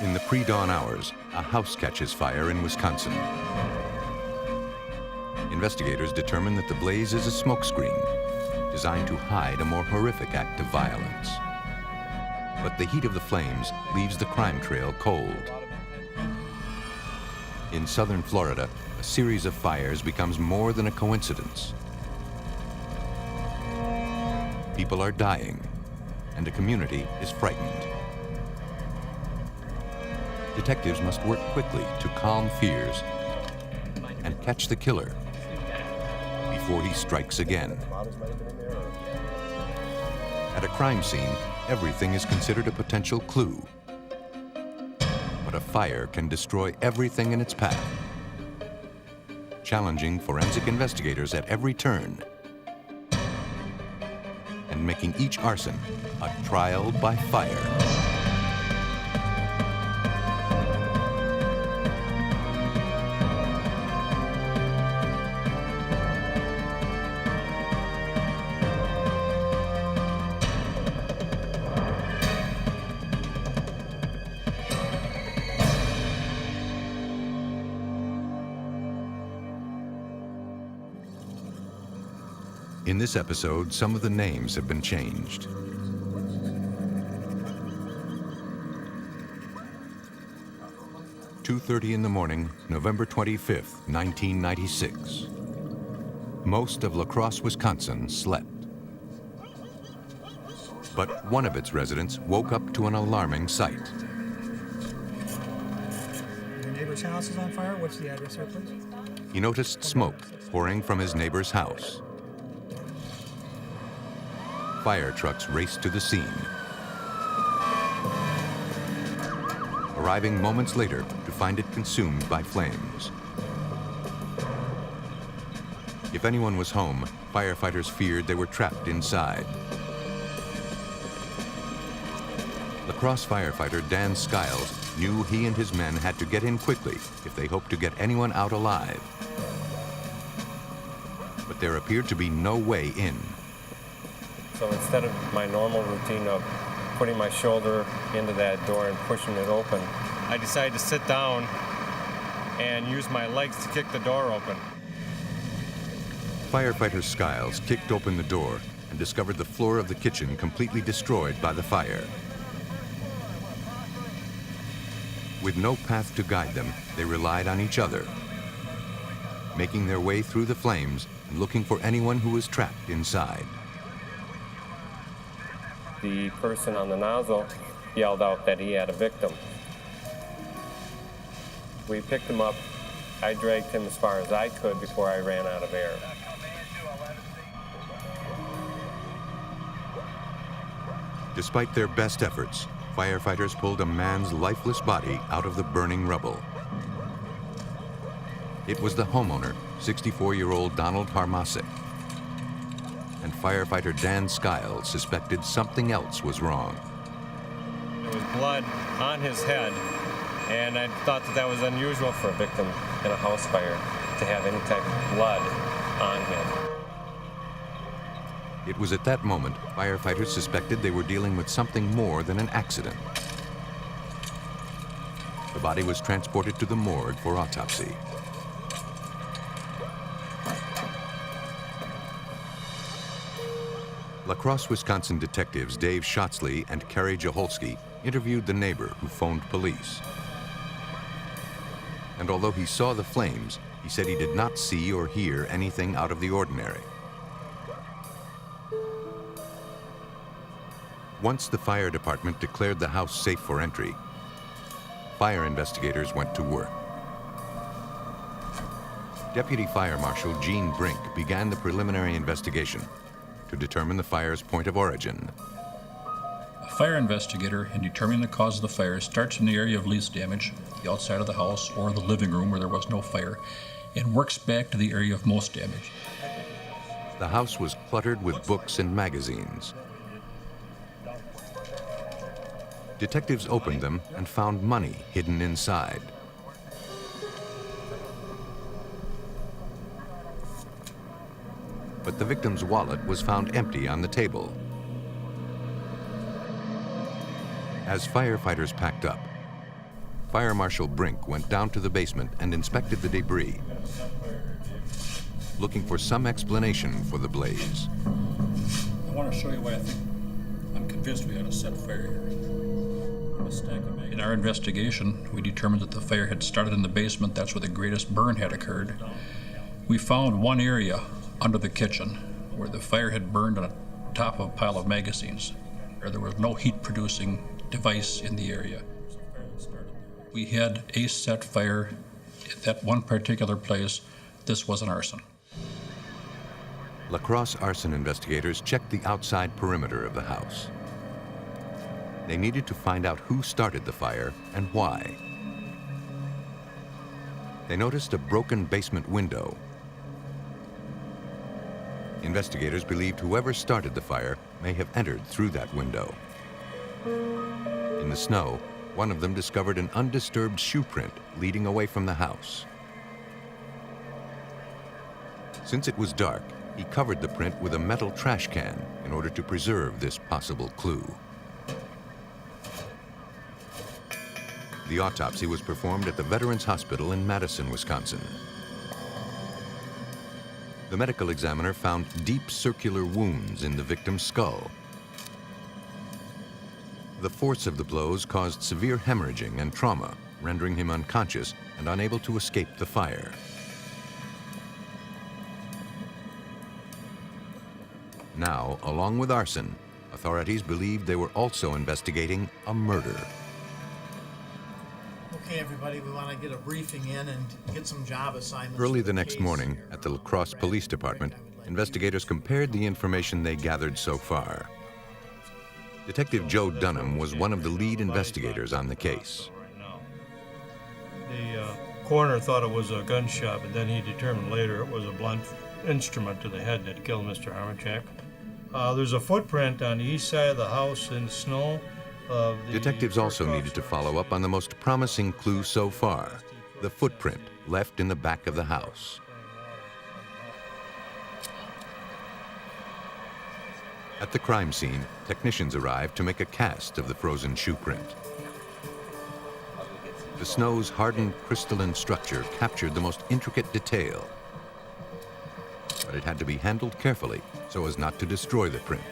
In the pre-dawn hours, a house catches fire in Wisconsin. Investigators determine that the blaze is a smokescreen designed to hide a more horrific act of violence. But the heat of the flames leaves the crime trail cold. In southern Florida, a series of fires becomes more than a coincidence. People are dying, and a community is frightened. Detectives must work quickly to calm fears and catch the killer before he strikes again. At a crime scene, everything is considered a potential clue. But a fire can destroy everything in its path, challenging forensic investigators at every turn and making each arson a trial by fire. In this episode, some of the names have been changed. "2:30 in the morning, November 25th, 1996. Most of La Crosse, Wisconsin slept. But one of its residents woke up to an alarming sight. Your neighbor's house is on fire? What's the address there, please? He noticed smoke pouring from his neighbor's house. Fire trucks raced to the scene, arriving moments later to find it consumed by flames. If anyone was home, firefighters feared they were trapped inside. La Crosse firefighter Dan Skiles knew he and his men had to get in quickly if they hoped to get anyone out alive. But there appeared to be no way in. So instead of my normal routine of putting my shoulder into that door and pushing it open, I decided to sit down and use my legs to kick the door open. Firefighter Skiles kicked open the door and discovered the floor of the kitchen completely destroyed by the fire. With no path to guide them, they relied on each other, making their way through the flames and looking for anyone who was trapped inside. The person on the nozzle yelled out that he had a victim. We picked him up. I dragged him as far as I could before I ran out of air. Despite their best efforts, firefighters pulled a man's lifeless body out of the burning rubble. It was the homeowner, 64-year-old Donald Harmasik. And firefighter Dan Skiles suspected something else was wrong. There was blood on his head, and I thought that was unusual for a victim in a house fire to have any type of blood on him. It was at that moment firefighters suspected they were dealing with something more than an accident. The body was transported to the morgue for autopsy. La Crosse, Wisconsin detectives Dave Schatzley and Carrie Jaholski interviewed the neighbor who phoned police. And although he saw the flames, he said he did not see or hear anything out of the ordinary. Once the fire department declared the house safe for entry, fire investigators went to work. Deputy Fire Marshal Gene Brink began the preliminary investigation to determine the fire's point of origin. A fire investigator, in determining the cause of the fire, starts in the area of least damage, the outside of the house or the living room where there was no fire, and works back to the area of most damage. The house was cluttered with books and magazines. Detectives opened them and found money hidden inside. But the victim's wallet was found empty on the table. As firefighters packed up, Fire Marshal Brink went down to the basement and inspected the debris, looking for some explanation for the blaze. I want to show you why I'm convinced we had a set fire here. In our investigation, we determined that the fire had started in the basement. That's where the greatest burn had occurred. We found one area under the kitchen where the fire had burned on top of a pile of magazines. There was no heat-producing device in the area. We had a set fire at that one particular place. This was an arson. La Crosse arson investigators checked the outside perimeter of the house. They needed to find out who started the fire and why. They noticed a broken basement window. Investigators believed whoever started the fire may have entered through that window. In the snow, one of them discovered an undisturbed shoe print leading away from the house. Since it was dark, he covered the print with a metal trash can in order to preserve this possible clue. The autopsy was performed at the Veterans Hospital in Madison, Wisconsin. The medical examiner found deep circular wounds in the victim's skull. The force of the blows caused severe hemorrhaging and trauma, rendering him unconscious and unable to escape the fire. Now, along with arson, authorities believed they were also investigating a murder. Okay, everybody, we want to get a briefing in and get some job assignments. Early for the next case morning, here. at the La Crosse Police Department, investigators compared the information they gathered so far. Detective Joe Dunham was one of the lead investigators on the case. The coroner thought it was a gunshot, but then he determined later it was a blunt instrument to the head that killed Mr. Harmachek. There's a footprint on the east side of the house in snow. Detectives also needed to follow up on the most promising clue so far, the footprint left in the back of the house. At the crime scene, technicians arrived to make a cast of the frozen shoe print. The snow's hardened crystalline structure captured the most intricate detail, but it had to be handled carefully so as not to destroy the print.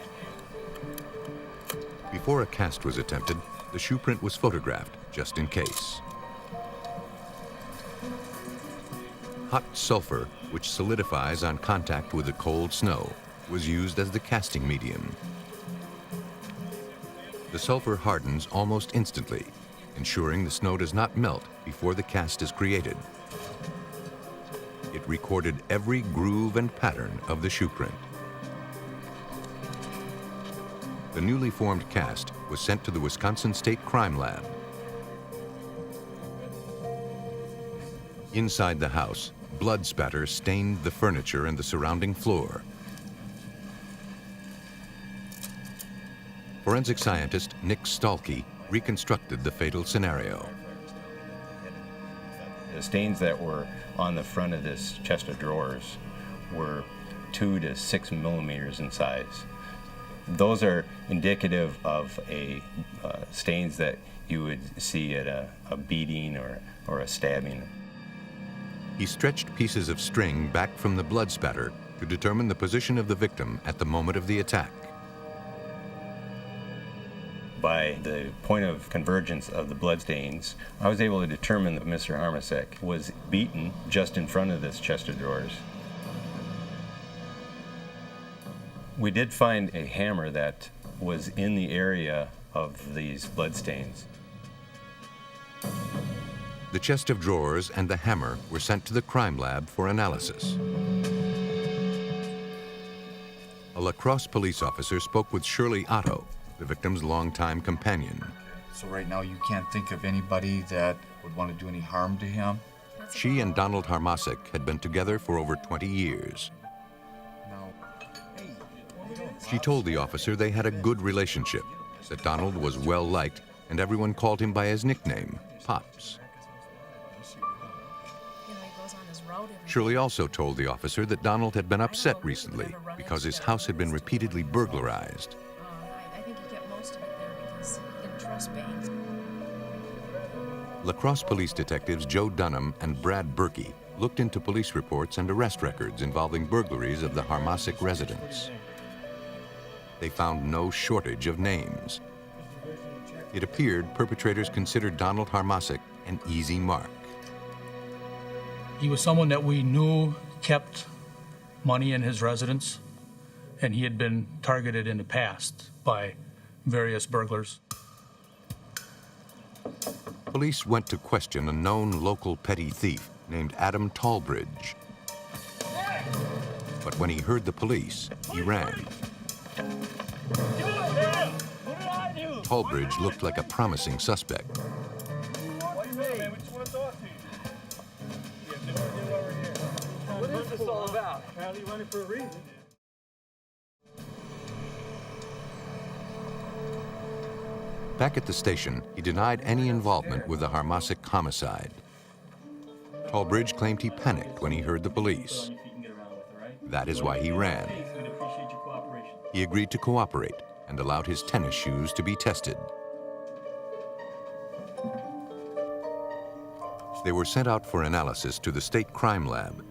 Before a cast was attempted, the shoe print was photographed, just in case. Hot sulfur, which solidifies on contact with the cold snow, was used as the casting medium. The sulfur hardens almost instantly, ensuring the snow does not melt before the cast is created. It recorded every groove and pattern of the shoe print. The newly formed cast was sent to the Wisconsin State Crime Lab. Inside the house, blood spatter stained the furniture and the surrounding floor. Forensic scientist Nick Stalkey reconstructed the fatal scenario. The stains that were on the front of this chest of drawers were 2 to 6 millimeters in size. Those are indicative of stains that you would see at a beating or a stabbing. He stretched pieces of string back from the blood spatter to determine the position of the victim at the moment of the attack. By the point of convergence of the bloodstains, I was able to determine that Mr. Harmachek was beaten just in front of this chest of drawers. We did find a hammer that was in the area of these bloodstains. The chest of drawers and the hammer were sent to the crime lab for analysis. A La Crosse police officer spoke with Shirley Otto, the victim's longtime companion. So right now you can't think of anybody that would want to do any harm to him? She and Donald Harmachek had been together for over 20 years. No. She told the officer they had a good relationship, that Donald was well-liked, and everyone called him by his nickname, Pops. Shirley also told the officer that Donald had been upset recently because his house had been repeatedly burglarized. I think he kept most of it there because he didn't trust banks. La Crosse police detectives Joe Dunham and Brad Berkey looked into police reports and arrest records involving burglaries of the Harmasic residence. They found no shortage of names. It appeared perpetrators considered Donald Harmasic an easy mark. He was someone that we knew kept money in his residence, and he had been targeted in the past by various burglars. Police went to question a known local petty thief named Adam Tallbridge. But when he heard the police, he ran. Tallbridge looked like a promising suspect. What is this all about? Apparently running for a reason. Back at the station, he denied any involvement with the Harmasic homicide. Tallbridge claimed he panicked when he heard the police. That is why he ran. He agreed to cooperate and allowed his tennis shoes to be tested. They were sent out for analysis to the state crime lab,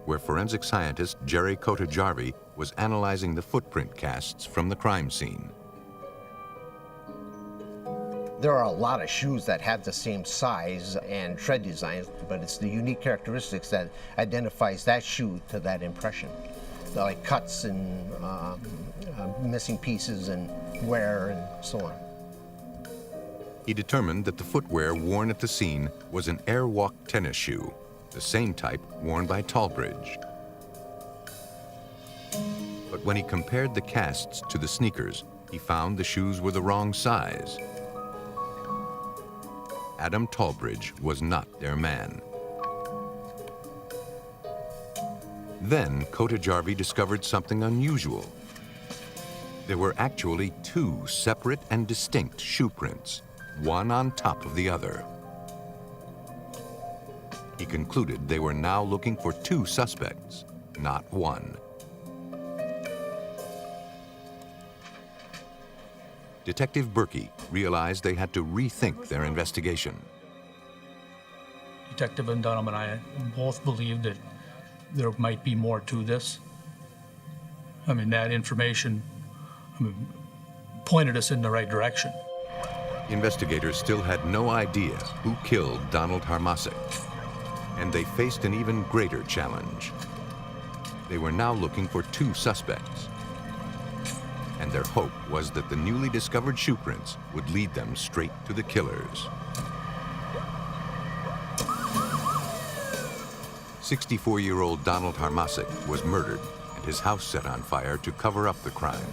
where forensic scientist Jerry Kotajarvi was analyzing the footprint casts from the crime scene. There are a lot of shoes that have the same size and tread designs, but it's the unique characteristics that identifies that shoe to that impression. Like cuts and missing pieces and wear and so on. He determined that the footwear worn at the scene was an Airwalk tennis shoe, the same type worn by Tallbridge. But when he compared the casts to the sneakers, he found the shoes were the wrong size. Adam Tallbridge was not their man. Then Kotajarvi discovered something unusual. There were actually two separate and distinct shoe prints, one on top of the other. He concluded they were now looking for two suspects, not one. Detective Berkey realized they had to rethink their investigation. Detective Dunham and I both believed that there might be more to this. I mean, that information pointed us in the right direction. Investigators still had no idea who killed Donald Harmasic, and they faced an even greater challenge. They were now looking for two suspects, and their hope was that the newly discovered shoe prints would lead them straight to the killers. 64-year-old Donald Harmasic was murdered and his house set on fire to cover up the crime.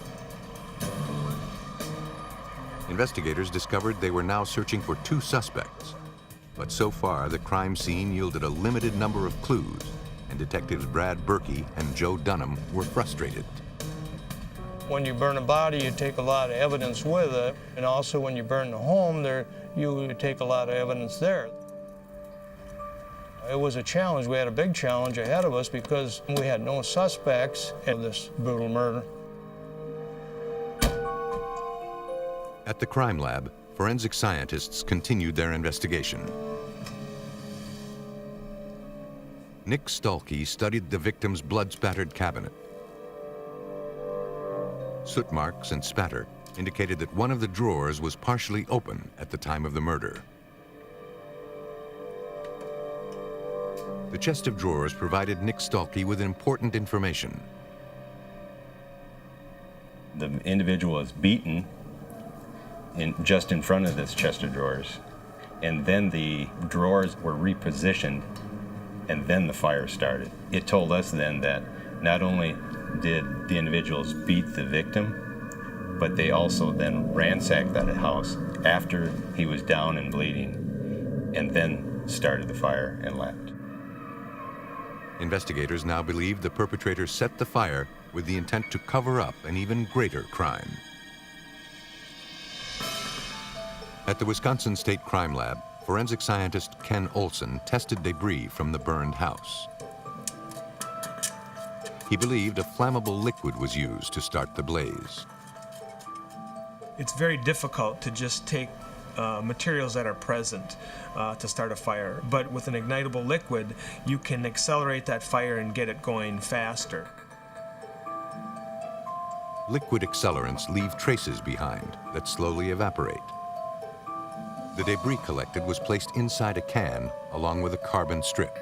Investigators discovered they were now searching for two suspects, but so far the crime scene yielded a limited number of clues, and detectives Brad Berkey and Joe Dunham were frustrated. When you burn a body, you take a lot of evidence with it, and also when you burn the home, you take a lot of evidence there. It was a challenge. We had a big challenge ahead of us because we had no suspects in this brutal murder. At the crime lab, forensic scientists continued their investigation. Nick Stalkey studied the victim's blood-spattered cabinet. Soot marks and spatter indicated that one of the drawers was partially open at the time of the murder. The chest of drawers provided Nick Stalkey with important information. The individual was beaten just in front of this chest of drawers, and then the drawers were repositioned, and then the fire started. It told us then that not only did the individuals beat the victim, but they also then ransacked that house after he was down and bleeding, and then started the fire and left. Investigators now believe the perpetrator set the fire with the intent to cover up an even greater crime. At the Wisconsin State Crime Lab, forensic scientist Ken Olson tested debris from the burned house. He believed a flammable liquid was used to start the blaze. It's very difficult to just take materials that are present to start a fire. But with an ignitable liquid, you can accelerate that fire and get it going faster. Liquid accelerants leave traces behind that slowly evaporate. The debris collected was placed inside a can along with a carbon strip.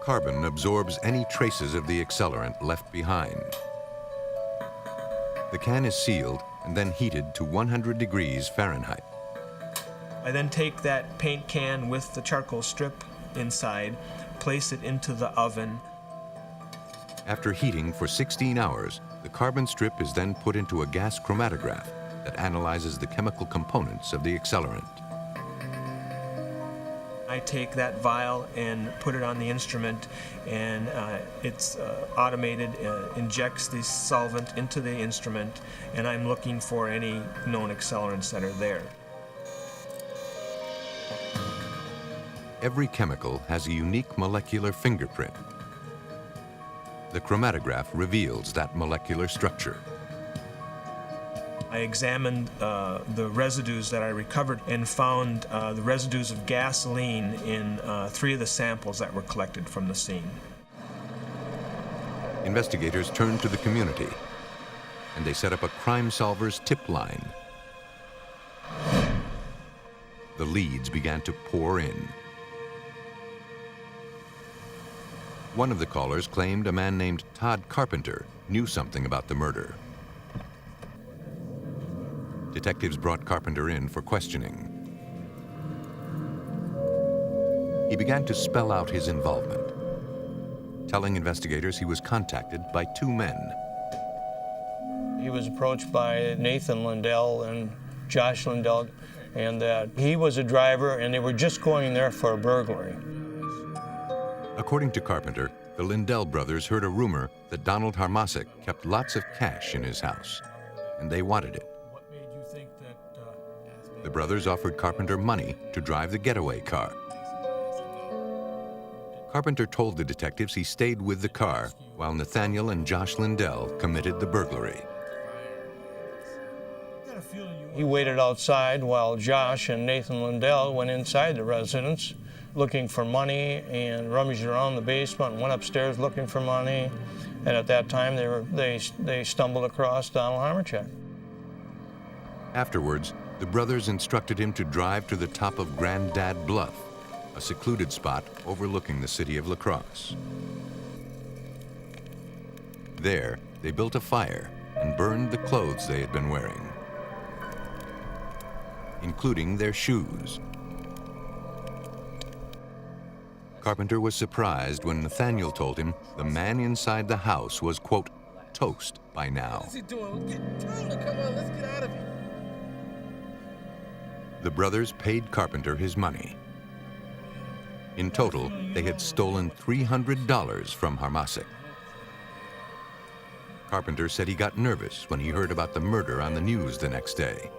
Carbon absorbs any traces of the accelerant left behind. The can is sealed and then heated to 100 degrees Fahrenheit. I then take that paint can with the charcoal strip inside, place it into the oven. After heating for 16 hours, the carbon strip is then put into a gas chromatograph that analyzes the chemical components of the accelerant. I take that vial and put it on the instrument, and it's automated, injects the solvent into the instrument, and I'm looking for any known accelerants that are there. Every chemical has a unique molecular fingerprint. The chromatograph reveals that molecular structure. I examined the residues that I recovered and found the residues of gasoline in 3 of the samples that were collected from the scene. Investigators turned to the community, and they set up a Crime Solvers tip line. The leads began to pour in. One of the callers claimed a man named Todd Carpenter knew something about the murder. Detectives brought Carpenter in for questioning. He began to spell out his involvement, telling investigators he was contacted by 2 men. He was approached by Nathan Lindell and Josh Lindell, and that he was a driver and they were just going there for a burglary. According to Carpenter, the Lindell brothers heard a rumor that Donald Harmasic kept lots of cash in his house, and they wanted it. What made you think that The brothers offered Carpenter money to drive the getaway car. Carpenter told the detectives he stayed with the car while Nathaniel and Josh Lindell committed the burglary. He waited outside while Josh and Nathan Lindell went inside the residence looking for money and rummaged around the basement and went upstairs looking for money. And at that time, they stumbled across Donald Harmachek. Afterwards, the brothers instructed him to drive to the top of Granddad Bluff, a secluded spot overlooking the city of La Crosse. There, they built a fire and burned the clothes they had been wearing, including their shoes. Carpenter was surprised when Nathaniel told him the man inside the house was, quote, toast by now. What's he doing? Tell him to come on, let's get out of here. The brothers paid Carpenter his money. In total, they had stolen $300 from Harmasic. Carpenter said he got nervous when he heard about the murder on the news the next day.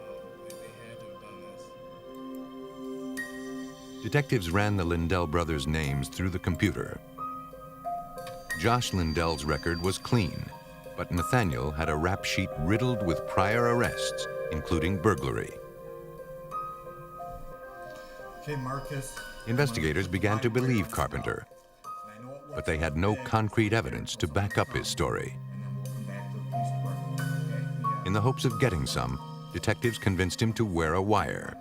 Detectives ran the Lindell brothers' names through the computer. Josh Lindell's record was clean, but Nathaniel had a rap sheet riddled with prior arrests, including burglary. Okay, Marcus. Investigators began to believe Carpenter, but they had no concrete evidence to back up his story. In the hopes of getting some, detectives convinced him to wear a wire.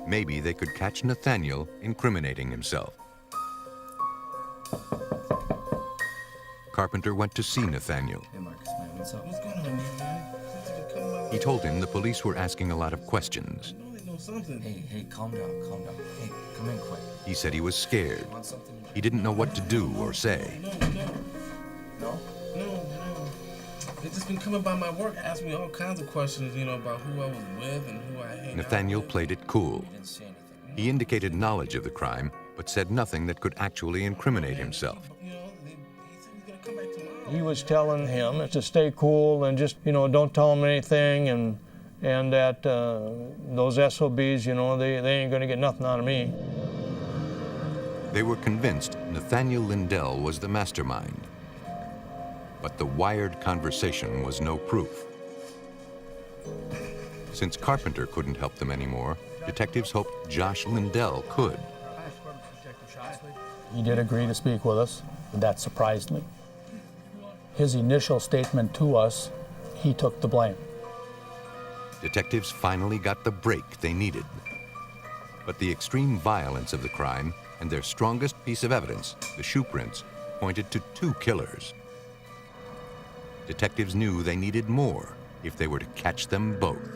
Maybe they could catch Nathaniel incriminating himself. Carpenter went to see Nathaniel. Hey, Marcus, man, what's up? What's going on, man? He told him the police were asking a lot of questions. Hey, calm down. Hey, come in quick. He said he was scared. He didn't know what to do or say. No? They just been coming by my work, asking me all kinds of questions, about who I was with and who I hang Nathaniel out with. played it cool. He indicated knowledge of the crime, but said nothing that could actually incriminate himself. He said he's gonna come back tomorrow. He was telling him to stay cool and just, don't tell him anything, and that those SOBs, they ain't gonna get nothing out of me. They were convinced Nathaniel Lindell was the mastermind. But the wired conversation was no proof. Since Carpenter couldn't help them anymore, detectives hoped Josh Lindell could. He did agree to speak with us, and that surprised me. His initial statement to us, he took the blame. Detectives finally got the break they needed. But the extreme violence of the crime and their strongest piece of evidence, the shoe prints, pointed to two killers. Detectives knew they needed more if they were to catch them both.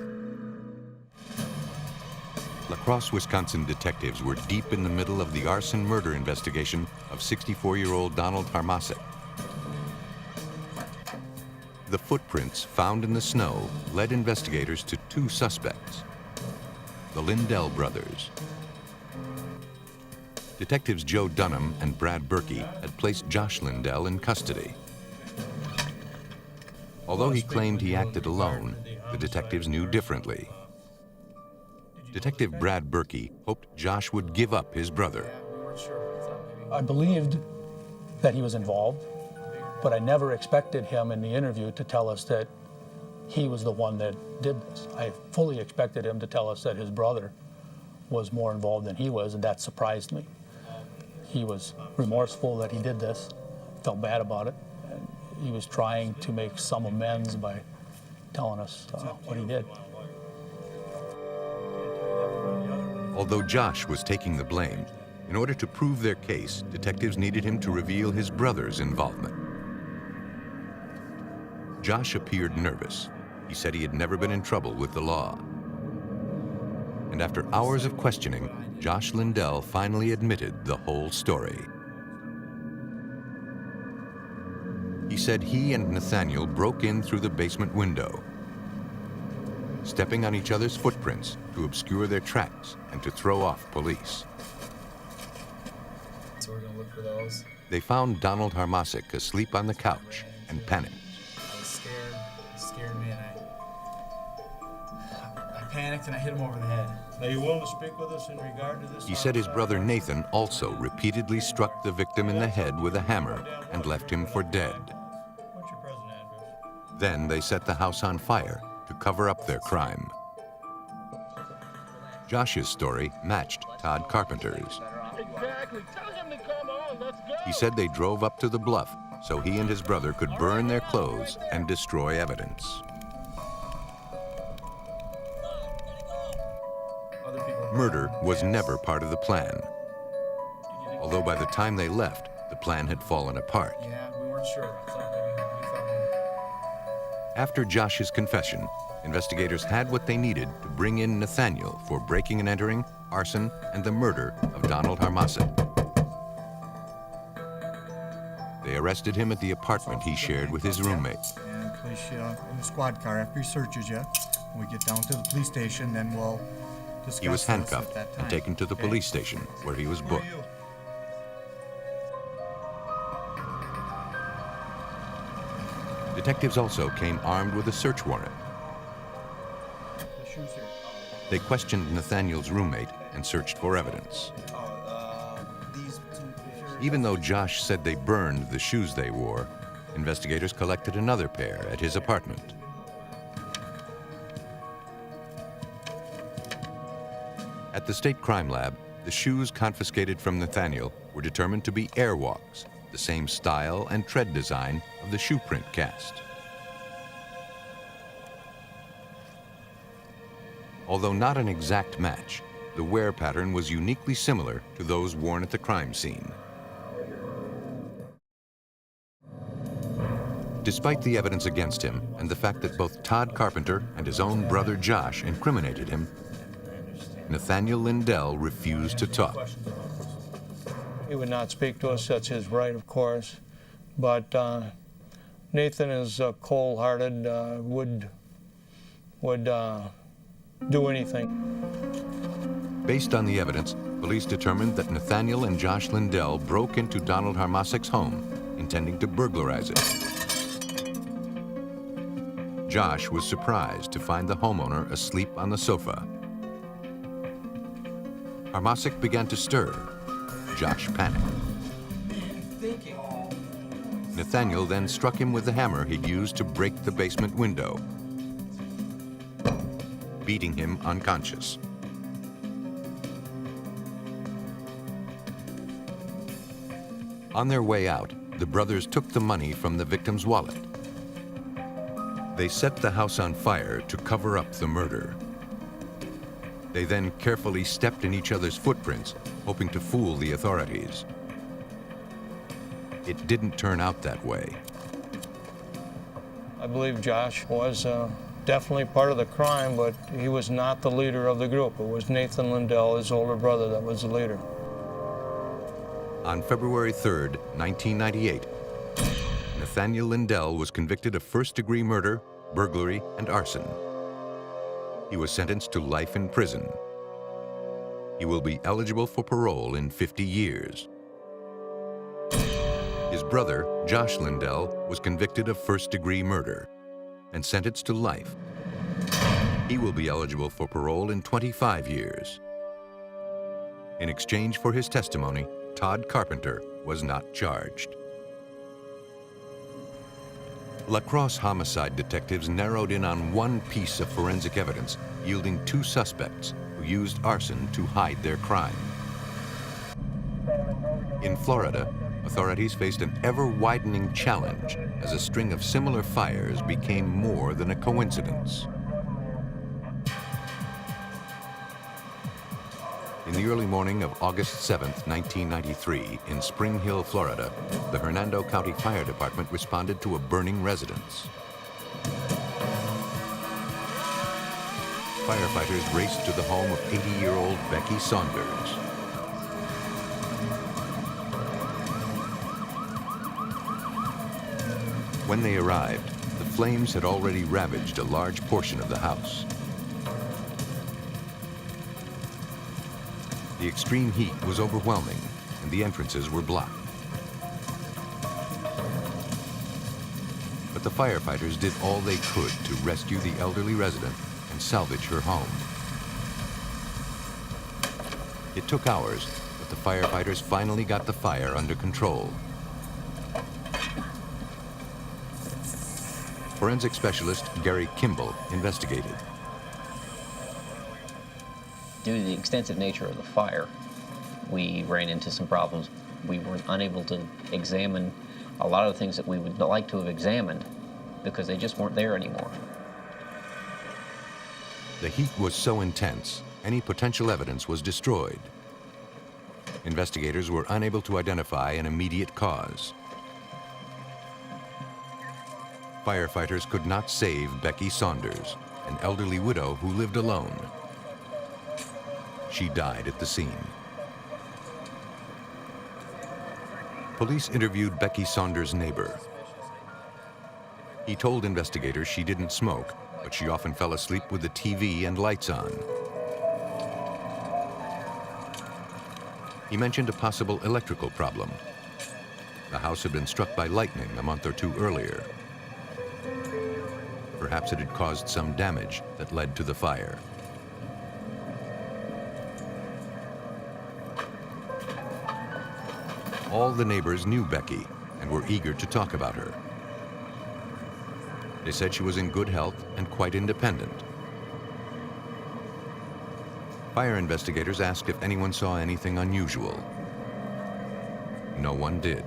La Crosse, Wisconsin detectives were deep in the middle of the arson murder investigation of 64-year-old Donald Harmasik. The footprints found in the snow led investigators to two suspects, the Lindell brothers. Detectives Joe Dunham and Brad Berkey had placed Josh Lindell in custody. Although he claimed he acted alone, the detectives knew differently. Detective Brad Berkey hoped Josh would give up his brother. I believed that he was involved, but I never expected him in the interview to tell us that he was the one that did this. I fully expected him to tell us that his brother was more involved than he was, and that surprised me. He was remorseful that he did this, felt bad about it, and he was trying to make some amends by telling us what he did. Although Josh was taking the blame, in order to prove their case, detectives needed him to reveal his brother's involvement. Josh appeared nervous. He said he had never been in trouble with the law. And after hours of questioning, Josh Lindell finally admitted the whole story. He said he and Nathaniel broke in through the basement window, stepping on each other's footprints to obscure their tracks and to throw off police. So we're gonna look for those. They found Donald Harmasik asleep on the couch and panicked. I was scared. It scared me, and I panicked and I hit him over the head. Now, you willing to speak with us in regard to this? He said his brother Nathan also repeatedly struck the victim in the head with a hammer and left him for dead. What's your present address? Then they set the house on fire to cover up their crime. Josh's story matched Todd Carpenter's. Exactly. Tell him to come on. Let's go. He said they drove up to the bluff so he and his brother could burn their clothes and destroy evidence. Murder was never part of the plan. Although by the time they left, the plan had fallen apart. Yeah, we weren't sure. I thought maybe we thought After Josh's confession, investigators had what they needed to bring in Nathaniel for breaking and entering, arson, and the murder of Donald Harmasik. They arrested him at the apartment he shared with his roommate. And place you in the squad car after he searches you. When we get down to the police station, then we'll discuss He was this at handcuffed that time. and taken to the police station where he was booked. Detectives also came armed with a search warrant. The shoes here. They questioned Nathaniel's roommate and searched for evidence. Even though Josh said they burned the shoes they wore, investigators collected another pair at his apartment. At the state crime lab, the shoes confiscated from Nathaniel were determined to be Airwalks, the same style and tread design of the shoe print cast. Although not an exact match, the wear pattern was uniquely similar to those worn at the crime scene. Despite the evidence against him and the fact that both Todd Carpenter and his own brother Josh incriminated him, Nathaniel Lindell refused to talk. He would not speak to us. That's his right, of course. But Nathan is cold-hearted, would do anything. Based on the evidence, police determined that Nathaniel and Josh Lindell broke into Donald Harmasik's home, intending to burglarize it. Josh was surprised to find the homeowner asleep on the sofa. Harmasik began to stir. Josh panicked. Nathaniel then struck him with the hammer he'd used to break the basement window. beating him unconscious. On their way out, the brothers took the money from the victim's wallet. They set the house on fire to cover up the murder. They then carefully stepped in each other's footprints, hoping to fool the authorities. It didn't turn out that way. I believe Josh was definitely part of the crime, but he was not the leader of the group. It was Nathan Lindell, his older brother, that was the leader. On February 3rd, 1998, Nathaniel Lindell was convicted of first-degree murder, burglary, and arson. He was sentenced to life in prison. He will be eligible for parole in 50 years. His brother, Josh Lindell, was convicted of first-degree murder and sentenced to life. He will be eligible for parole in 25 years. In exchange for his testimony, Todd Carpenter was not charged. La Crosse homicide detectives narrowed in on one piece of forensic evidence, yielding two suspects who used arson to hide their crime. In Florida, authorities faced an ever-widening challenge as a string of similar fires became more than a coincidence. In the early morning of August 7th, 1993, in Spring Hill, Florida, the Hernando County Fire Department responded to a burning residence. Firefighters raced to the home of 80-year-old Becky Saunders. When they arrived, the flames had already ravaged a large portion of the house. The extreme heat was overwhelming, and the entrances were blocked. But the firefighters did all they could to rescue the elderly resident and salvage her home. It took hours, but the firefighters finally got the fire under control. Forensic specialist Gary Kimball investigated. Due to the extensive nature of the fire, we ran into some problems. We were unable to examine a lot of the things that we would like to have examined because they just weren't there anymore. The heat was so intense, any potential evidence was destroyed. Investigators were unable to identify an immediate cause. Firefighters could not save Becky Saunders, an elderly widow who lived alone. She died at the scene. Police interviewed Becky Saunders' neighbor. He told investigators she didn't smoke, but she often fell asleep with the TV and lights on. He mentioned a possible electrical problem. The house had been struck by lightning a month or two earlier. Perhaps it had caused some damage that led to the fire. All the neighbors knew Becky and were eager to talk about her. They said she was in good health and quite independent. Fire investigators asked if anyone saw anything unusual. No one did.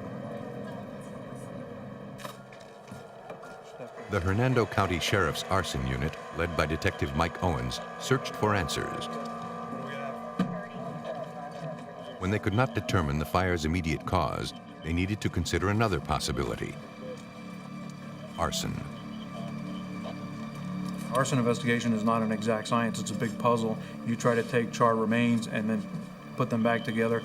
The Hernando County Sheriff's Arson Unit, led by Detective Mike Owens, searched for answers. When they could not determine the fire's immediate cause, they needed to consider another possibility: arson. Arson investigation is not an exact science. It's a big puzzle. You try to take charred remains and then put them back together.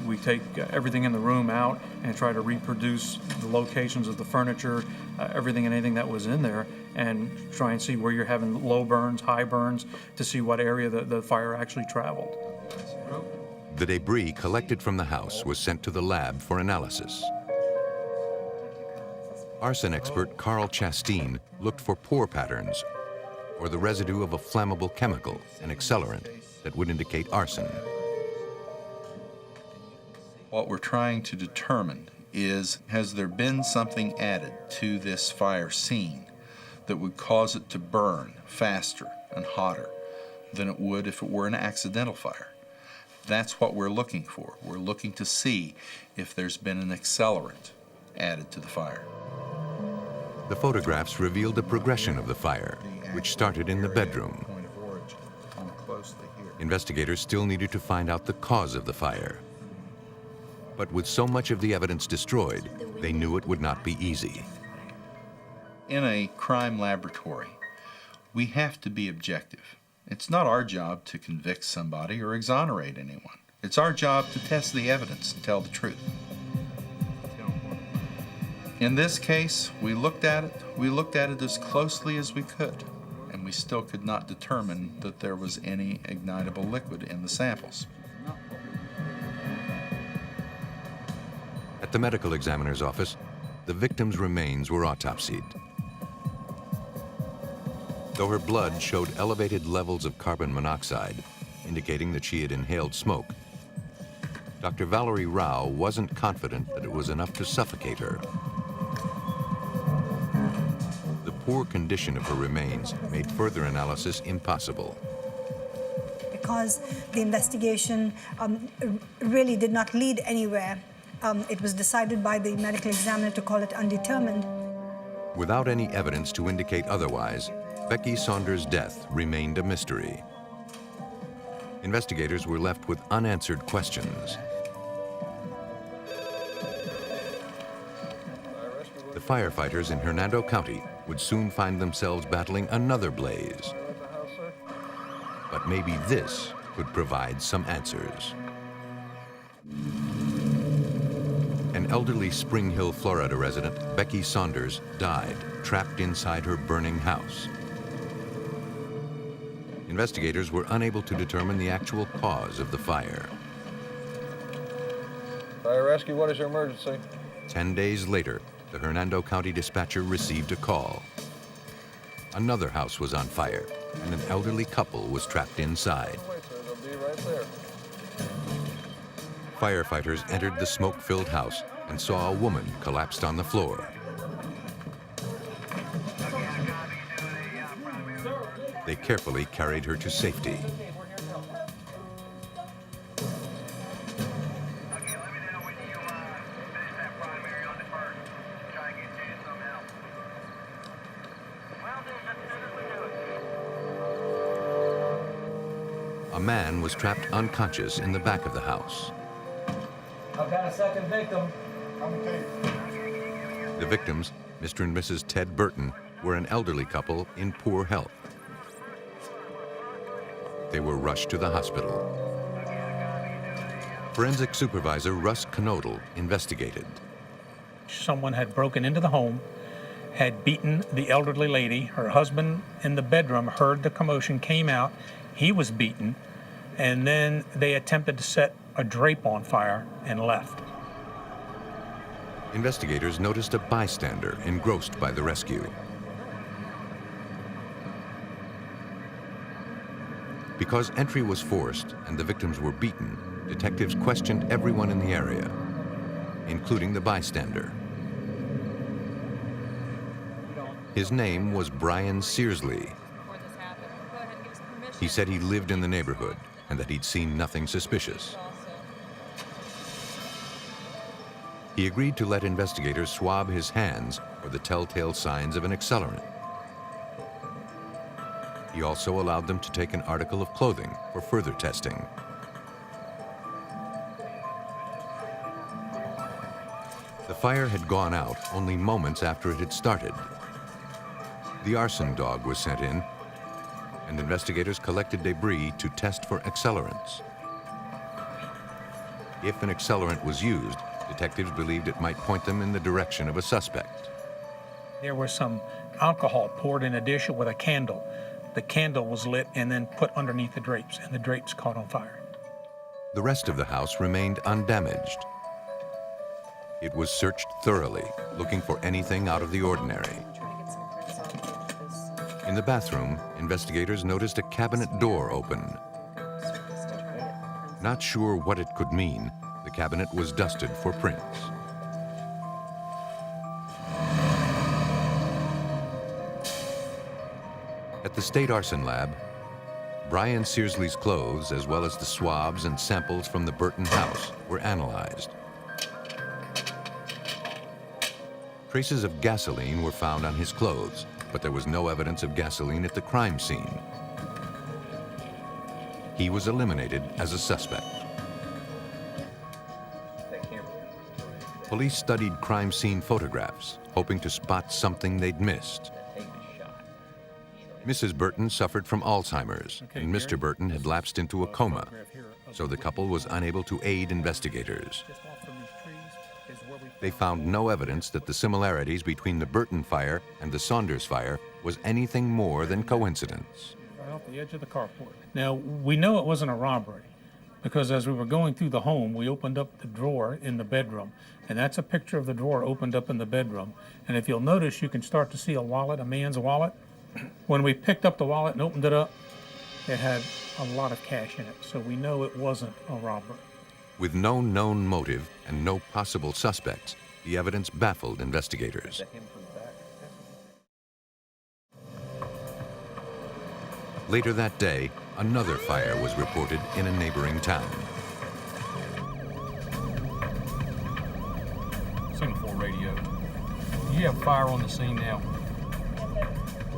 We take everything in the room out and try to reproduce the locations of the furniture, everything and anything that was in there, and try and see where you're having low burns, high burns, to see what area the fire actually traveled. The debris collected from the house was sent to the lab for analysis. Arson expert Carl Chasteen looked for pore patterns or the residue of a flammable chemical, an accelerant, that would indicate arson. What we're trying to determine is, has there been something added to this fire scene that would cause it to burn faster and hotter than it would if it were an accidental fire. That's what we're looking for. We're looking to see if there's been an accelerant added to the fire. The photographs revealed a progression of the fire, which started in the bedroom. Investigators still needed to find out the cause of the fire. But with so much of the evidence destroyed, they knew it would not be easy. In a crime laboratory, we have to be objective. It's not our job to convict somebody or exonerate anyone. It's our job to test the evidence and tell the truth. In this case, we looked at it as closely as we could, and we still could not determine that there was any ignitable liquid in the samples. At the medical examiner's office, the victim's remains were autopsied. Though her blood showed elevated levels of carbon monoxide, indicating that she had inhaled smoke, Dr. Valerie Rao wasn't confident that it was enough to suffocate her. The poor condition of her remains made further analysis impossible. Because the investigation really did not lead anywhere, it was decided by the medical examiner to call it undetermined. Without any evidence to indicate otherwise, Becky Saunders' death remained a mystery. Investigators were left with unanswered questions. The firefighters in Hernando County would soon find themselves battling another blaze. But maybe this could provide some answers. An elderly Spring Hill, Florida resident, Becky Saunders, died trapped inside her burning house. Investigators were unable to determine the actual cause of the fire. Fire rescue, what is your emergency? 10 days later, the Hernando County dispatcher received a call. Another house was on fire, and an elderly couple was trapped inside. Wait, sir, they'll be right there. Firefighters entered the smoke-filled house and saw a woman collapsed on the floor. They carefully carried her to safety. A man was trapped unconscious in the back of the house. I've got a second victim. The victims, Mr. and Mrs. Ted Burton, were an elderly couple in poor health. They were rushed to the hospital. Forensic supervisor Russ Knodel investigated. Someone had broken into the home, had beaten the elderly lady. Her husband in the bedroom heard the commotion, came out. He was beaten, and then they attempted to set a drape on fire and left. Investigators noticed a bystander engrossed by the rescue. Because entry was forced and the victims were beaten, detectives questioned everyone in the area, including the bystander. His name was Brian Searsley. He said he lived in the neighborhood and that he'd seen nothing suspicious. He agreed to let investigators swab his hands for the telltale signs of an accelerant. He also allowed them to take an article of clothing for further testing. The fire had gone out only moments after it had started. The arson dog was sent in, and investigators collected debris to test for accelerants. If an accelerant was used, detectives believed it might point them in the direction of a suspect. There was some alcohol poured in a dish with a candle. The candle was lit and then put underneath the drapes, and the drapes caught on fire. The rest of the house remained undamaged. It was searched thoroughly, looking for anything out of the ordinary. In the bathroom, investigators noticed a cabinet door open. Not sure what it could mean, the cabinet was dusted for prints. At the State Arson Lab, Brian Searsley's clothes, as well as the swabs and samples from the Burton house, were analyzed. Traces of gasoline were found on his clothes, but there was no evidence of gasoline at the crime scene. He was eliminated as a suspect. Police studied crime scene photographs, hoping to spot something they'd missed. Mrs. Burton suffered from Alzheimer's, and Mr. Burton had lapsed into a coma, so the couple was unable to aid investigators. They found no evidence that the similarities between the Burton fire and the Saunders fire was anything more than coincidence. Right off the edge of the carport. Now, we know it wasn't a robbery, because as we were going through the home, we opened up the drawer in the bedroom, and that's a picture of the drawer opened up in the bedroom. And if you'll notice, you can start to see a wallet, a man's wallet. When we picked up the wallet and opened it up, it had a lot of cash in it, so we know it wasn't a robbery. With no known motive and no possible suspects, the evidence baffled investigators. Later that day, another fire was reported in a neighboring town. Singapore radio. You have fire on the scene now.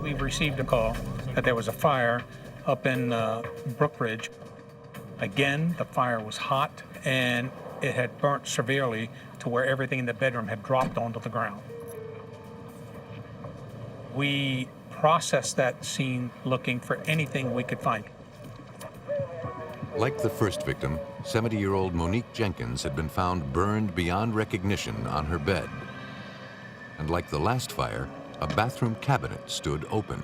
We've received a call that there was a fire up in Brookridge. Again, the fire was hot and it had burnt severely to where everything in the bedroom had dropped onto the ground. We processed that scene looking for anything we could find. Like the first victim, 70-year-old Monique Jenkins had been found burned beyond recognition on her bed. And like the last fire, a bathroom cabinet stood open.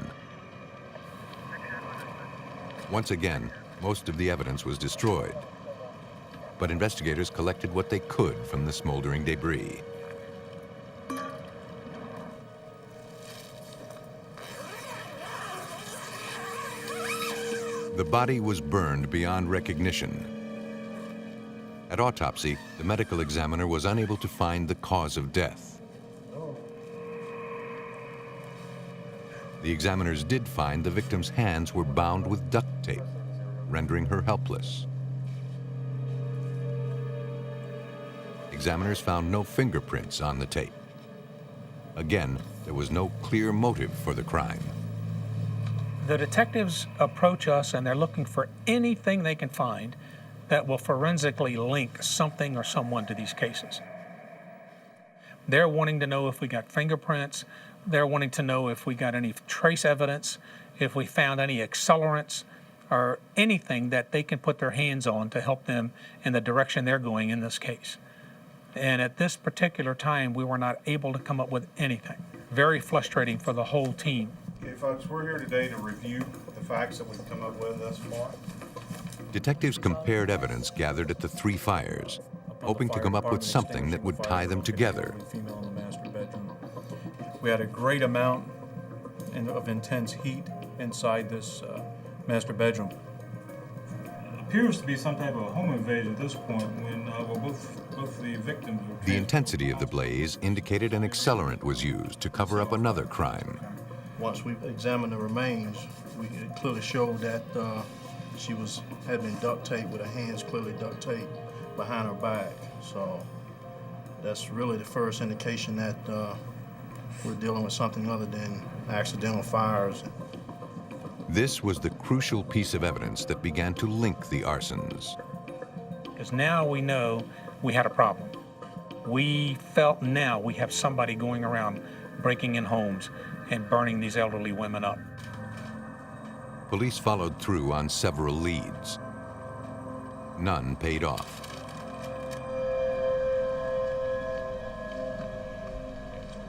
Once again, most of the evidence was destroyed. But investigators collected what they could from the smoldering debris. The body was burned beyond recognition. At autopsy, the medical examiner was unable to find the cause of death. The examiners did find the victim's hands were bound with duct tape, rendering her helpless. Examiners found no fingerprints on the tape. Again, there was no clear motive for the crime. The detectives approach us and they're looking for anything they can find that will forensically link something or someone to these cases. They're wanting to know if we got fingerprints. They're wanting to know if we got any trace evidence, if we found any accelerants, or anything that they can put their hands on to help them in the direction they're going in this case. And at this particular time, we were not able to come up with anything. Very frustrating for the whole team. Okay, folks, we're here today to review the facts that we've come up with thus far. Detectives compared evidence gathered at the three fires, hoping to come up with something that would tie them together. We had a great amount of intense heat inside this master bedroom. It appears to be some type of home invasion at this point when both the victims were... The intensity of the blaze indicated an accelerant was used to cover up another crime. Once we examined the remains, it clearly showed that she had been duct taped with her hands clearly duct taped behind her back. So that's really the first indication that we're dealing with something other than accidental fires. This was the crucial piece of evidence that began to link the arsons. Because now we know we had a problem. We felt now we have somebody going around breaking in homes and burning these elderly women up. Police followed through on several leads. None paid off.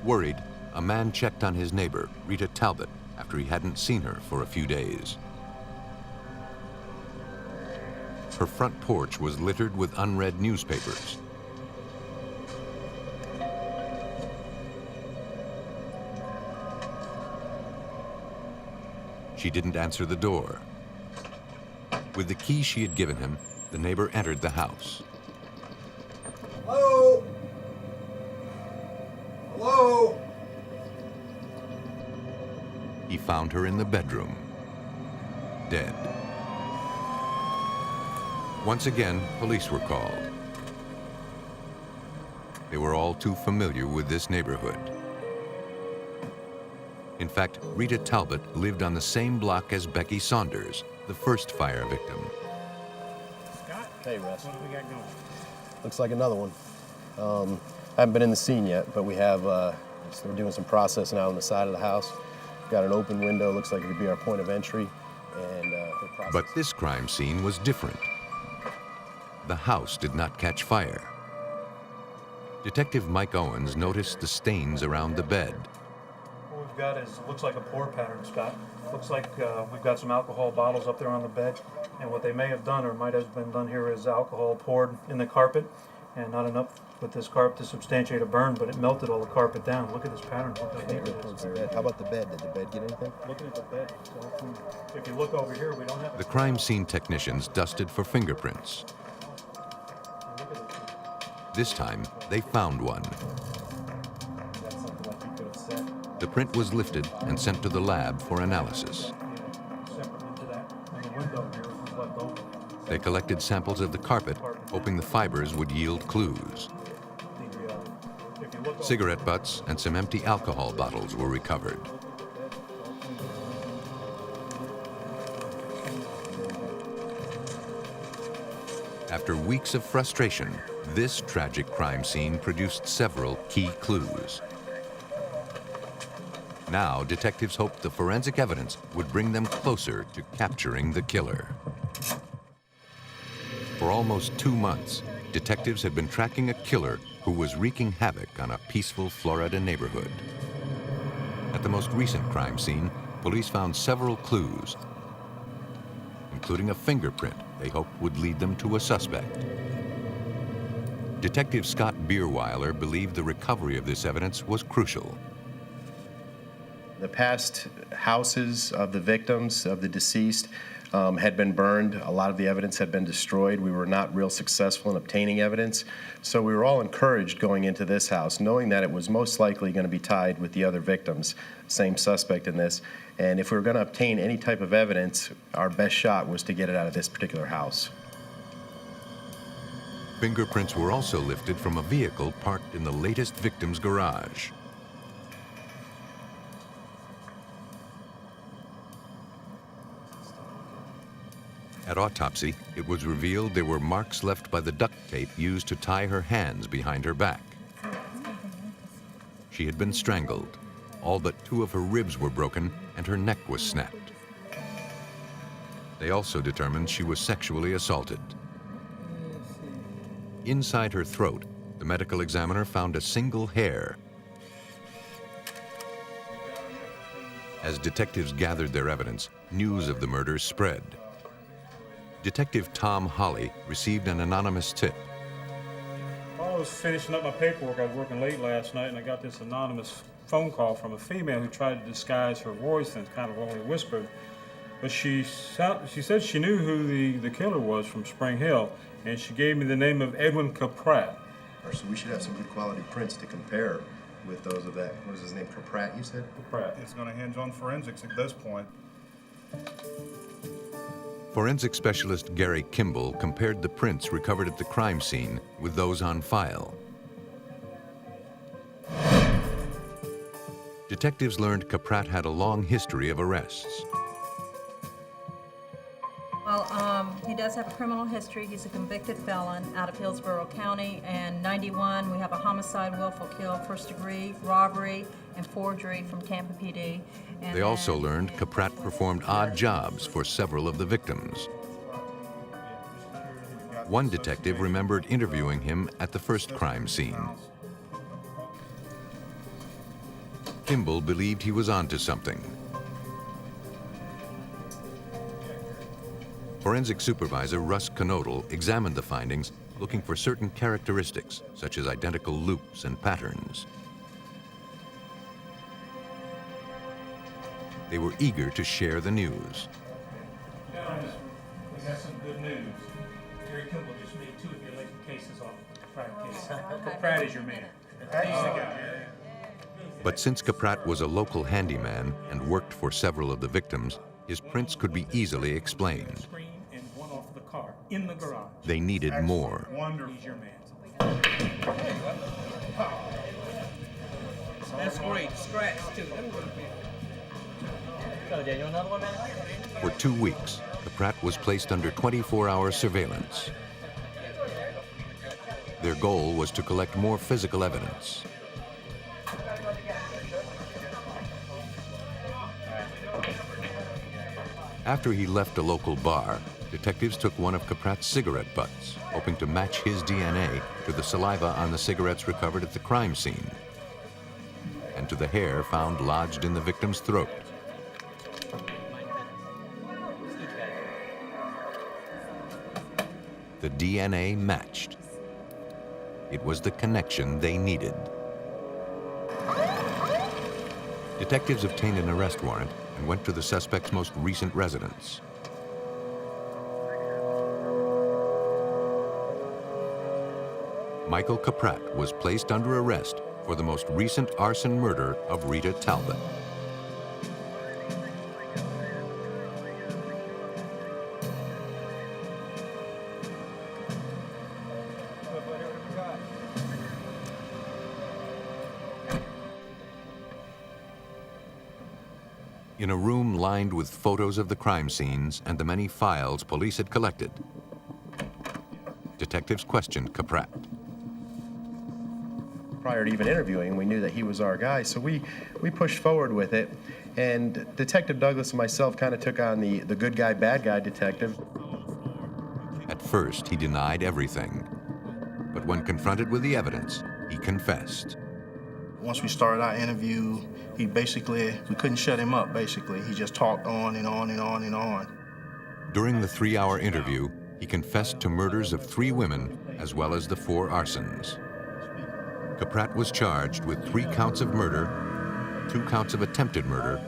Worried, a man checked on his neighbor, Rita Talbot, after he hadn't seen her for a few days. Her front porch was littered with unread newspapers. She didn't answer the door. With the key she had given him, the neighbor entered the house. Hello? Hello? He found her in the bedroom, dead. Once again, police were called. They were all too familiar with this neighborhood. In fact, Rita Talbot lived on the same block as Becky Saunders, the first fire victim. Hey, Russ. What do we got going? Looks like another one. I haven't been in the scene yet, but we have, we're doing some processing out on the side of the house. Got an open window, looks like it could be our point of entry. And But this crime scene was different. The house did not catch fire. Detective Mike Owens noticed the stains around the bed. What we've got is, looks like a pour pattern, Scott. Looks like we've got some alcohol bottles up there on the bed, and what they may have done, or might have been done here, is alcohol poured in the carpet, and not enough with this carpet to substantiate a burn, but it melted all the carpet down. Look at this pattern. Look how deep it is. how about the bed? Did the bed get anything? Looking at the bed, if you look over here, we don't have The crime scene technicians dusted for fingerprints. This time, they found one. The print was lifted and sent to the lab for analysis. They collected samples of the carpet, hoping the fibers would yield clues. Cigarette butts and some empty alcohol bottles were recovered. After weeks of frustration, this tragic crime scene produced several key clues. Now, detectives hoped the forensic evidence would bring them closer to capturing the killer. For almost 2 months, detectives had been tracking a killer who was wreaking havoc on a peaceful Florida neighborhood. At the most recent crime scene, police found several clues, including a fingerprint they hoped would lead them to a suspect. Detective Scott Bierweiler believed the recovery of this evidence was crucial. The past houses of the victims, of the deceased, had been burned. A lot of the evidence had been destroyed. We were not real successful in obtaining evidence. So we were all encouraged going into this house, knowing that it was most likely going to be tied with the other victims, same suspect in this. And if we were going to obtain any type of evidence, our best shot was to get it out of this particular house. Fingerprints were also lifted from a vehicle parked in the latest victim's garage. At autopsy, it was revealed there were marks left by the duct tape used to tie her hands behind her back. She had been strangled. All but 2 of her ribs were broken and her neck was snapped. They also determined she was sexually assaulted. Inside her throat, the medical examiner found a single hair. As detectives gathered their evidence, news of the murder spread. Detective Tom Holly received an anonymous tip. While I was finishing up my paperwork, I was working late last night, and I got this anonymous phone call from a female who tried to disguise her voice and kind of only whispered. But she said she knew who the killer was from Spring Hill, and she gave me the name of Edwin Caprat. So we should have some good quality prints to compare with those of that, what is his name, Caprat, you said? Caprat. It's going to hinge on forensics at this point. Forensic specialist Gary Kimball compared the prints recovered at the crime scene with those on file. Detectives learned Caprat had a long history of arrests. Well, he does have a criminal history. He's a convicted felon out of Hillsborough County. And 91, we have a homicide, willful kill, first degree, robbery, and forgery from Tampa PD. And They also learned Caprat performed odd jobs for several of the victims. One detective remembered interviewing him at the first crime scene. Kimball believed he was onto something. Forensic supervisor Russ Knodel examined the findings, looking for certain characteristics, such as identical loops and patterns. They were eager to share the news. We got some good news. Gary Kimball just made 2 of your late cases off the Caprat case. Caprat is your man. He's the guy. But since Caprat was a local handyman and worked for several of the victims, his prints could be easily explained. And one off of the car in the garage. They needed more. Wonderful. He's your man. That's great. Scratch too. So, Daniel, another one, man? For 2 weeks, Caprat was placed under 24-hour surveillance. Their goal was to collect more physical evidence. After he left a local bar, detectives took one of Caprat's cigarette butts, hoping to match his DNA to the saliva on the cigarettes recovered at the crime scene, and to the hair found lodged in the victim's throat. The DNA matched. It was the connection they needed. Detectives obtained an arrest warrant and went to the suspect's most recent residence. Michael Caprat was placed under arrest for the most recent arson murder of Rita Talbot. In a room lined with photos of the crime scenes and the many files police had collected, detectives questioned Caprat. Prior to even interviewing, we knew that he was our guy, so we pushed forward with it. And Detective Douglas and myself kind of took on the good guy, bad guy detective. At first, he denied everything. But when confronted with the evidence, he confessed. Once we started our interview, we couldn't shut him up, basically. He just talked on and on and on and on. During the 3-hour interview, he confessed to murders of 3 women, as well as the 4 arsons. Caprat was charged with 3 counts of murder, 2 counts of attempted murder,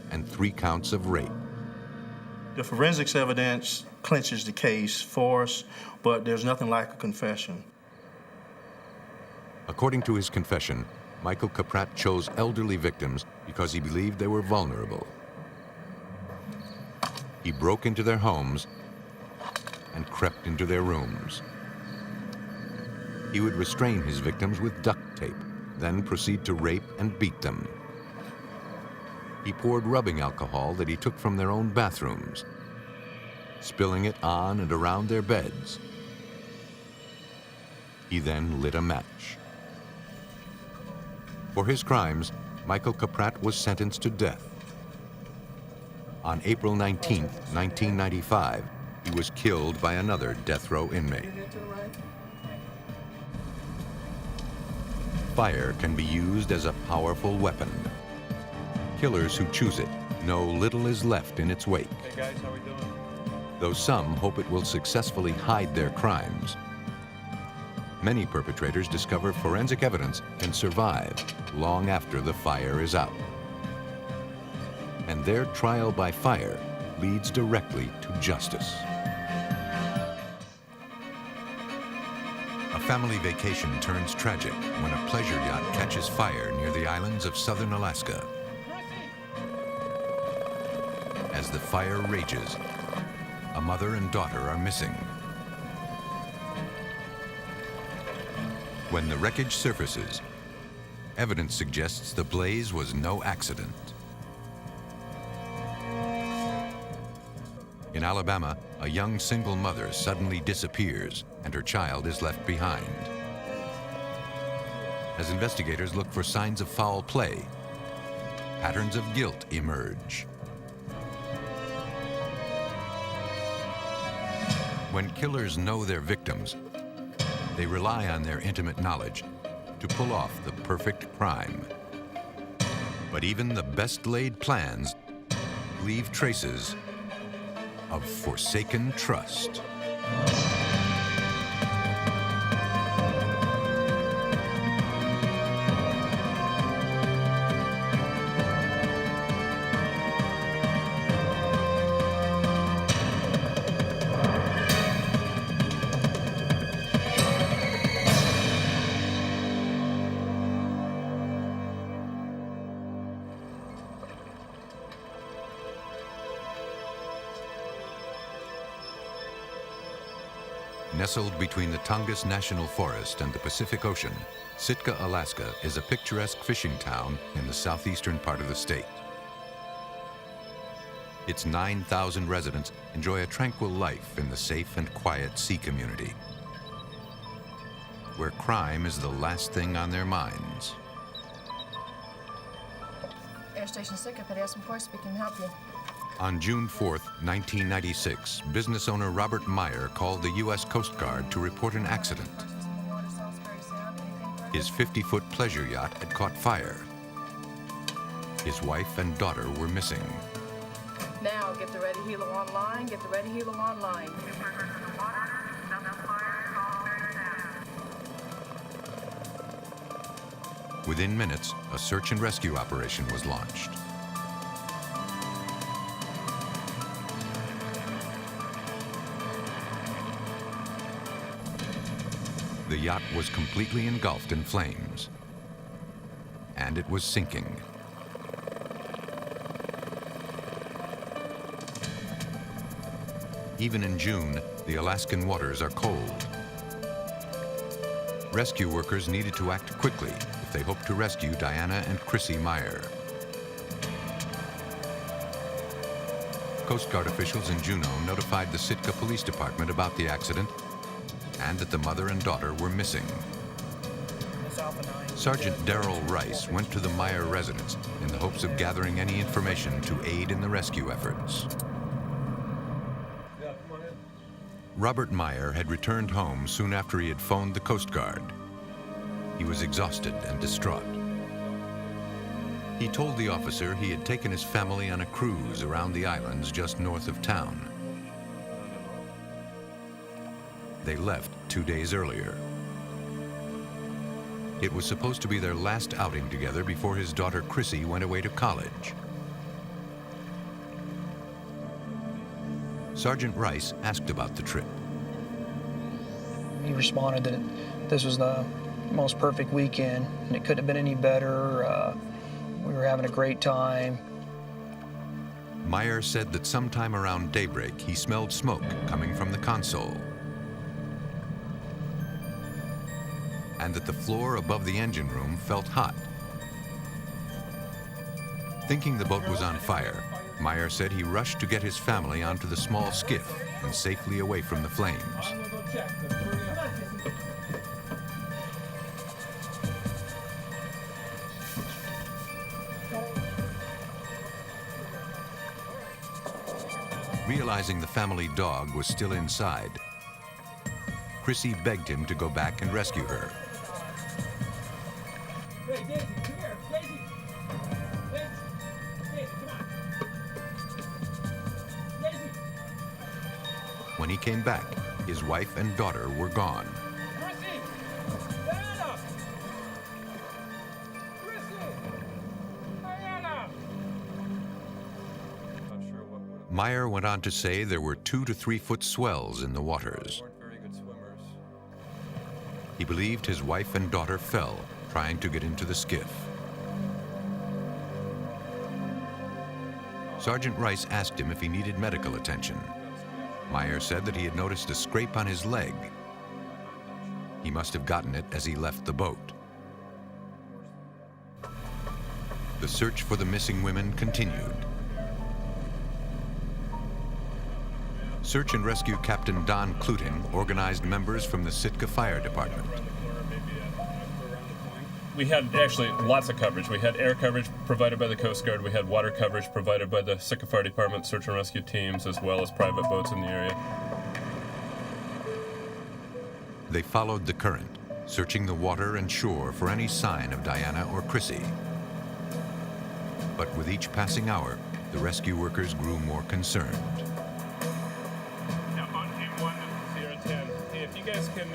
and 3 counts of rape. The forensics evidence clinches the case for us, but there's nothing like a confession. According to his confession, Michael Caprat chose elderly victims because he believed they were vulnerable. He broke into their homes and crept into their rooms. He would restrain his victims with duct tape, then proceed to rape and beat them. He poured rubbing alcohol that he took from their own bathrooms, spilling it on and around their beds. He then lit a match. For his crimes, Michael Caprat was sentenced to death. On April 19, 1995, he was killed by another death row inmate. Fire can be used as a powerful weapon. Killers who choose it know little is left in its wake. Hey guys, how we doing? Though some hope it will successfully hide their crimes, many perpetrators discover forensic evidence can survive long after the fire is out. And their trial by fire leads directly to justice. A family vacation turns tragic when a pleasure yacht catches fire near the islands of southern Alaska. As the fire rages, a mother and daughter are missing. When the wreckage surfaces, evidence suggests the blaze was no accident. In Alabama, a young single mother suddenly disappears and her child is left behind. As investigators look for signs of foul play, patterns of guilt emerge. When killers know their victims, they rely on their intimate knowledge to pull off the perfect crime. But even the best laid plans leave traces of forsaken trust. Nestled between the Tongass National Forest and the Pacific Ocean, Sitka, Alaska is a picturesque fishing town in the southeastern part of the state. Its 9,000 residents enjoy a tranquil life in the safe and quiet sea community, where crime is the last thing on their minds. Air Station Sitka, Petty Point speaking, help you. On June 4th, 1996, business owner Robert Meyer called the U.S. Coast Guard to report an accident. His 50-foot pleasure yacht had caught fire. His wife and daughter were missing. Now, get the Ready Helo online, get the Ready Helo online. Within minutes, a search and rescue operation was launched. The yacht was completely engulfed in flames, and it was sinking. Even in June, the Alaskan waters are cold. Rescue workers needed to act quickly if they hoped to rescue Diana and Chrissy Meyer. Coast Guard officials in Juneau notified the Sitka Police Department about the accident and that the mother and daughter were missing. Sergeant Darrell Rice went to the Meyer residence in the hopes of gathering any information to aid in the rescue efforts. Robert Meyer had returned home soon after he had phoned the Coast Guard. He was exhausted and distraught. He told the officer he had taken his family on a cruise around the islands just north of town. They left 2 days earlier. It was supposed to be their last outing together before his daughter Chrissy went away to college. Sergeant Rice asked about the trip. He responded that this was the most perfect weekend and it couldn't have been any better. We were having a great time. Meyer said that sometime around daybreak he smelled smoke coming from the console, and that the floor above the engine room felt hot. Thinking the boat was on fire, Meyer said he rushed to get his family onto the small skiff and safely away from the flames. Realizing the family dog was still inside, Chrissy begged him to go back and rescue her. Hey, Daisy, come here. Daisy! Daisy, come on. Daisy! When he came back, his wife and daughter were gone. Chrissy! Diana! Chrissy! Diana! Meyer went on to say there were 2 to 3 foot swells in the waters. He believed his wife and daughter fell trying to get into the skiff. Sergeant Rice asked him if he needed medical attention. Meyer said that he had noticed a scrape on his leg. He must have gotten it as he left the boat. The search for the missing women continued. Search and Rescue Captain Don Clutin organized members from the Sitka Fire Department. We had actually lots of coverage. We had air coverage provided by the Coast Guard. We had water coverage provided by the Sitka Fire Department search and rescue teams, as well as private boats in the area. They followed the current, searching the water and shore for any sign of Diana or Chrissy. But with each passing hour, the rescue workers grew more concerned. If you guys can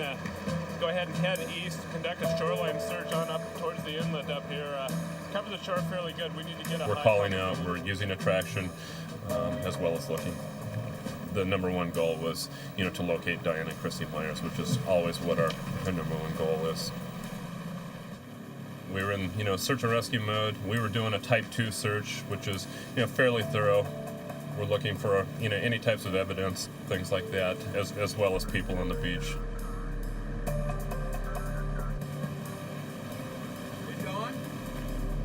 go ahead and head east, conduct a shoreline search on up towards the inlet up here. Cover the shore fairly good. We need to get a We're calling out. We're using attraction as well as looking. The number one goal was, to locate Diana and Chrissy Myers, which is always what our number one goal is. We were in, search and rescue mode. We were doing a type 2 search, which is, fairly thorough. We're looking for, any types of evidence, things like that, as well as people on the beach. Hey, John.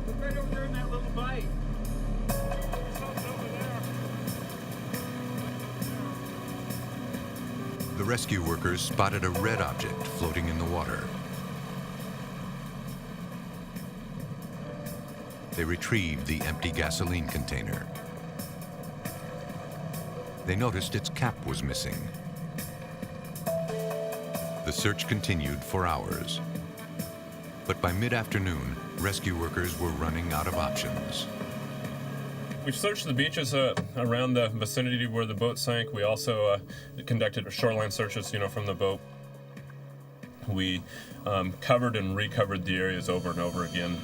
Look right over there in that little bite. Something over there. The rescue workers spotted a red object floating in the water. They retrieved the empty gasoline container. They noticed its cap was missing. The search continued for hours. But by mid-afternoon, rescue workers were running out of options. We searched the beaches around the vicinity where the boat sank. We also conducted shoreline searches, from the boat. We covered and recovered the areas over and over again.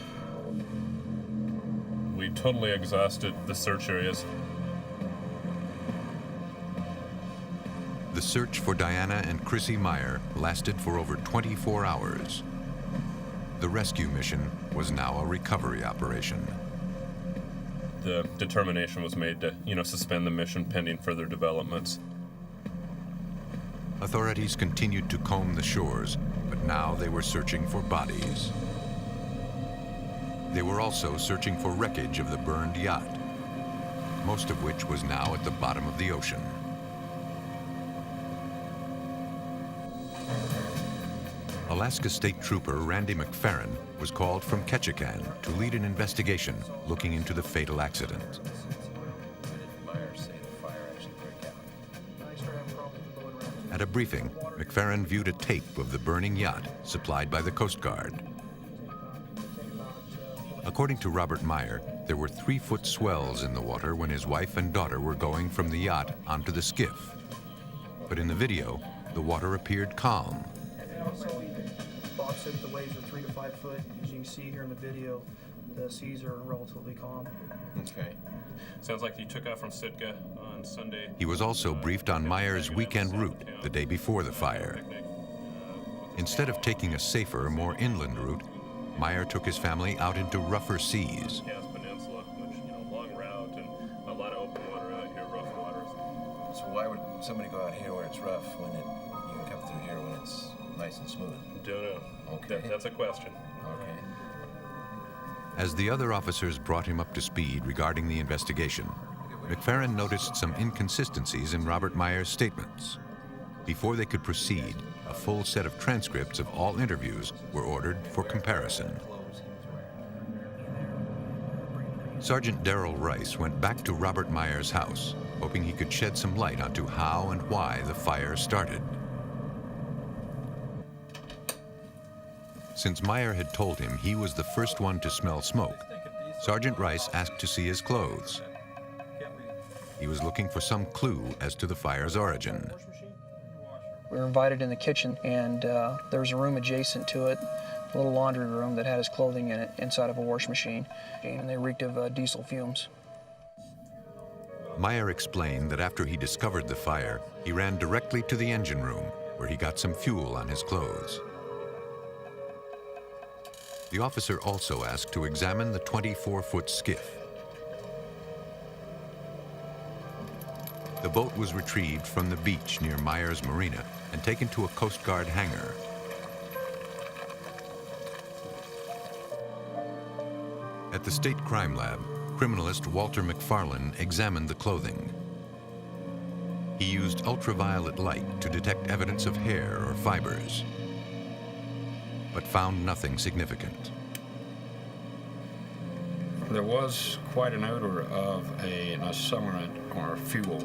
We totally exhausted the search areas. The search for Diana and Chrissy Meyer lasted for over 24 hours. The rescue mission was now a recovery operation. The determination was made to, suspend the mission pending further developments. Authorities continued to comb the shores, but now they were searching for bodies. They were also searching for wreckage of the burned yacht, most of which was now at the bottom of the ocean. Alaska State Trooper Randy McFerrin was called from Ketchikan to lead an investigation looking into the fatal accident. At a briefing, McFerrin viewed a tape of the burning yacht supplied by the Coast Guard. According to Robert Meyer, there were 3-foot swells in the water when his wife and daughter were going from the yacht onto the skiff. But in the video, the water appeared calm. Bob said the waves are 3 to 5 foot. As you can see here in the video, the seas are relatively calm. Okay. Sounds like he took off from Sitka on Sunday. He was also briefed on Meyer's weekend route the day before the fire. Instead of taking a safer, more inland route, Meyer took his family out into rougher seas. Cass Peninsula, which, long route and a lot of open water out here, rough waters. So why would somebody go out here where it's rough when you can come through here when it's nice and smooth? Don't know. Okay. That's a question. Okay. As the other officers brought him up to speed regarding the investigation, McFerrin noticed some inconsistencies in Robert Meyer's statements. Before they could proceed, a full set of transcripts of all interviews were ordered for comparison. Sergeant Darrell Rice went back to Robert Meyer's house, hoping he could shed some light onto how and why the fire started. Since Meyer had told him he was the first one to smell smoke, Sergeant Rice asked to see his clothes. He was looking for some clue as to the fire's origin. We were invited in the kitchen, and there was a room adjacent to it, a little laundry room that had his clothing in it inside of a wash machine, and they reeked of diesel fumes. Meyer explained that after he discovered the fire, he ran directly to the engine room, where he got some fuel on his clothes. The officer also asked to examine the 24-foot skiff. The boat was retrieved from the beach near Meyer's Marina and taken to a Coast Guard hangar. At the State Crime Lab, criminalist Walter McFarlane examined the clothing. He used ultraviolet light to detect evidence of hair or fibers, but found nothing significant. There was quite an odor of an accelerant or fuel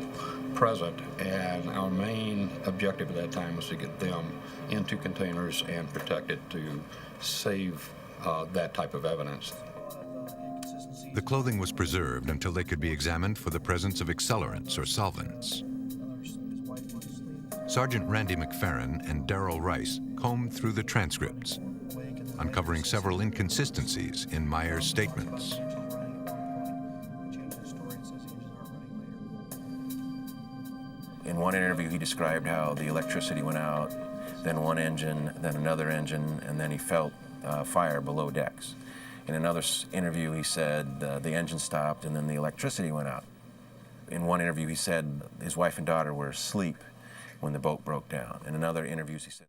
present, and our main objective at that time was to get them into containers and protected to save that type of evidence. The clothing was preserved until they could be examined for the presence of accelerants or solvents. Sergeant Randy McFerrin and Darrell Rice combed through the transcripts, uncovering several inconsistencies in Meyer's statements. In one interview, he described how the electricity went out, then one engine, then another engine, and then he felt fire below decks. In another interview, he said the engine stopped and then the electricity went out. In one interview, he said his wife and daughter were asleep when the boat broke down. In another interviews, he said.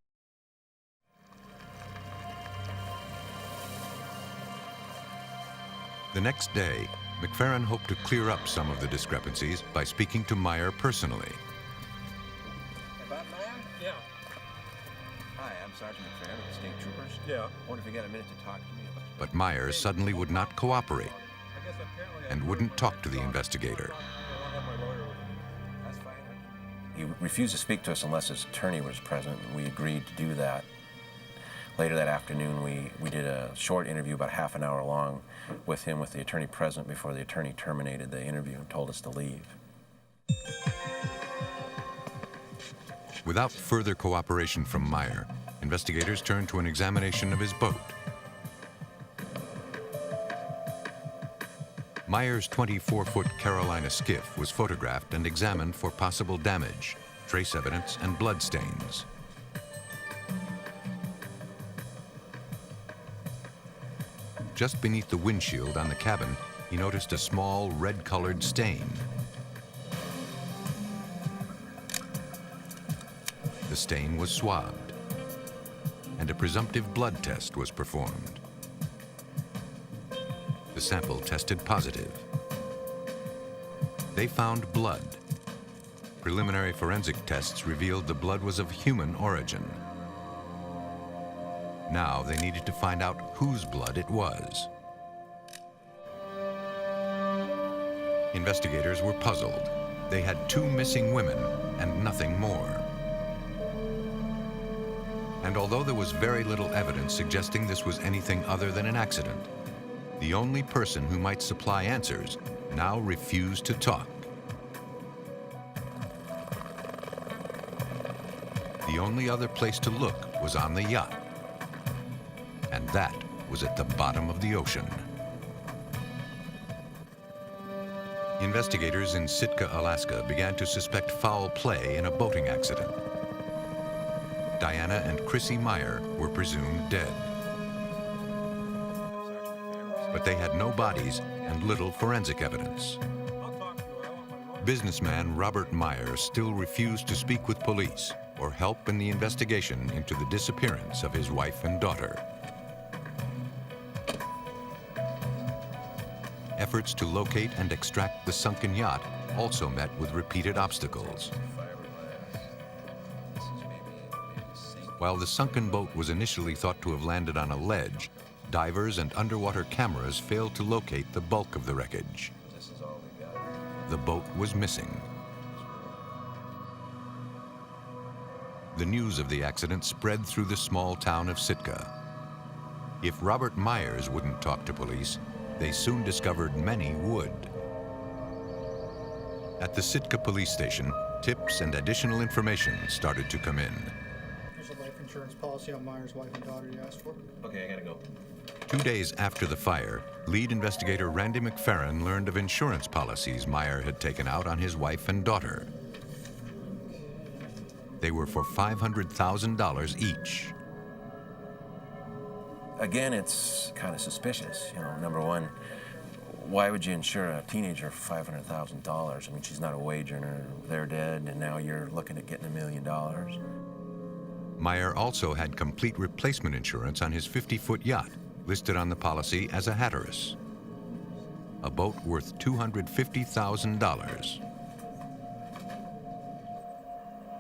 The next day, McFerrin hoped to clear up some of the discrepancies by speaking to Meyer personally. About Meyer? Yeah. Hi, I'm Sergeant McFerrin with the State Troopers. Yeah. I wonder if you got a minute to talk to me about. But Meyer suddenly would not cooperate and wouldn't talk to the investigator. That's fine. He refused to speak to us unless his attorney was present, and we agreed to do that. Later that afternoon, we did a short interview, about half an hour long, with him with the attorney present before the attorney terminated the interview and told us to leave. Without further cooperation from Meyer, investigators turned to an examination of his boat. Meyer's 24-foot Carolina skiff was photographed and examined for possible damage, trace evidence, and blood stains. Just beneath the windshield on the cabin, he noticed a small red-colored stain. The stain was swabbed, and a presumptive blood test was performed. The sample tested positive. They found blood. Preliminary forensic tests revealed the blood was of human origin. Now they needed to find out whose blood it was. Investigators were puzzled. They had 2 missing women and nothing more. And although there was very little evidence suggesting this was anything other than an accident, the only person who might supply answers now refused to talk. The only other place to look was on the yacht. And that was at the bottom of the ocean. Investigators in Sitka, Alaska began to suspect foul play in a boating accident. Diana and Chrissy Meyer were presumed dead. But they had no bodies and little forensic evidence. Businessman Robert Meyer still refused to speak with police or help in the investigation into the disappearance of his wife and daughter. Efforts to locate and extract the sunken yacht also met with repeated obstacles. While the sunken boat was initially thought to have landed on a ledge, divers and underwater cameras failed to locate the bulk of the wreckage. The boat was missing. The news of the accident spread through the small town of Sitka. If Robert Myers wouldn't talk to police, they soon discovered many would. At the Sitka police station, tips and additional information started to come in. There's a life insurance policy on Myers' wife and daughter you asked for. Okay, I gotta go. 2 days after the fire, lead investigator Randy McFerrin learned of insurance policies Meyer had taken out on his wife and daughter. They were for $500,000 each. Again, it's kind of suspicious. You know, number one, why would you insure a teenager for $500,000? I mean, she's not a wage earner. They're dead, and now you're looking at getting $1 million. Meyer also had complete replacement insurance on his 50-foot yacht, listed on the policy as a Hatteras, a boat worth $250,000.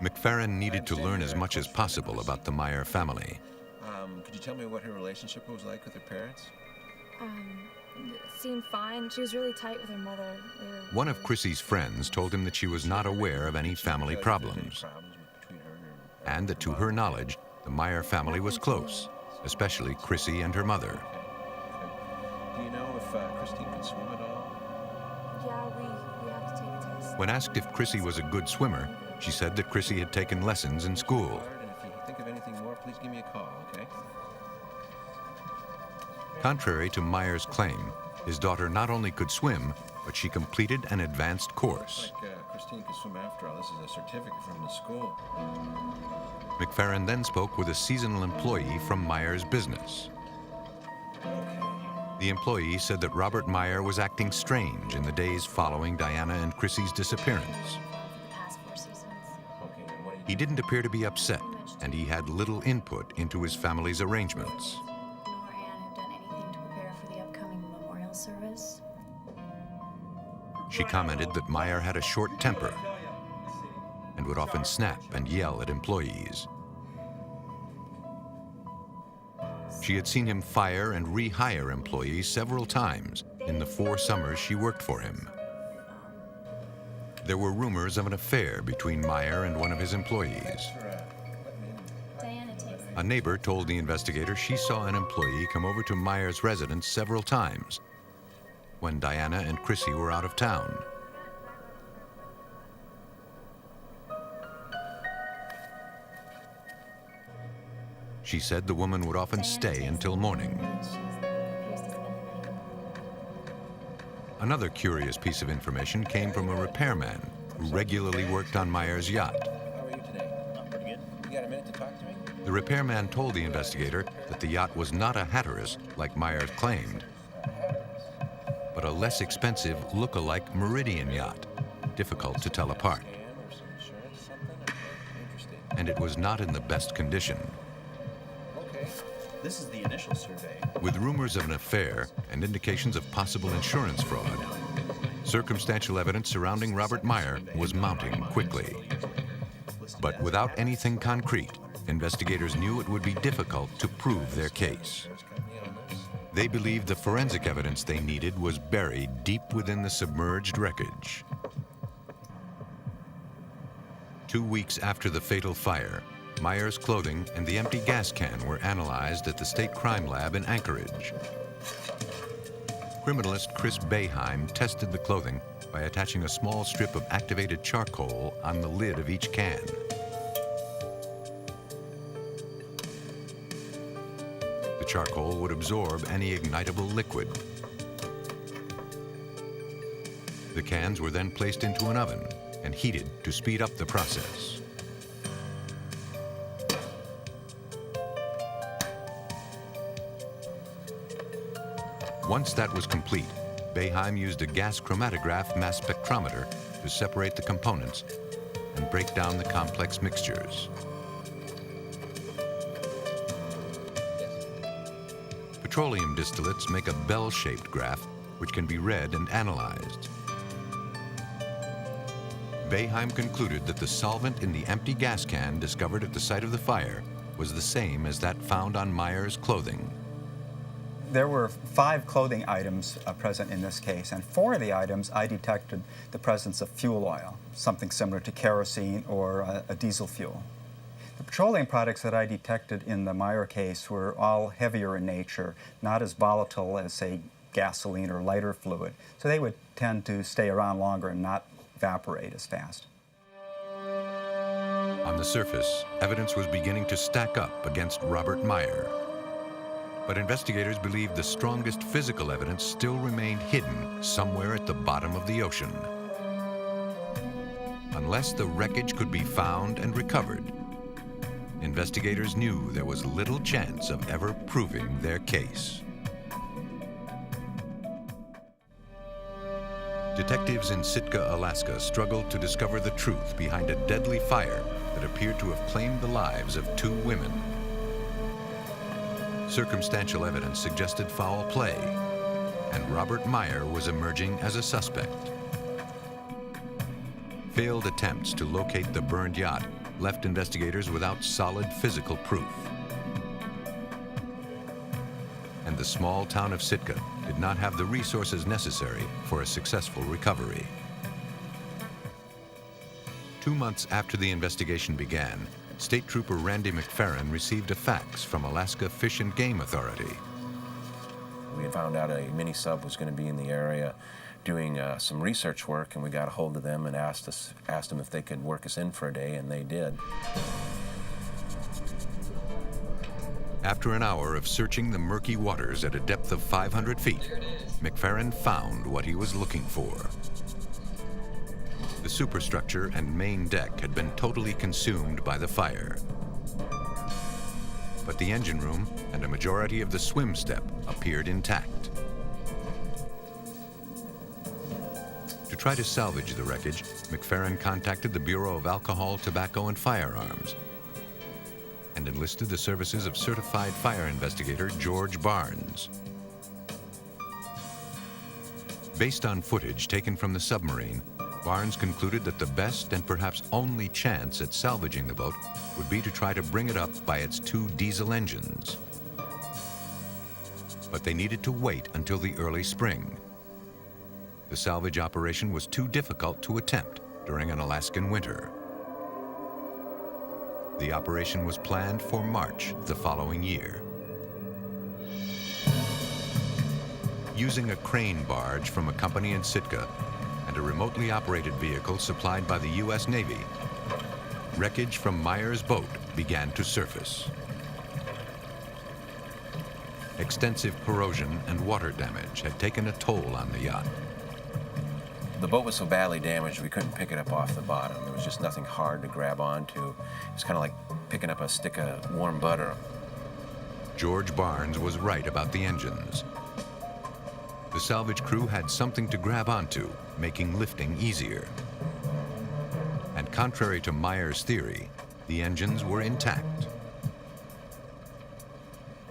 McFerrin needed to learn as much as possible about the Meyer family. Could you tell me what her relationship was like with her parents? It seemed fine. She was really tight with her mother. One of Chrissy's friends told him that she was not aware of any family problems, and that to her knowledge, the Meyer family was close, especially Chrissy and her mother. Do you know if Christine can swim at all? Yeah, we have to take a test. When asked if Chrissy was a good swimmer, she said that Chrissy had taken lessons in school. And if you think of anything more, please give me a call, okay? Contrary to Meyer's claim, his daughter not only could swim, but she completed an advanced course. Christine can swim after all. This is a certificate from the school. McFerrin then spoke with a seasonal employee from Meyer's business. Okay. The employee said that Robert Meyer was acting strange in the days following Diana and Chrissy's disappearance. He didn't appear to be upset, and he had little input into his family's arrangements. Nor Anne have done anything to prepare for the upcoming memorial service. She commented that Meyer had a short temper and would often snap and yell at employees. She had seen him fire and rehire employees several times in the 4 summers she worked for him. There were rumors of an affair between Meyer and one of his employees. A neighbor told the investigator she saw an employee come over to Meyer's residence several times when Diana and Chrissy were out of town. She said the woman would often stay until morning. Another curious piece of information came from a repairman who regularly worked on Meyer's yacht. How are you today? I'm pretty good. You got a minute to talk to me? The repairman told the investigator that the yacht was not a Hatteras like Myers claimed, but a less expensive look-alike Meridian yacht, difficult to tell apart. And it was not in the best condition. This is the initial survey. With rumors of an affair and indications of possible insurance fraud, circumstantial evidence surrounding Robert Meyer was mounting quickly. But without anything concrete, investigators knew it would be difficult to prove their case. They believed the forensic evidence they needed was buried deep within the submerged wreckage. 2 weeks after the fatal fire, Meyer's clothing and the empty gas can were analyzed at the State Crime Lab in Anchorage. Criminalist Chris Boeheim tested the clothing by attaching a small strip of activated charcoal on the lid of each can. The charcoal would absorb any ignitable liquid. The cans were then placed into an oven and heated to speed up the process. Once that was complete, Boeheim used a gas chromatograph mass spectrometer to separate the components and break down the complex mixtures. Petroleum distillates make a bell-shaped graph which can be read and analyzed. Boeheim concluded that the solvent in the empty gas can discovered at the site of the fire was the same as that found on Meyer's clothing. There were 5 clothing items present in this case, and 4 of the items I detected the presence of fuel oil, something similar to kerosene or a diesel fuel. The petroleum products that I detected in the Meyer case were all heavier in nature, not as volatile as, say, gasoline or lighter fluid, so they would tend to stay around longer and not evaporate as fast. On the surface, evidence was beginning to stack up against Robert Meyer. But investigators believed the strongest physical evidence still remained hidden somewhere at the bottom of the ocean. Unless the wreckage could be found and recovered, investigators knew there was little chance of ever proving their case. Detectives in Sitka, Alaska struggled to discover the truth behind a deadly fire that appeared to have claimed the lives of 2 women. Circumstantial evidence suggested foul play, and Robert Meyer was emerging as a suspect. Failed attempts to locate the burned yacht left investigators without solid physical proof. And the small town of Sitka did not have the resources necessary for a successful recovery. 2 months after the investigation began, State Trooper Randy McFerrin received a fax from Alaska Fish and Game Authority. We had found out a mini-sub was going to be in the area doing some research work, and we got a hold of them and asked them if they could work us in for a day, and they did. After an hour of searching the murky waters at a depth of 500 feet, McFerrin found what he was looking for. The superstructure and main deck had been totally consumed by the fire. But the engine room and a majority of the swim step appeared intact. try to salvage the wreckage, McFerrin contacted the Bureau of Alcohol, Tobacco, and Firearms and enlisted the services of certified fire investigator George Barnes. Based on footage taken from the submarine, Barnes concluded that the best and perhaps only chance at salvaging the boat would be to try to bring it up by its 2 diesel engines. But they needed to wait until the early spring. The salvage operation was too difficult to attempt during an Alaskan winter. The operation was planned for March the following year. Using a crane barge from a company in Sitka and a remotely operated vehicle supplied by the U.S. Navy, wreckage from Myers' boat began to surface. Extensive corrosion and water damage had taken a toll on the yacht. The boat was so badly damaged we couldn't pick it up off the bottom. There was just nothing hard to grab onto. It was kind of like picking up a stick of warm butter. George Barnes was right about the engines. The salvage crew had something to grab onto, making lifting easier. And contrary to Myers' theory, the engines were intact.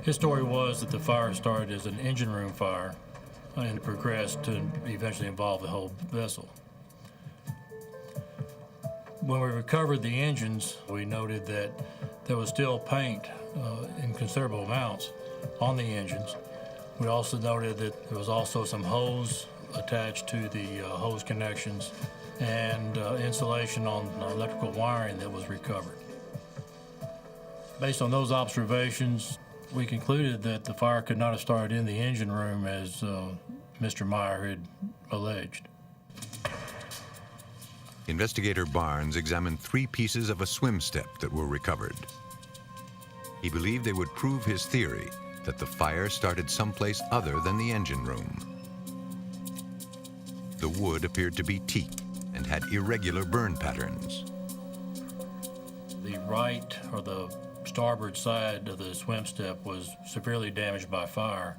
His story was that the fire started as an engine room fire and progressed to eventually involve the whole vessel. When we recovered the engines, we noted that there was still paint in considerable amounts on the engines. We also noted that there was also some hose attached to the hose connections and insulation on electrical wiring that was recovered. Based on those observations, we concluded that the fire could not have started in the engine room as Mr. Meyer had alleged. Investigator Barnes examined 3 pieces of a swim step that were recovered. He believed they would prove his theory that the fire started someplace other than the engine room. The wood appeared to be teak and had irregular burn patterns. The right, or the starboard side of the swim step, was severely damaged by fire,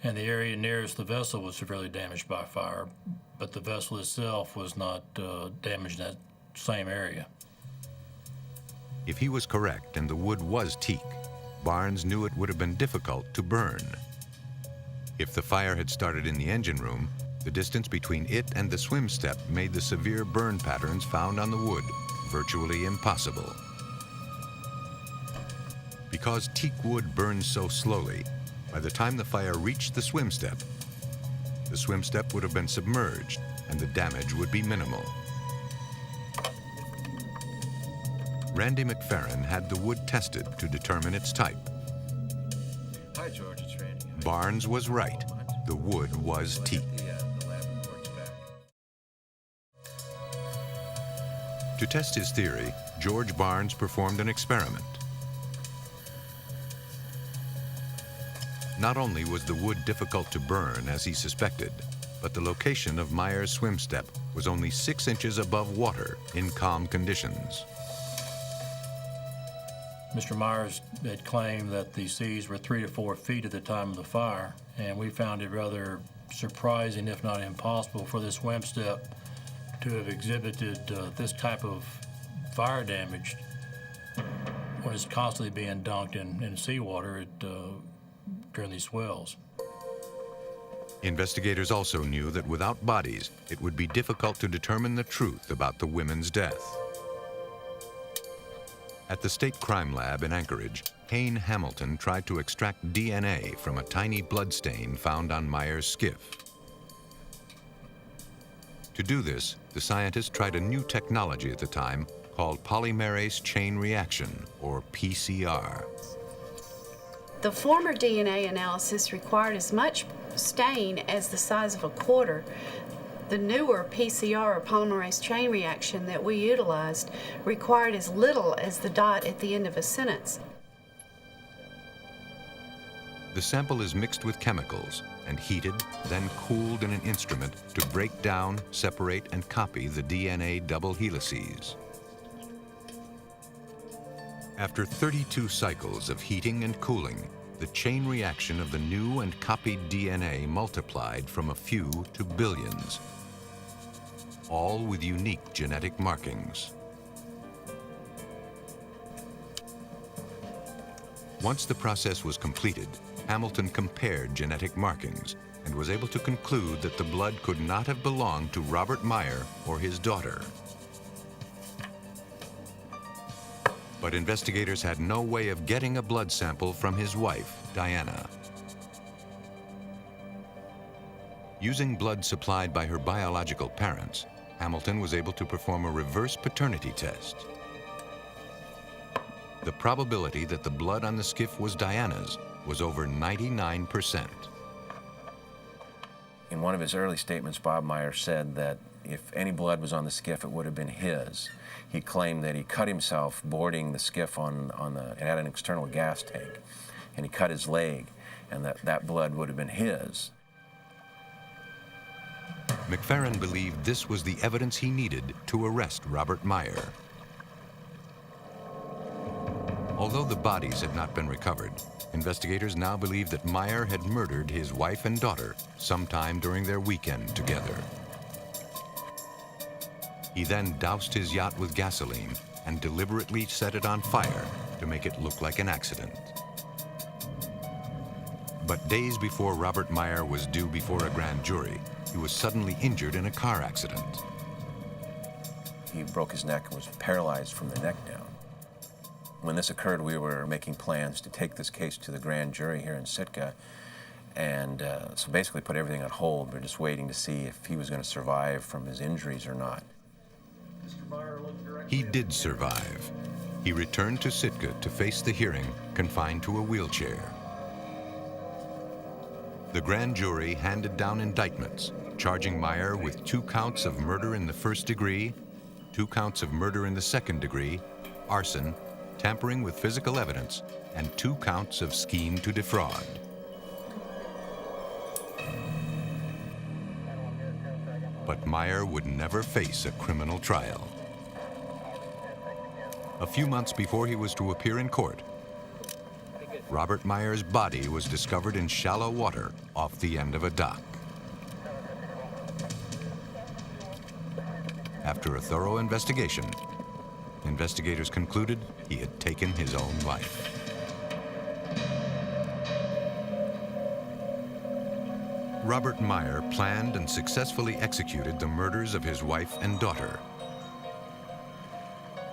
and the area nearest the vessel was severely damaged by fire, but the vessel itself was not damaged in that same area. If he was correct and the wood was teak, Barnes knew it would have been difficult to burn. If the fire had started in the engine room, the distance between it and the swim step made the severe burn patterns found on the wood virtually impossible. Because teak wood burns so slowly, by the time the fire reached the swim step would have been submerged and the damage would be minimal. Randy McFerrin had the wood tested to determine its type. Hi, George, it's Randy. Barnes was right. The wood was teak. The lab report's back. To test his theory, George Barnes performed an experiment. Not only was the wood difficult to burn, as he suspected, but the location of Myers' swim step was only 6 inches above water in calm conditions. Mr. Myers had claimed that the seas were 3 to 4 feet at the time of the fire, and we found it rather surprising, if not impossible, for the swim step to have exhibited this type of fire damage when it's constantly being dunked in seawater during these swells. Investigators also knew that without bodies, it would be difficult to determine the truth about the women's death. At the State Crime Lab in Anchorage, Hayne Hamilton tried to extract DNA from a tiny blood stain found on Myers' skiff. To do this, the scientists tried a new technology at the time called polymerase chain reaction, or PCR. The former DNA analysis required as much stain as the size of a quarter. The newer PCR, or polymerase chain reaction, that we utilized required as little as the dot at the end of a sentence. The sample is mixed with chemicals and heated, then cooled in an instrument to break down, separate, and copy the DNA double helices. After 32 cycles of heating and cooling, the chain reaction of the new and copied DNA multiplied from a few to billions. all with unique genetic markings. Once the process was completed, Hamilton compared genetic markings and was able to conclude that the blood could not have belonged to Robert Meyer or his daughter. But investigators had no way of getting a blood sample from his wife, Diana. Using blood supplied by her biological parents, Hamilton was able to perform a reverse paternity test. The probability that the blood on the skiff was Diana's was over 99%. In one of his early statements, Bob Meyer said that if any blood was on the skiff, it would have been his. He claimed that he cut himself boarding the skiff it had an external gas tank, and he cut his leg, and that blood would have been his. McFerrin believed this was the evidence he needed to arrest Robert Meyer. Although the bodies had not been recovered, investigators now believe that Meyer had murdered his wife and daughter sometime during their weekend together. He then doused his yacht with gasoline and deliberately set it on fire to make it look like an accident. But days before Robert Meyer was due before a grand jury, he was suddenly injured in a car accident. He broke his neck and was paralyzed from the neck down. When this occurred, we were making plans to take this case to the grand jury here in Sitka, and so basically put everything on hold. We're just waiting to see if he was going to survive from his injuries or not. He did survive. He returned to Sitka to face the hearing, confined to a wheelchair. The grand jury handed down indictments, charging Meyer with 2 counts of murder in the first degree, 2 counts of murder in the second degree, arson, tampering with physical evidence, and 2 counts of scheme to defraud. But Meyer would never face a criminal trial. A few months before he was to appear in court, Robert Meyer's body was discovered in shallow water off the end of a dock. After a thorough investigation, investigators concluded he had taken his own life. Robert Meyer planned and successfully executed the murders of his wife and daughter.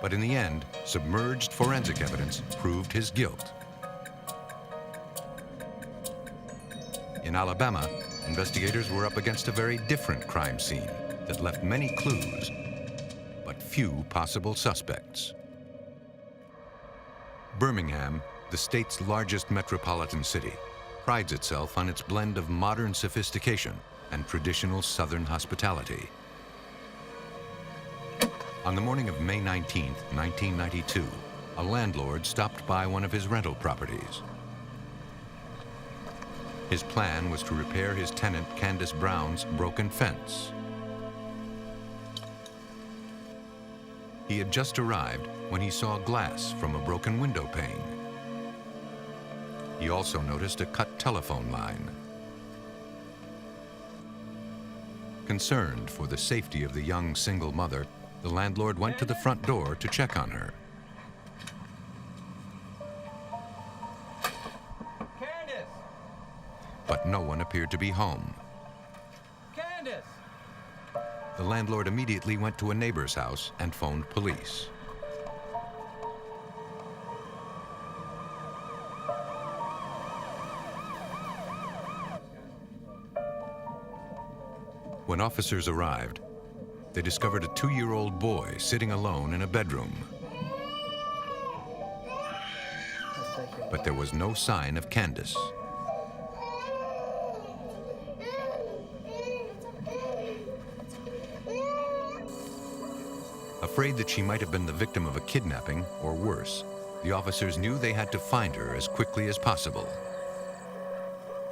But in the end, submerged forensic evidence proved his guilt. In Alabama, investigators were up against a very different crime scene that left many clues, but few possible suspects. Birmingham, the state's largest metropolitan city, prides itself on its blend of modern sophistication and traditional Southern hospitality. On the morning of May 19, 1992, a landlord stopped by one of his rental properties. His plan was to repair his tenant Candace Brown's broken fence. He had just arrived when he saw glass from a broken window pane. He also noticed a cut telephone line. Concerned for the safety of the young single mother, the landlord went to the front door to check on her. Candace! But no one appeared to be home. Candace! The landlord immediately went to a neighbor's house and phoned police. When officers arrived, they discovered a 2-year-old boy sitting alone in a bedroom. But there was no sign of Candace. Afraid that she might have been the victim of a kidnapping or worse, the officers knew they had to find her as quickly as possible.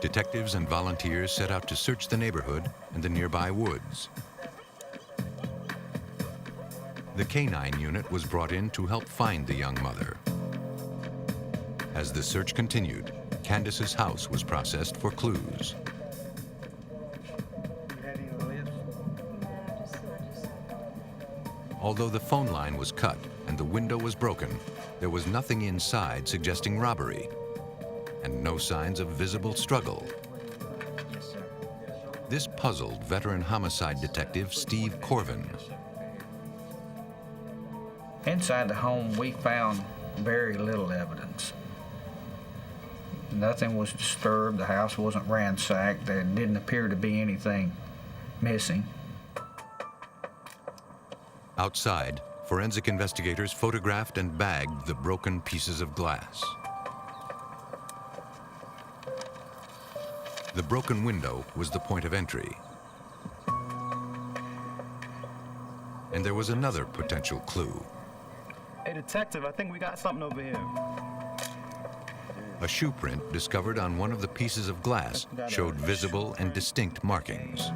Detectives and volunteers set out to search the neighborhood and the nearby woods. The K-9 unit was brought in to help find the young mother. As the search continued, Candace's house was processed for clues. Although the phone line was cut and the window was broken, there was nothing inside suggesting robbery, and no signs of visible struggle. This puzzled veteran homicide detective Steve Corvin. Inside the home, we found very little evidence. Nothing was disturbed, the house wasn't ransacked, there didn't appear to be anything missing. Outside, forensic investigators photographed and bagged the broken pieces of glass. The broken window was the point of entry. And there was another potential clue. Hey, detective, I think we got something over here. A shoe print discovered on one of the pieces of glass showed visible and distinct markings.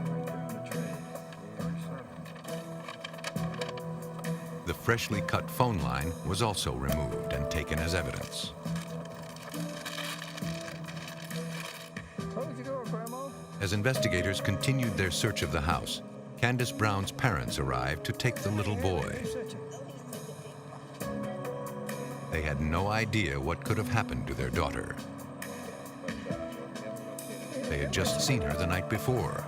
The freshly cut phone line was also removed and taken as evidence. As investigators continued their search of the house, Candace Brown's parents arrived to take the little boy. They had no idea what could have happened to their daughter. They had just seen her the night before.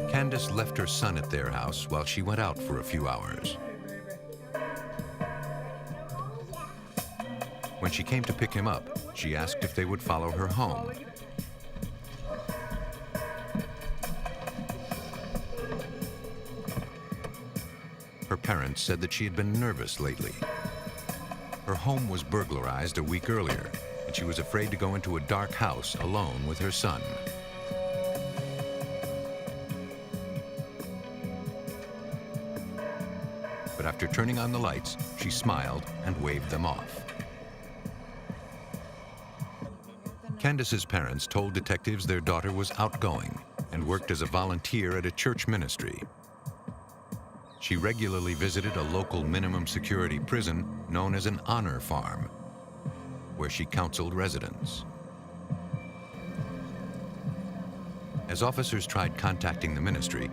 Candace left her son at their house while she went out for a few hours. When she came to pick him up, she asked if they would follow her home. Her parents said that she had been nervous lately. Her home was burglarized a week earlier, and she was afraid to go into a dark house alone with her son. But after turning on the lights, she smiled and waved them off. Candace's parents told detectives their daughter was outgoing and worked as a volunteer at a church ministry. She regularly visited a local minimum security prison known as an honor farm, where she counseled residents. As officers tried contacting the ministry,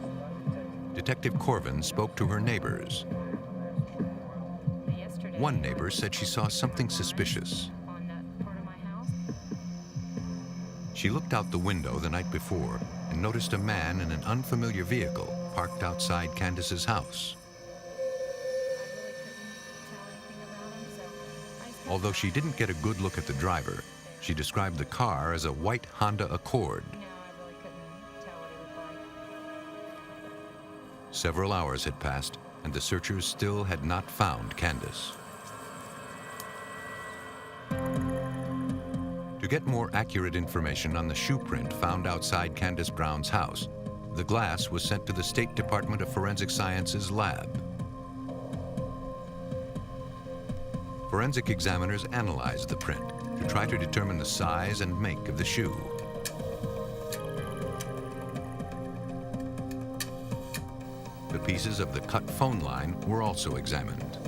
Detective Corvin spoke to her neighbors. One neighbor said she saw something suspicious. She looked out the window the night before and noticed a man in an unfamiliar vehicle parked outside Candace's house. Although she didn't get a good look at the driver, she described the car as a white Honda Accord. Several hours had passed, and the searchers still had not found Candace. To get more accurate information on the shoe print found outside Candace Brown's house, the glass was sent to the State Department of Forensic Sciences lab. Forensic examiners analyzed the print to try to determine the size and make of the shoe. The pieces of the cut phone line were also examined.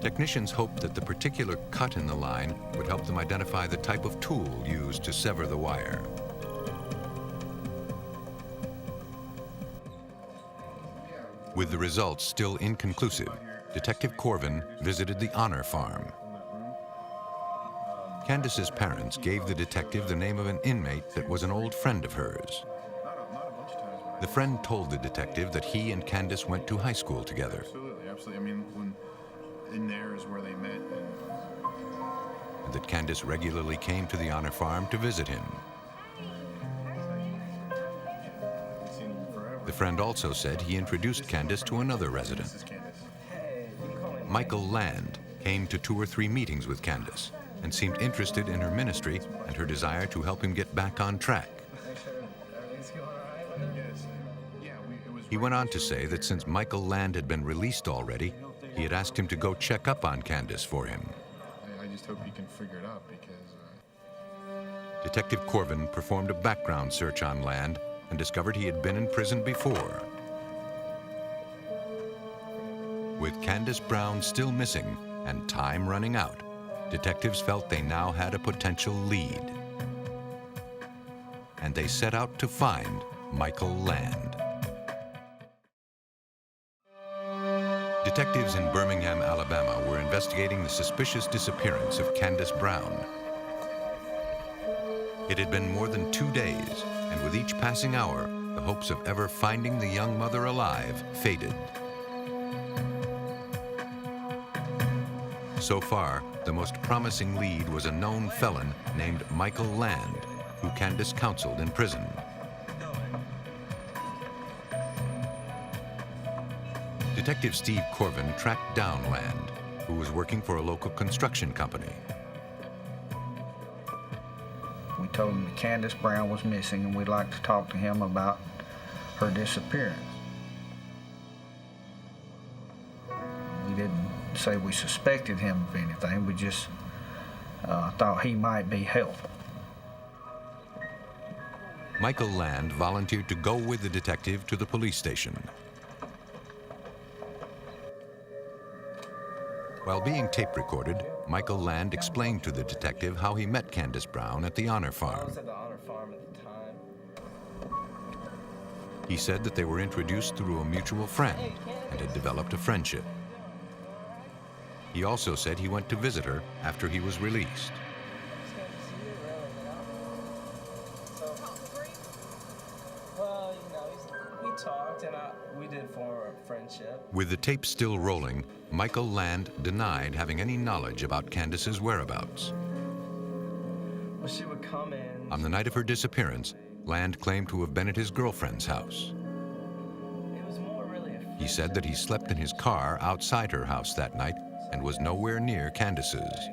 Technicians hoped that the particular cut in the line would help them identify the type of tool used to sever the wire. With the results still inconclusive, Detective Corvin visited the honor farm. Candace's parents gave the detective the name of an inmate that was an old friend of hers. The friend told the detective that he and Candace went to high school together. Absolutely, absolutely. I mean, when in there is where they met. And that Candace regularly came to the honor farm to visit him. The friend also said he introduced Candace to another resident. Michael Land came to 2 or 3 meetings with Candace and seemed interested in her ministry and her desire to help him get back on track. He went on to say that since Michael Land had been released already, he had asked him to go check up on Candace for him. I just hope you can figure it out because... Detective Corvin performed a background search on Land and discovered he had been in prison before. With Candace Brown still missing and time running out, detectives felt they now had a potential lead. and they set out to find Michael Land. Detectives in Birmingham, Alabama were investigating the suspicious disappearance of Candace Brown. It had been more than 2 days, and with each passing hour, the hopes of ever finding the young mother alive faded. So far, the most promising lead was a known felon named Michael Land, who Candace counseled in prison. Detective Steve Corvin tracked down Land, who was working for a local construction company. We told him that Candace Brown was missing and we'd like to talk to him about her disappearance. We didn't say we suspected him of anything, we just thought he might be helpful. Michael Land volunteered to go with the detective to the police station. While being tape recorded, Michael Land explained to the detective how he met Candace Brown at the Honor Farm. He said that they were introduced through a mutual friend and had developed a friendship. He also said he went to visit her after he was released. Well, you know, we talked and we did form a friendship. With the tape still rolling, Michael Land denied having any knowledge about Candace's whereabouts. Well, she would come in. On the night of her disappearance, Land claimed to have been at his girlfriend's house. It was more really He said that he slept in his car outside her house that night and was nowhere near Candace's.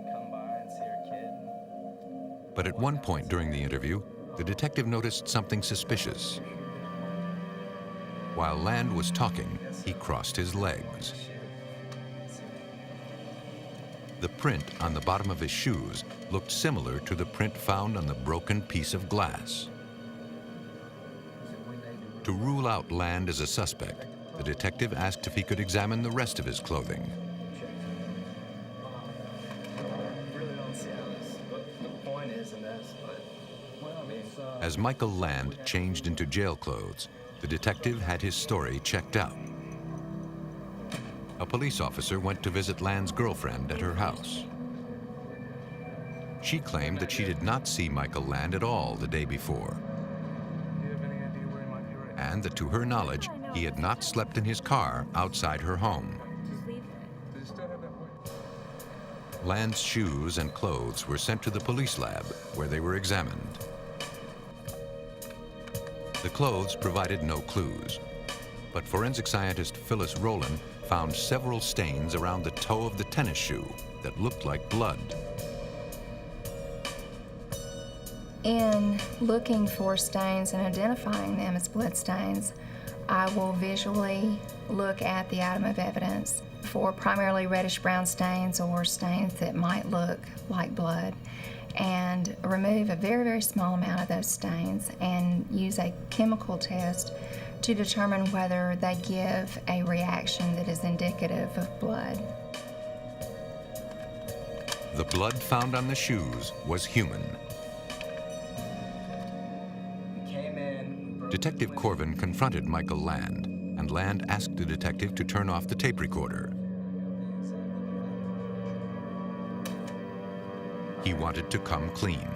But at one point during the interview, the detective noticed something suspicious. While Land was talking, he crossed his legs. The print on the bottom of his shoes looked similar to the print found on the broken piece of glass. To rule out Land as a suspect, the detective asked if he could examine the rest of his clothing. As Michael Land changed into jail clothes, the detective had his story checked out. A police officer went to visit Land's girlfriend at her house. She claimed that she did not see Michael Land at all the day before, and that to her knowledge, he had not slept in his car outside her home. Land's shoes and clothes were sent to the police lab, where they were examined. The clothes provided no clues, but forensic scientist Phyllis Rowland found several stains around the toe of the tennis shoe that looked like blood. In looking for stains and identifying them as blood stains, I will visually look at the item of evidence for primarily reddish-brown stains or stains that might look like blood, and remove a very, very small amount of those stains and use a chemical test to determine whether they give a reaction that is indicative of blood. The blood found on the shoes was human. Detective Corvin confronted Michael Land, and Land asked the detective to turn off the tape recorder. He wanted to come clean.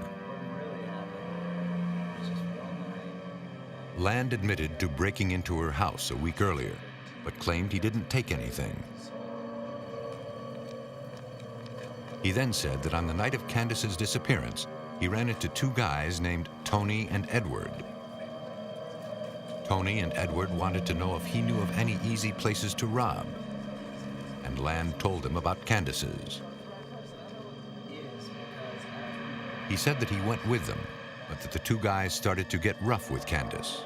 Land admitted to breaking into her house a week earlier, but claimed he didn't take anything. He then said that on the night of Candace's disappearance, he ran into two guys named Tony and Edward. Tony and Edward wanted to know if he knew of any easy places to rob, and Land told him about Candace's. He said that he went with them, but that the two guys started to get rough with Candace.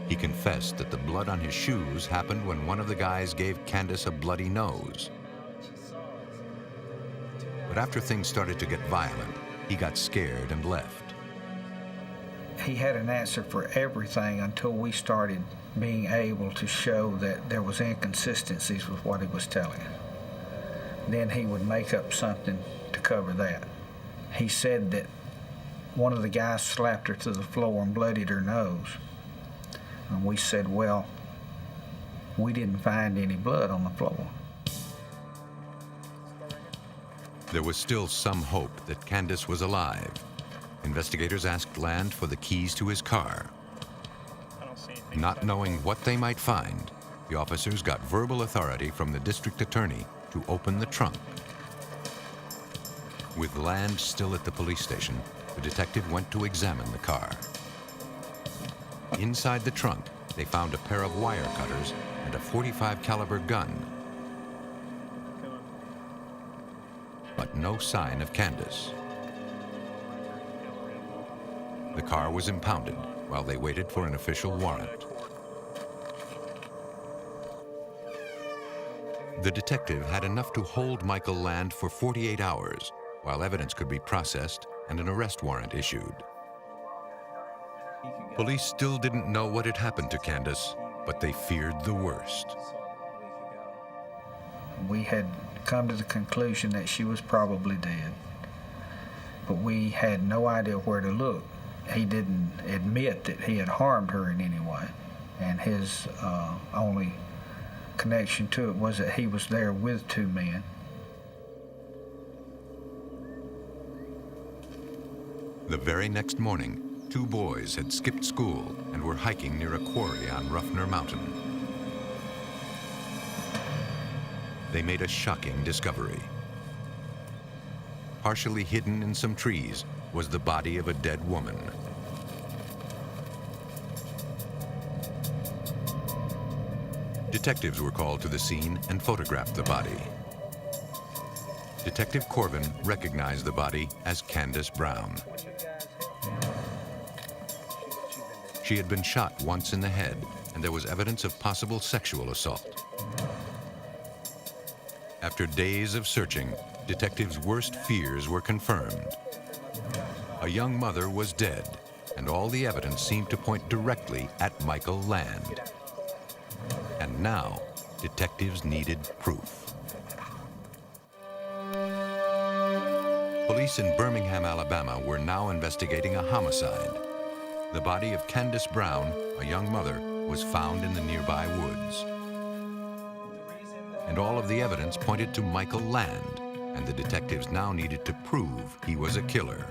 He confessed that the blood on his shoes happened when one of the guys gave Candace a bloody nose. But after things started to get violent, he got scared and left. He had an answer for everything until we started being able to show that there was inconsistencies with what he was telling us. Then he would make up something to cover that. He said that one of the guys slapped her to the floor and bloodied her nose. And we said, well, we didn't find any blood on the floor. There was still some hope that Candace was alive. Investigators asked Land for the keys to his car. Not knowing what they might find, the officers got verbal authority from the district attorney to open the trunk. With Land still at the police station, the detective went to examine the car. Inside the trunk, they found a pair of wire cutters and a .45 caliber gun. But no sign of Candace. The car was impounded while they waited for an official warrant. The detective had enough to hold Michael Land for 48 hours while evidence could be processed and an arrest warrant issued. Police still didn't know what had happened to Candace, but they feared the worst. We had come to the conclusion that she was probably dead, but we had no idea where to look. He didn't admit that he had harmed her in any way, and his only connection to it was that he was there with two men. The very next morning, two boys had skipped school and were hiking near a quarry on Ruffner Mountain. They made a shocking discovery. Partially hidden in some trees was the body of a dead woman. Detectives were called to the scene and photographed the body. Detective Corvin recognized the body as Candace Brown. She had been shot once in the head, and there was evidence of possible sexual assault. After days of searching, detectives' worst fears were confirmed. A young mother was dead, and all the evidence seemed to point directly at Michael Land. And now, detectives needed proof. Police in Birmingham, Alabama were now investigating a homicide. The body of Candace Brown, a young mother, was found in the nearby woods. And all of the evidence pointed to Michael Land, and the detectives now needed to prove he was a killer.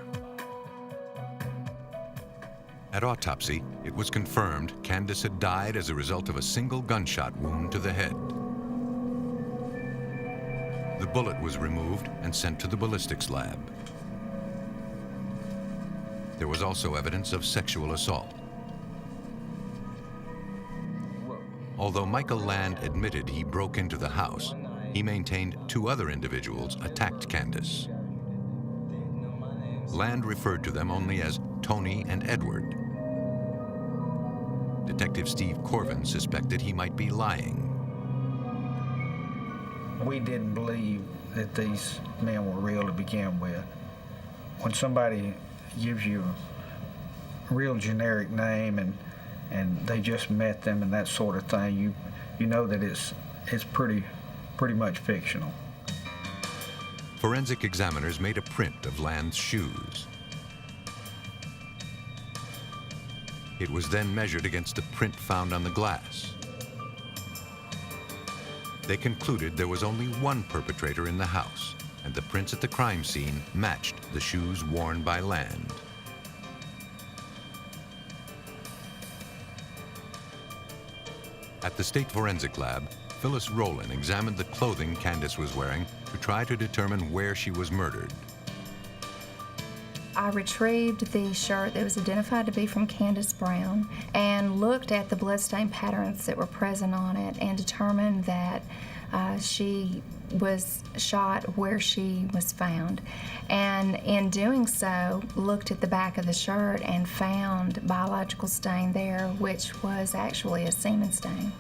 At autopsy, it was confirmed Candace had died as a result of a single gunshot wound to the head. The bullet was removed and sent to the ballistics lab. There was also evidence of sexual assault. Although Michael Land admitted he broke into the house, he maintained two other individuals attacked Candace. Land referred to them only as Tony and Edward. Detective Steve Corvin suspected he might be lying. We didn't believe that these men were real to begin with. When somebody gives you a real generic name and they just met them and that sort of thing, you know that it's pretty much fictional. Forensic examiners made a print of Land's shoes. It was then measured against the print found on the glass. They concluded there was only one perpetrator in the house, and the prints at the crime scene matched the shoes worn by Land. At the State Forensic Lab, Phyllis Rowland examined the clothing Candace was wearing to try to determine where she was murdered. I retrieved the shirt that was identified to be from Candace Brown and looked at the bloodstain patterns that were present on it and determined that she was shot where she was found. And in doing so, looked at the back of the shirt and found biological stain there, which was actually a semen stain.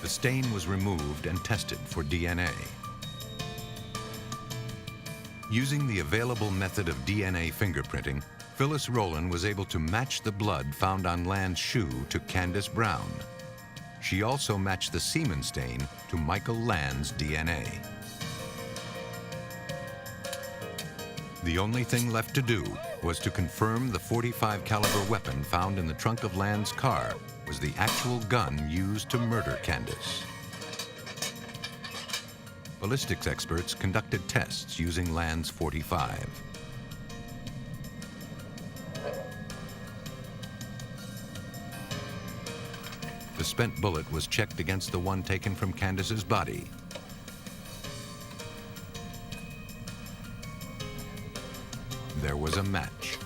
The stain was removed and tested for DNA. Using the available method of DNA fingerprinting, Phyllis Rowland was able to match the blood found on Land's shoe to Candace Brown. She also matched the semen stain to Michael Land's DNA. The only thing left to do was to confirm the .45 caliber weapon found in the trunk of Land's car was the actual gun used to murder Candace. Ballistics experts conducted tests using Land's .45. The spent bullet was checked against the one taken from Candace's body. There was a match.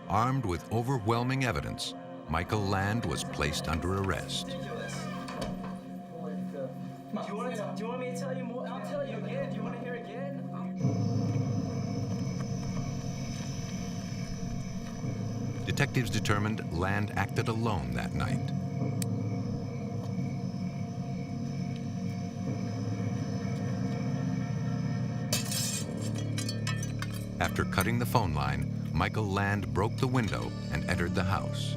Armed with overwhelming evidence, Michael Land was placed under arrest. Do you want me to tell you more? I'll tell you again. Do you want to hear again? Detectives determined Land acted alone that night. After cutting the phone line, Michael Land broke the window and entered the house.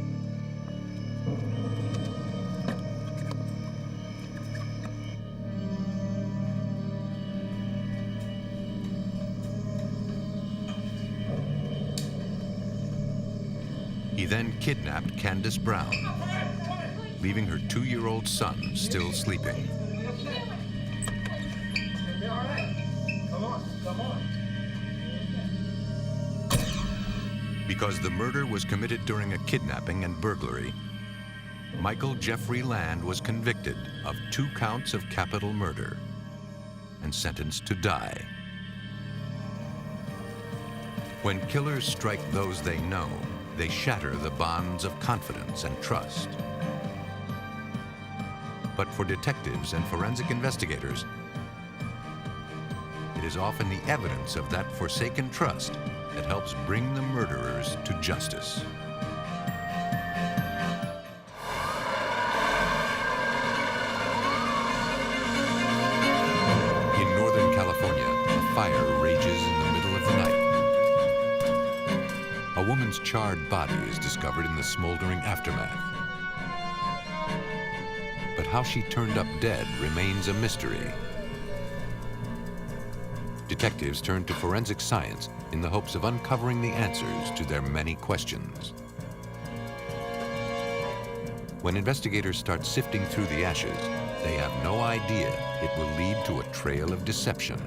He then kidnapped Candace Brown, leaving her 2-year-old son still sleeping. Come on. Because the murder was committed during a kidnapping and burglary, Michael Jeffrey Land was convicted of 2 counts of capital murder and sentenced to die. When killers strike those they know, they shatter the bonds of confidence and trust. But for detectives and forensic investigators, it is often the evidence of that forsaken trust that helps bring the murderers to justice. In Northern California, a fire rages in the middle of the night. A woman's charred body is discovered in the smoldering aftermath. But how she turned up dead remains a mystery. Detectives turn to forensic science in the hopes of uncovering the answers to their many questions. When investigators start sifting through the ashes, they have no idea it will lead to a trail of deception.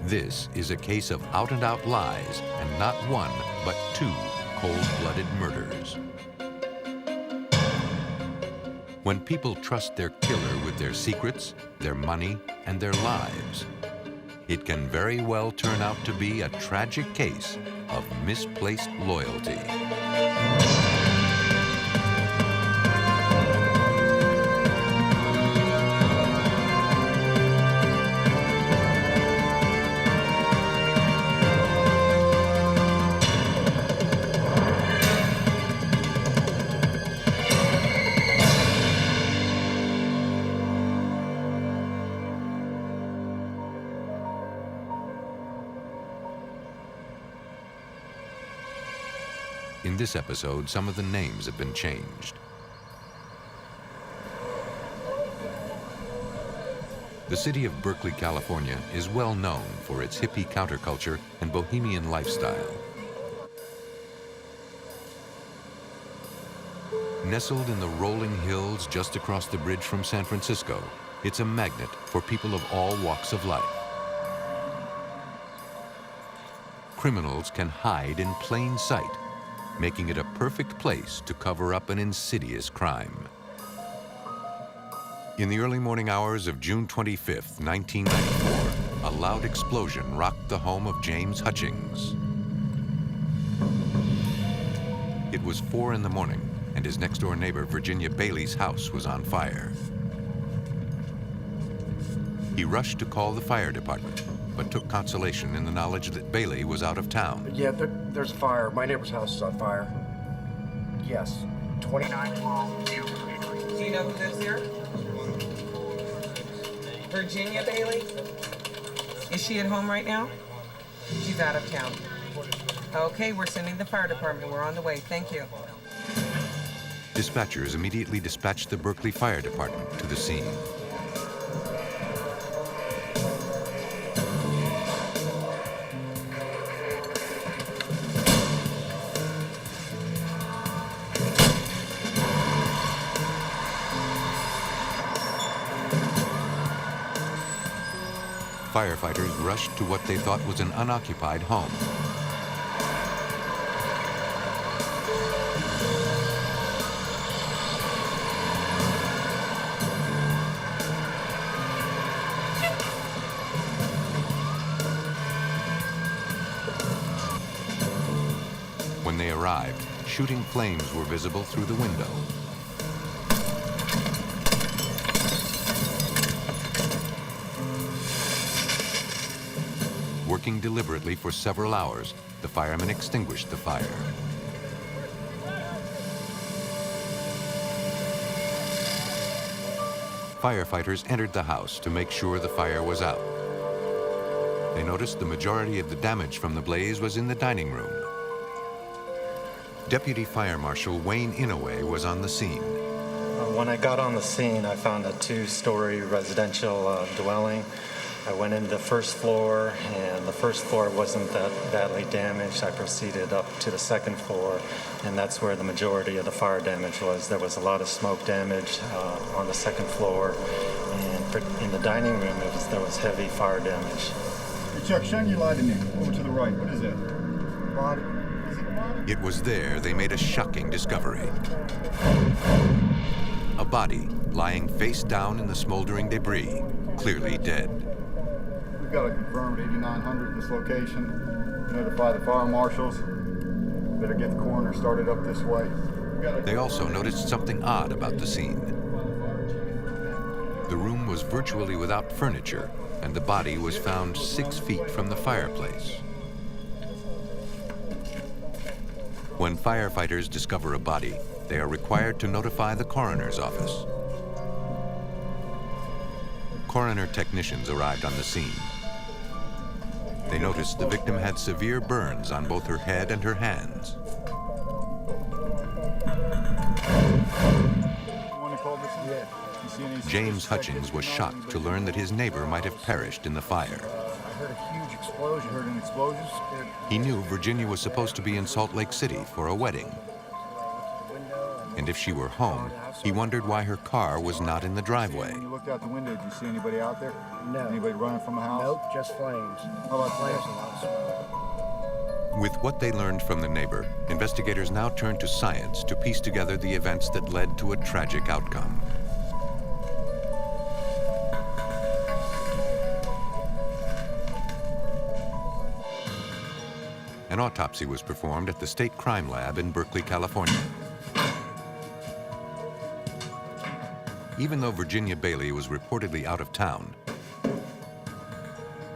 This is a case of out-and-out lies, and not one, but 2 cold-blooded murders. When people trust their killer with their secrets, their money, and their lives, it can very well turn out to be a tragic case of misplaced loyalty. In this episode, some of the names have been changed. The city of Berkeley, California is well known for its hippie counterculture and bohemian lifestyle. Nestled in the rolling hills just across the bridge from San Francisco, it's a magnet for people of all walks of life. Criminals can hide in plain sight, making it a perfect place to cover up an insidious crime. In the early morning hours of June 25th, 1994, a loud explosion rocked the home of James Hutchings. It was 4 in the morning, and his next-door neighbor, Virginia Bailey's house was on fire. He rushed to call the fire department, but took consolation in the knowledge that Bailey was out of town. Yeah, there's a fire. My neighbor's house is on fire. Yes, 2912. Do you know who lives there? Virginia Bailey? Is she at home right now? She's out of town. Okay, we're sending the fire department. We're on the way. Thank you. Dispatchers immediately dispatched the Berkeley Fire Department to the scene. Firefighters rushed to what they thought was an unoccupied home. When they arrived, shooting flames were visible through the window. Working deliberately for several hours, the firemen extinguished the fire. Firefighters entered the house to make sure the fire was out. They noticed the majority of the damage from the blaze was in the dining room. Deputy Fire Marshal Wayne Inouye was on the scene. When I got on the scene, I found a two-story residential dwelling. I went into the first floor, and the first floor wasn't that badly damaged. I proceeded up to the second floor, and that's where the majority of the fire damage was. There was a lot of smoke damage on the second floor, and in the dining room, there was heavy fire damage. Hey Chuck, shine your light in there. Over to the right. What is that? Body. It was there they made a shocking discovery. A body lying face down in the smoldering debris, clearly dead. We've got a confirmed 8900 at this location. Notify the fire marshals. Better get the coroner started up this way. They also noticed something odd about the scene. The room was virtually without furniture, and the body was found 6 feet from the fireplace. When firefighters discover a body, they are required to notify the coroner's office. Coroner technicians arrived on the scene. They noticed the victim had severe burns on both her head and her hands. James Hutchings was shocked to learn that his neighbor might have perished in the fire. I heard a huge explosion. Heard an explosion? He knew Virginia was supposed to be in Salt Lake City for a wedding. And if she were home, he wondered why her car was not in the driveway. When you looked out the window, did you see anybody out there? No. Anybody running from the house? Nope, just flames. How about flames? A lot of smoke. With what they learned from the neighbor, investigators now turned to science to piece together the events that led to a tragic outcome. An autopsy was performed at the State Crime Lab in Berkeley, California. Even though Virginia Bailey was reportedly out of town,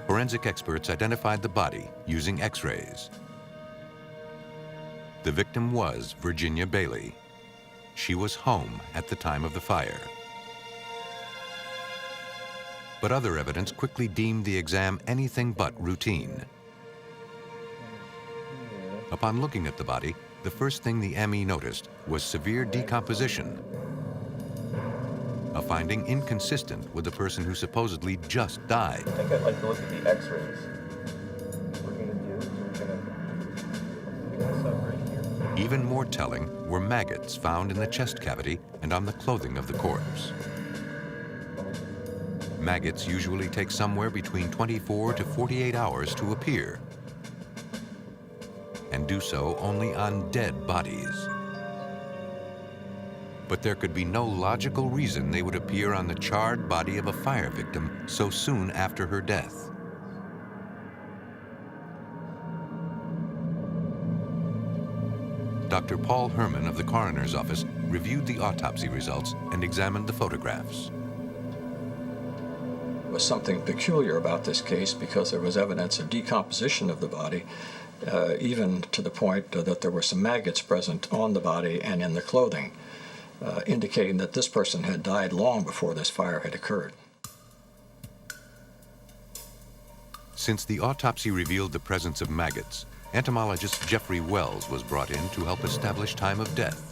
forensic experts identified the body using X-rays. The victim was Virginia Bailey. She was home at the time of the fire. But other evidence quickly deemed the exam anything but routine. Upon looking at the body, the first thing the ME noticed was severe decomposition, a finding inconsistent with the person who supposedly just died. I think I'd like to look at the X-rays. We're going to do, so we're going to this up right here. Even more telling were maggots found in the chest cavity and on the clothing of the corpse. Maggots usually take somewhere between 24 to 48 hours to appear, and do so only on dead bodies. But there could be no logical reason they would appear on the charred body of a fire victim so soon after her death. Dr. Paul Herman of the coroner's office reviewed the autopsy results and examined the photographs. There was something peculiar about this case because there was evidence of decomposition of the body, even to the point that there were some maggots present on the body and in the clothing, indicating that this person had died long before this fire had occurred. Since the autopsy revealed the presence of maggots, entomologist Jeffrey Wells was brought in to help establish time of death.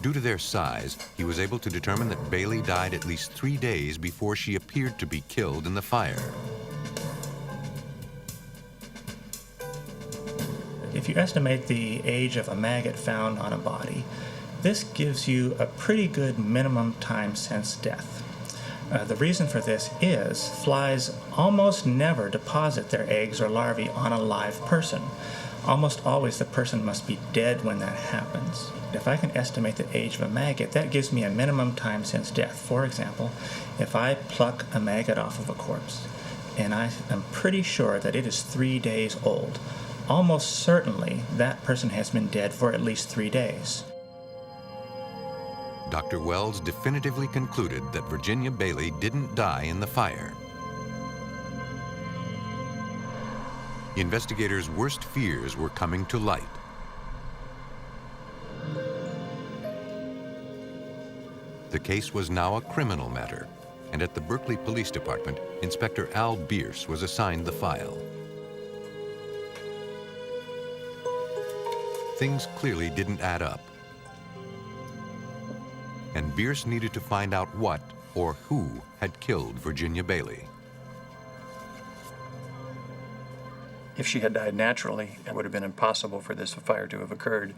Due to their size, he was able to determine that Bailey died at least 3 days before she appeared to be killed in the fire. If you estimate the age of a maggot found on a body, This gives you a pretty good minimum time since death. The reason for this is flies almost never deposit their eggs or larvae on a live person. Almost always the person must be dead when that happens. If I can estimate the age of a maggot, that gives me a minimum time since death. For example, if I pluck a maggot off of a corpse, and I am pretty sure that it is 3 days old, almost certainly that person has been dead for at least 3 days. Dr. Wells definitively concluded that Virginia Bailey didn't die in the fire. Investigators' worst fears were coming to light. The case was now a criminal matter, and at the Berkeley Police Department, Inspector Al Bierce was assigned the file. Things clearly didn't add up, and Bierce needed to find out what or who had killed Virginia Bailey. If she had died naturally, it would have been impossible for this fire to have occurred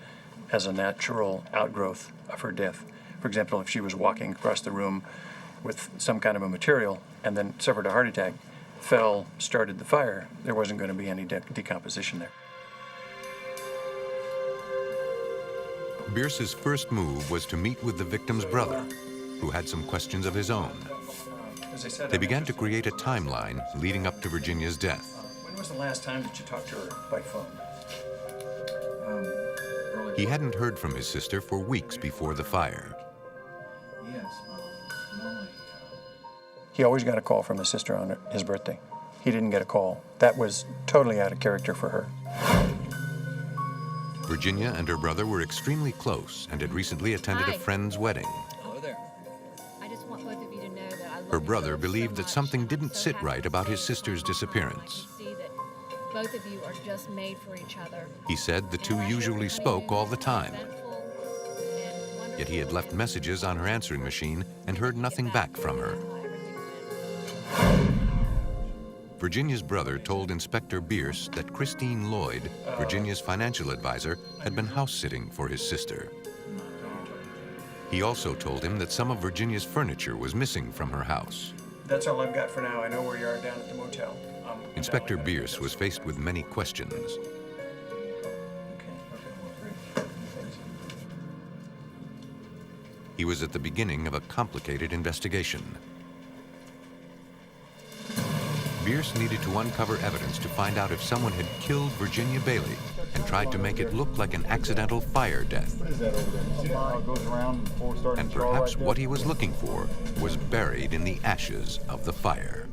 as a natural outgrowth of her death. For example, if she was walking across the room with some kind of a material and then suffered a heart attack, fell, started the fire, there wasn't going to be any decomposition there. Bierce's first move was to meet with the victim's brother, who had some questions of his own. They began to create a timeline leading up to Virginia's death. When was the last time that you talked to her by phone? He hadn't heard from his sister for weeks before the fire. He always got a call from his sister on his birthday. He didn't get a call. That was totally out of character for her. Virginia and her brother were extremely close and had recently attended a friend's wedding. Hello there. I just want both of you to know that I love Her brother believed that something didn't sit right about his sister's disappearance. see that both of you are just made for each other. He said the two usually spoke all the time, yet he had left messages on her answering machine and heard nothing back from her. Virginia's brother told Inspector Bierce that Christine Lloyd, Virginia's financial advisor, had been house-sitting for his sister. He also told him that some of Virginia's furniture was missing from her house. That's all I've got for now. I know where you are down at the motel. Inspector Bierce was faced with many questions. He was at the beginning of a complicated investigation. Bierce needed to uncover evidence to find out if someone had killed Virginia Bailey and tried to make it look like an accidental fire death. What is that over there? You see how it goes around before it starts And to crawl perhaps like what that? he was looking for was buried in the ashes of the fire.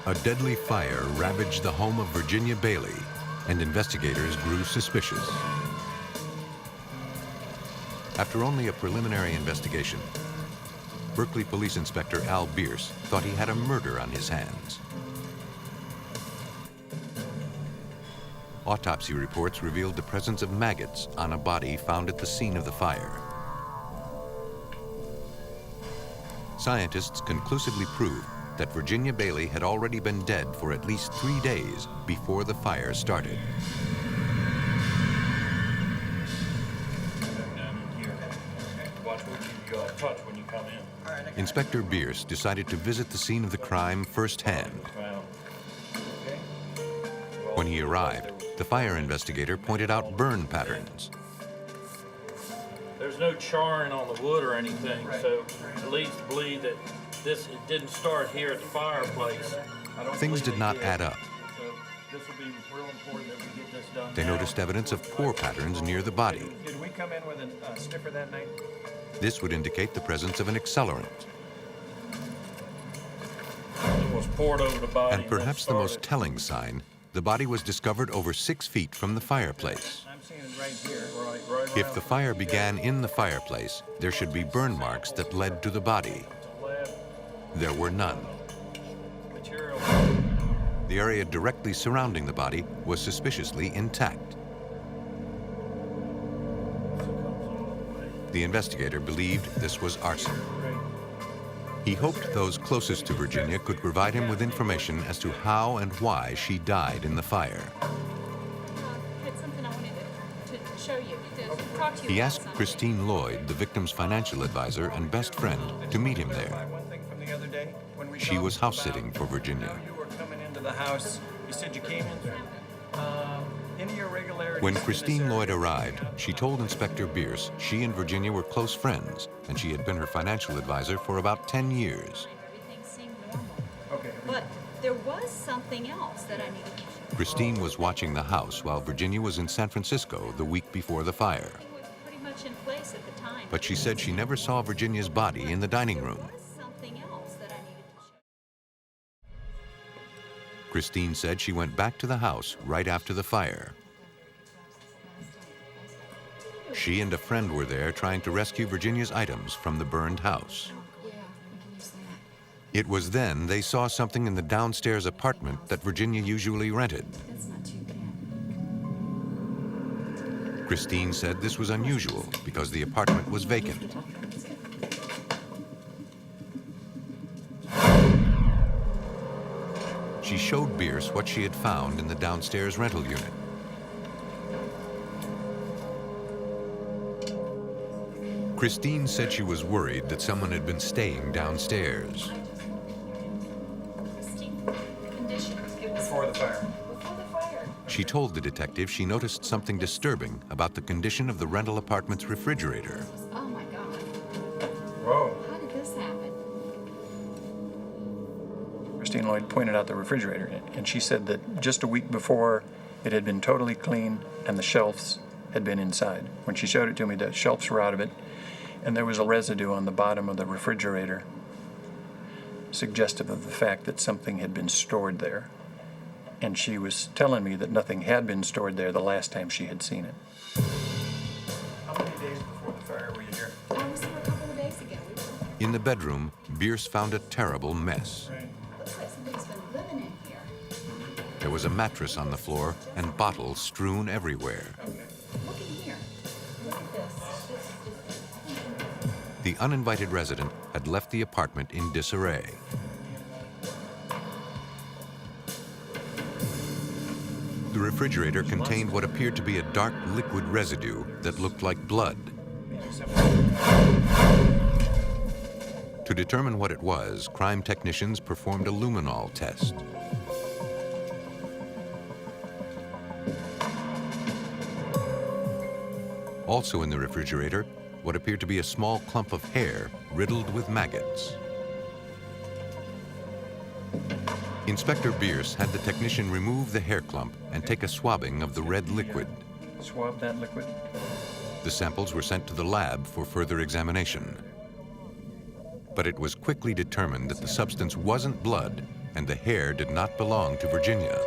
A deadly fire ravaged the home of Virginia Bailey, and investigators grew suspicious. After only a preliminary investigation, Berkeley Police Inspector Al Bierce thought he had a murder on his hands. Autopsy reports revealed the presence of maggots on a body found at the scene of the fire. Scientists conclusively proved that Virginia Bailey had already been dead for at least 3 days before the fire started. Watch what you touch when you come in. Inspector Bierce decided to visit the scene of the crime firsthand. When he arrived, the fire investigator pointed out burn patterns. There's no charring on the wood or anything, so it leads to believe that it didn't start here at the fireplace. Things did not add up. So this will be real important that we get this done. They noticed evidence of pour patterns near the body. Did we come in with a sniffer that night? This would indicate the presence of an accelerant. It was poured over the body. And perhaps the most telling sign, the body was discovered over 6 feet from the fireplace. I'm seeing it right here. Right. If the fire began in the fireplace, there should be burn marks that led to the body. There were none. The area directly surrounding the body was suspiciously intact. The investigator believed this was arson. He hoped those closest to Virginia could provide him with information as to how and why she died in the fire. talk to you He about asked something. Christine Lloyd, the victim's financial advisor and best friend, to meet him there. One thing from the other day when we She was talked house-sitting for Virginia. about how you were coming into the house. You said you came in through any irregularities. When in this Christine area? Lloyd arrived, she told Inspector Bierce she and Virginia were close friends, and she had been her financial advisor for about 10 years. Everything seemed normal. Okay. But there was something else that I needed to share. Christine was watching the house while Virginia was in San Francisco the week before the fire. Everything was pretty much in place at the time. But she said she never saw Virginia's body in the dining room. There was something else that I needed to share. Christine said she went back to the house right after the fire. She and a friend were there trying to rescue Virginia's items from the burned house. It was then they saw something in the downstairs apartment that Virginia usually rented. Christine said this was unusual because the apartment was vacant. She showed Bierce what she had found in the downstairs rental unit. Christine said she was worried that someone had been staying downstairs. Before the fire. She told the detective she noticed something disturbing about the condition of the rental apartment's refrigerator. Oh my God. Whoa. How did this happen? Christine Lloyd pointed out the refrigerator, and she said that just a week before it had been totally clean and the shelves had been inside. When she showed it to me, the shelves were out of it, and there was a residue on the bottom of the refrigerator, suggestive of the fact that something had been stored there. And she was telling me that nothing had been stored there the last time she had seen it. How many days before the fire were you here? I was here a couple of days ago. In the bedroom, Bierce found a terrible mess. Looks like somebody's been living in here. There was a mattress on the floor and bottles strewn everywhere. Look in here. Look at this. The uninvited resident had left the apartment in disarray. The refrigerator contained what appeared to be a dark liquid residue that looked like blood. To determine what it was, crime technicians performed a luminol test. Also in the refrigerator, what appeared to be a small clump of hair riddled with maggots. Inspector Bierce had the technician remove the hair clump and take a swabbing of the red liquid. Swab that liquid. The samples were sent to the lab for further examination. But it was quickly determined that the substance wasn't blood and the hair did not belong to Virginia.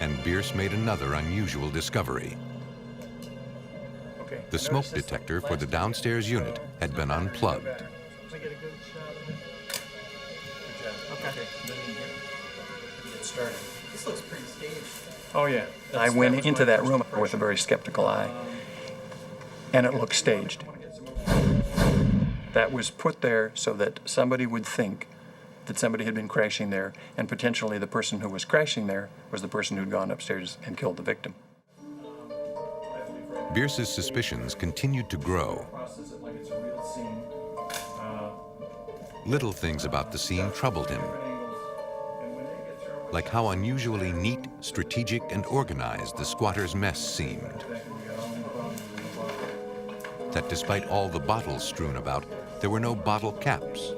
And Bierce made another unusual discovery. The smoke detector for the downstairs unit had been unplugged. This looks pretty staged. Oh, yeah. I went into that room with a very skeptical eye, and it looked staged. That was put there so that somebody would think that somebody had been crashing there, and potentially the person who was crashing there was the person who'd gone upstairs and killed the victim. Bierce's suspicions continued to grow. Little things about the scene troubled him, like how unusually neat, strategic, and organized the squatter's mess seemed. That despite all the bottles strewn about, there were no bottle caps.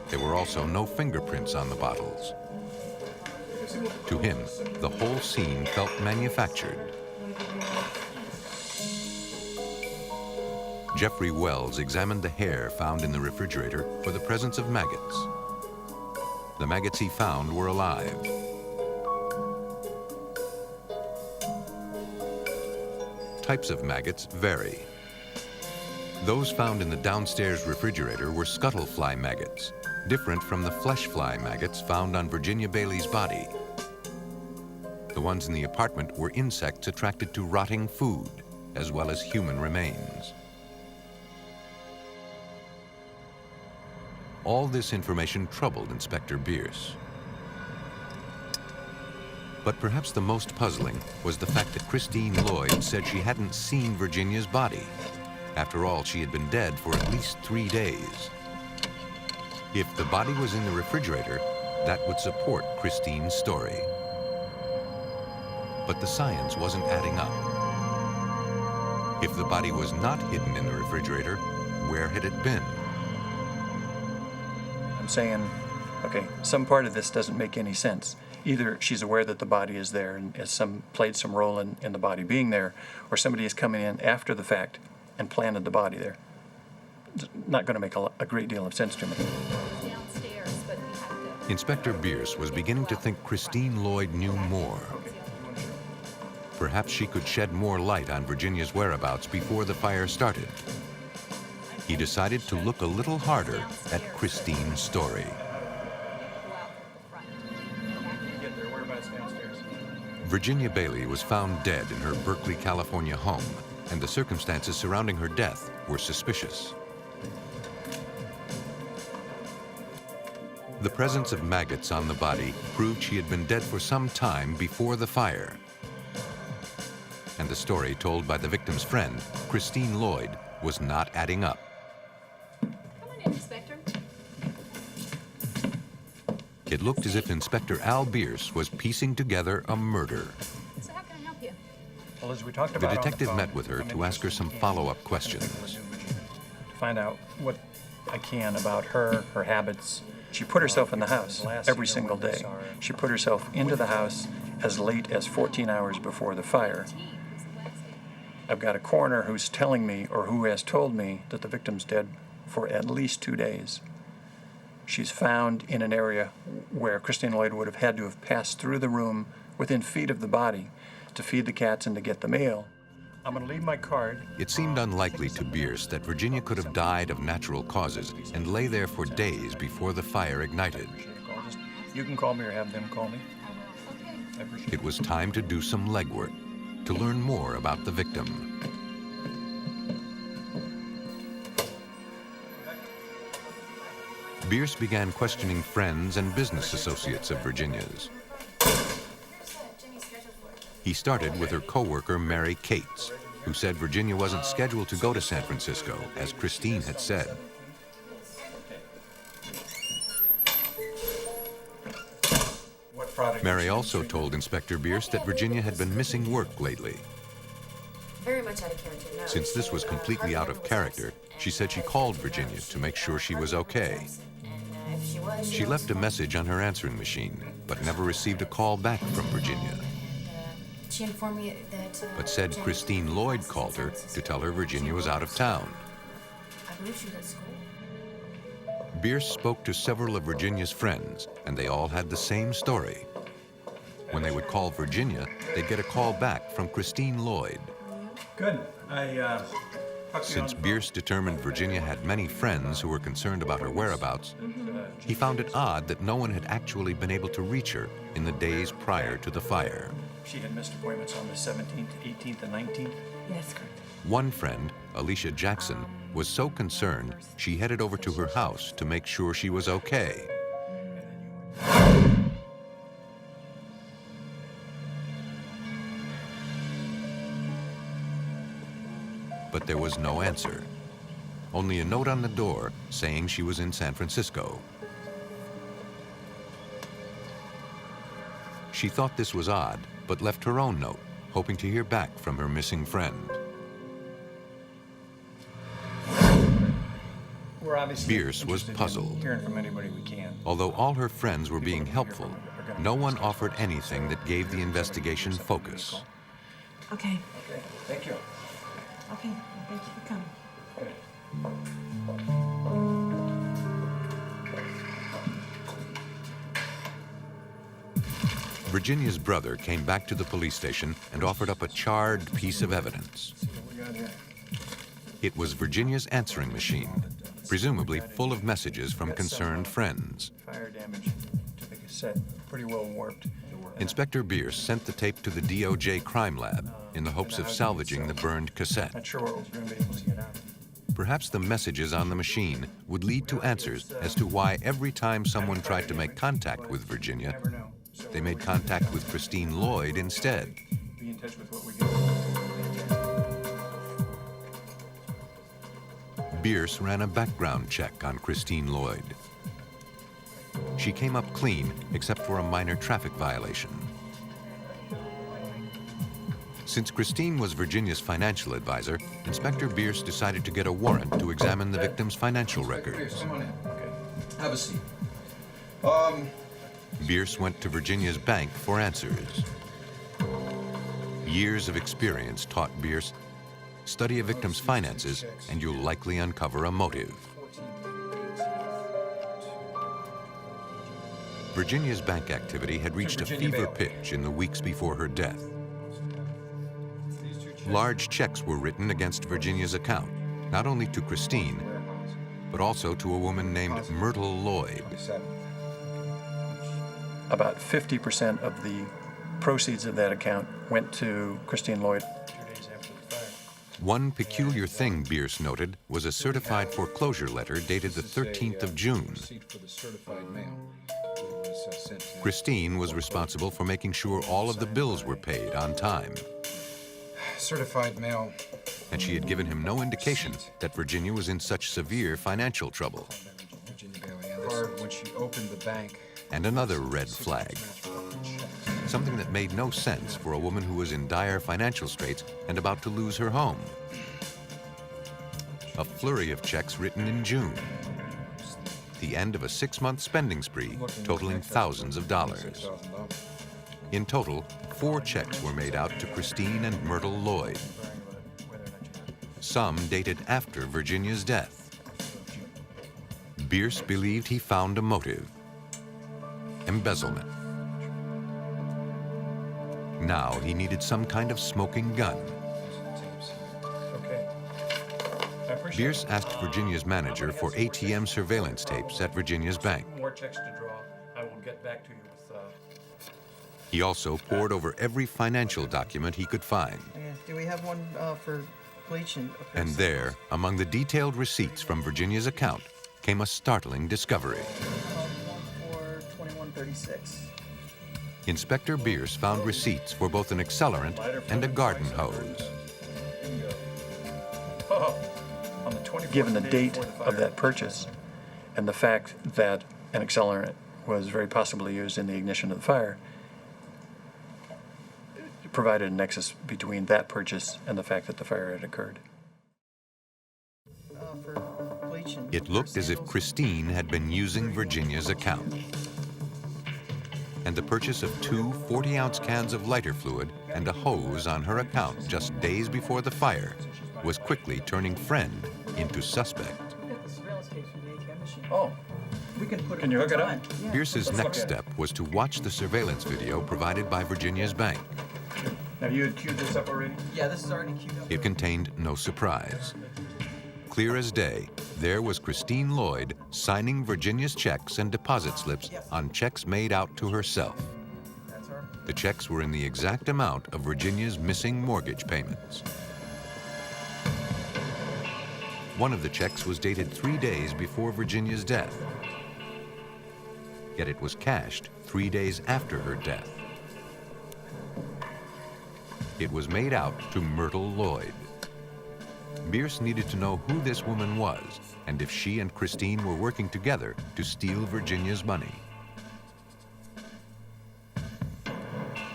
There were also no fingerprints on the bottles. To him, the whole scene felt manufactured. Jeffrey Wells examined the hair found in the refrigerator for the presence of maggots. The maggots he found were alive. Types of maggots vary. Those found in the downstairs refrigerator were scuttlefly maggots, different from the flesh fly maggots found on Virginia Bailey's body. The ones in the apartment were insects attracted to rotting food, as well as human remains. All this information troubled Inspector Bierce. But perhaps the most puzzling was the fact that Christine Lloyd said she hadn't seen Virginia's body. After all, she had been dead for at least 3 days. If the body was in the refrigerator, that would support Christine's story. But the science wasn't adding up. If the body was not hidden in the refrigerator, where had it been? I'm saying, okay, some part of this doesn't make any sense. Either she's aware that the body is there and has played some role in the body being there, or somebody is coming in after the fact and planted the body there. It's not going to make a great deal of sense to me. Inspector Bierce was beginning to think Christine Lloyd knew more. Perhaps she could shed more light on Virginia's whereabouts before the fire started. He decided to look a little harder at Christine's story. Virginia Bailey was found dead in her Berkeley, California home, and the circumstances surrounding her death were suspicious. The presence of maggots on the body proved she had been dead for some time before the fire. And the story told by the victim's friend, Christine Lloyd, was not adding up. Come on in, Inspector. It looked as if Inspector Al Bierce was piecing together a murder. So how can I help you? Well, as we talked The about detective on the phone, met with her to ask her some follow-up questions. to find out what I can about her habits. She put herself in the house every single day. She put herself into the house as late as 14 hours before the fire. I've got a coroner who's telling me, or who has told me, that the victim's dead for at least 2 days. She's found in an area where Christine Lloyd would have had to have passed through the room within feet of the body to feed the cats and to get the mail. I'm going to leave my card. It seemed unlikely to Bierce that Virginia could have died of natural causes and lay there for days before the fire ignited. You can call me or have them call me. It was time to do some legwork, to learn more about the victim. Bierce began questioning friends and business associates of Virginia's. He started with her co-worker, Mary Cates, who said Virginia wasn't scheduled to go to San Francisco, as Christine had said. Mary also told Inspector Bierce that Virginia had been missing work lately. Very much out of character, no. Since this was completely out of character, she said she called Virginia to make sure she was okay. She left a message on her answering machine, but never received a call back from Virginia. She informed me that... But said Christine Lloyd called her to tell her Virginia was out of town. I believe she was at school. Bierce spoke to several of Virginia's friends, and they all had the same story. When they would call Virginia, they'd get a call back from Christine Lloyd. Good. Since Bierce determined Virginia had many friends who were concerned about her whereabouts, he found it odd that no one had actually been able to reach her in the days prior to the fire. She had missed appointments on the 17th, 18th, and 19th? Yes, correct. One friend, Alicia Jackson, was so concerned she headed over to her house to make sure she was okay. But there was no answer. Only a note on the door saying she was in San Francisco. She thought this was odd, but left her own note, hoping to hear back from her missing friend. Bierce was puzzled. Hearing from anybody we can. Although all her friends were being helpful, no one offered anything that gave the investigation focus. Okay. Okay, thank you. Okay, thank you for coming. Virginia's brother came back to the police station and offered up a charred piece of evidence. It was Virginia's answering machine, presumably full of messages from concerned friends. Fire damage to the cassette, pretty well warped. Inspector Bierce sent the tape to the DOJ crime lab in the hopes of salvaging the burned cassette. Not sure what was going to be able to get out. Perhaps the messages on the machine would lead to answers as to why every time someone tried to make contact with Virginia, they made contact with Christine Lloyd instead. Be in touch with what we get. Bierce ran a background check on Christine Lloyd. She came up clean, except for a minor traffic violation. Since Christine was Virginia's financial advisor, Inspector Bierce decided to get a warrant to examine the victim's financial records. Come on in. Okay. Have a seat. Bierce went to Virginia's bank for answers. Years of experience taught Bierce, study a victim's finances and you'll likely uncover a motive. Virginia's bank activity had reached a fever pitch in the weeks before her death. Large checks were written against Virginia's account, not only to Christine, but also to a woman named Myrtle Lloyd. About 50% of the proceeds of that account went to Christine Lloyd. One peculiar thing Bierce noted was a certified foreclosure letter dated the 13th of June. Christine was responsible for making sure all of the bills were paid on time. Certified mail. And she had given him no indication that Virginia was in such severe financial trouble. Card when she opened the bank. And another red flag. Something that made no sense for a woman who was in dire financial straits and about to lose her home. A flurry of checks written in June. The end of a 6-month spending spree totaling thousands of dollars. In total, 4 checks were made out to Christine and Myrtle Lloyd. Some dated after Virginia's death. Bierce believed he found a motive: embezzlement. Now he needed some kind of smoking gun. Bierce asked Virginia's manager for ATM surveillance tapes at Virginia's bank. More checks to draw. I will get back to you with. He also pored over every financial document he could find. Do we have one for bleach and? And there, among the detailed receipts from Virginia's account, came a startling discovery. One for 2136. Inspector Bierce found receipts for both an accelerant and a garden hose. Given the date of that purchase and the fact that an accelerant was very possibly used in the ignition of the fire, it provided a nexus between that purchase and the fact that the fire had occurred. It looked as if Christine had been using Virginia's account. And the purchase of 2 40-ounce cans of lighter fluid and a hose on her account just days before the fire was quickly turning friend into suspect. Oh, we can put it. Can you hook it up? Bierce's next step was to watch the surveillance video provided by Virginia's bank. Have you queued this up already? Yeah, this is already queued up. It contained no surprise. Clear as day, there was Christine Lloyd signing Virginia's checks and deposit slips on checks made out to herself. The checks were in the exact amount of Virginia's missing mortgage payments. One of the checks was dated 3 days before Virginia's death. Yet it was cashed 3 days after her death. It was made out to Myrtle Lloyd. Bierce needed to know who this woman was and if she and Christine were working together to steal Virginia's money.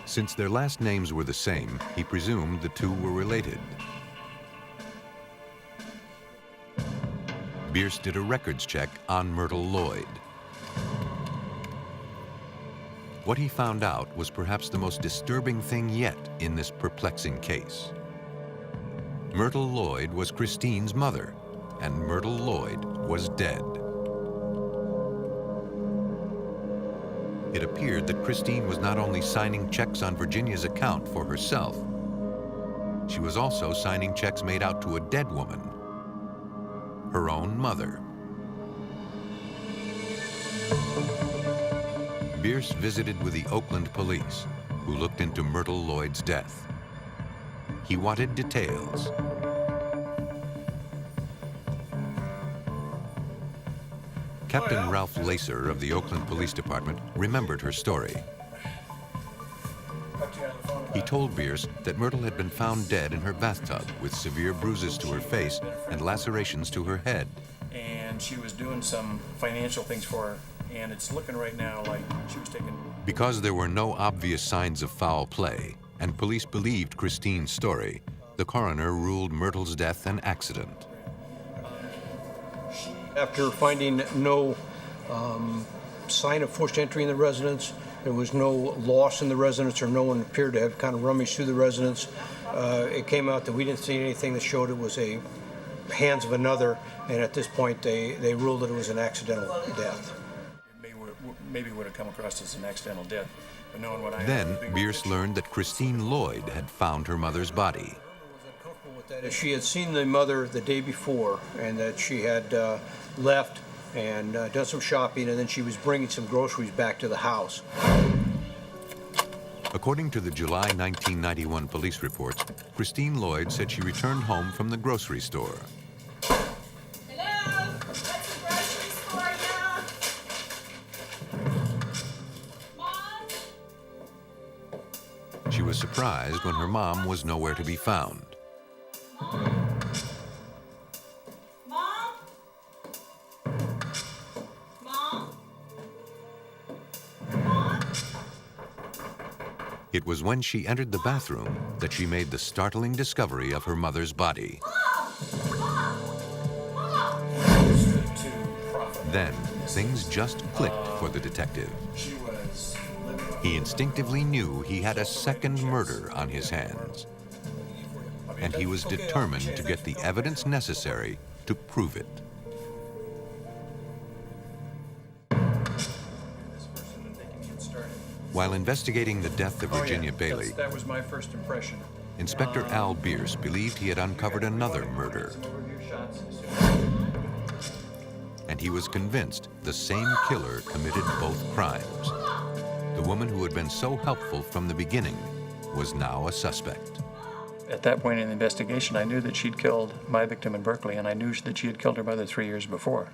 Since their last names were the same, he presumed the two were related. Bierce did a records check on Myrtle Lloyd. What he found out was perhaps the most disturbing thing yet in this perplexing case. Myrtle Lloyd was Christine's mother, and Myrtle Lloyd was dead. It appeared that Christine was not only signing checks on Virginia's account for herself, she was also signing checks made out to a dead woman, her own mother. Bierce visited with the Oakland police, who looked into Myrtle Lloyd's death. He wanted details. Captain Ralph Lacer of the Oakland Police Department remembered her story. He told Bierce that Myrtle had been found dead in her bathtub with severe bruises to her face and lacerations to her head. And she was doing some financial things for her, and it's looking right now like she was taking... Because there were no obvious signs of foul play, and police believed Christine's story, the coroner ruled Myrtle's death an accident. After finding no sign of forced entry in the residence, there was no loss in the residence, or no one appeared to have kind of rummaged through the residence. It came out that we didn't see anything that showed it was a hands of another, and at this point they ruled that it was an accidental death. Maybe would have come across as an accidental death, but knowing what I Then Bierce learned that Christine Lloyd had found her mother's body. That she had seen the mother the day before, and that she had left and done some shopping, and then she was bringing some groceries back to the house. According to the July 1991 police reports, Christine Lloyd said she returned home from the grocery store. Hello? What's the grocery store, yeah? She was surprised when her mom was nowhere to be found. It was when she entered the bathroom that she made the startling discovery of her mother's body. Then, things just clicked for the detective. He instinctively knew he had a second murder on his hands. And he was determined to get the evidence necessary to prove it. While investigating the death of Virginia Bailey, that was my first impression. Inspector Al Bierce believed he had uncovered another murder. And he was convinced the same killer committed both crimes. The woman who had been so helpful from the beginning was now a suspect. At that point in the investigation, I knew that she'd killed my victim in Berkeley, and I knew that she had killed her mother 3 years before.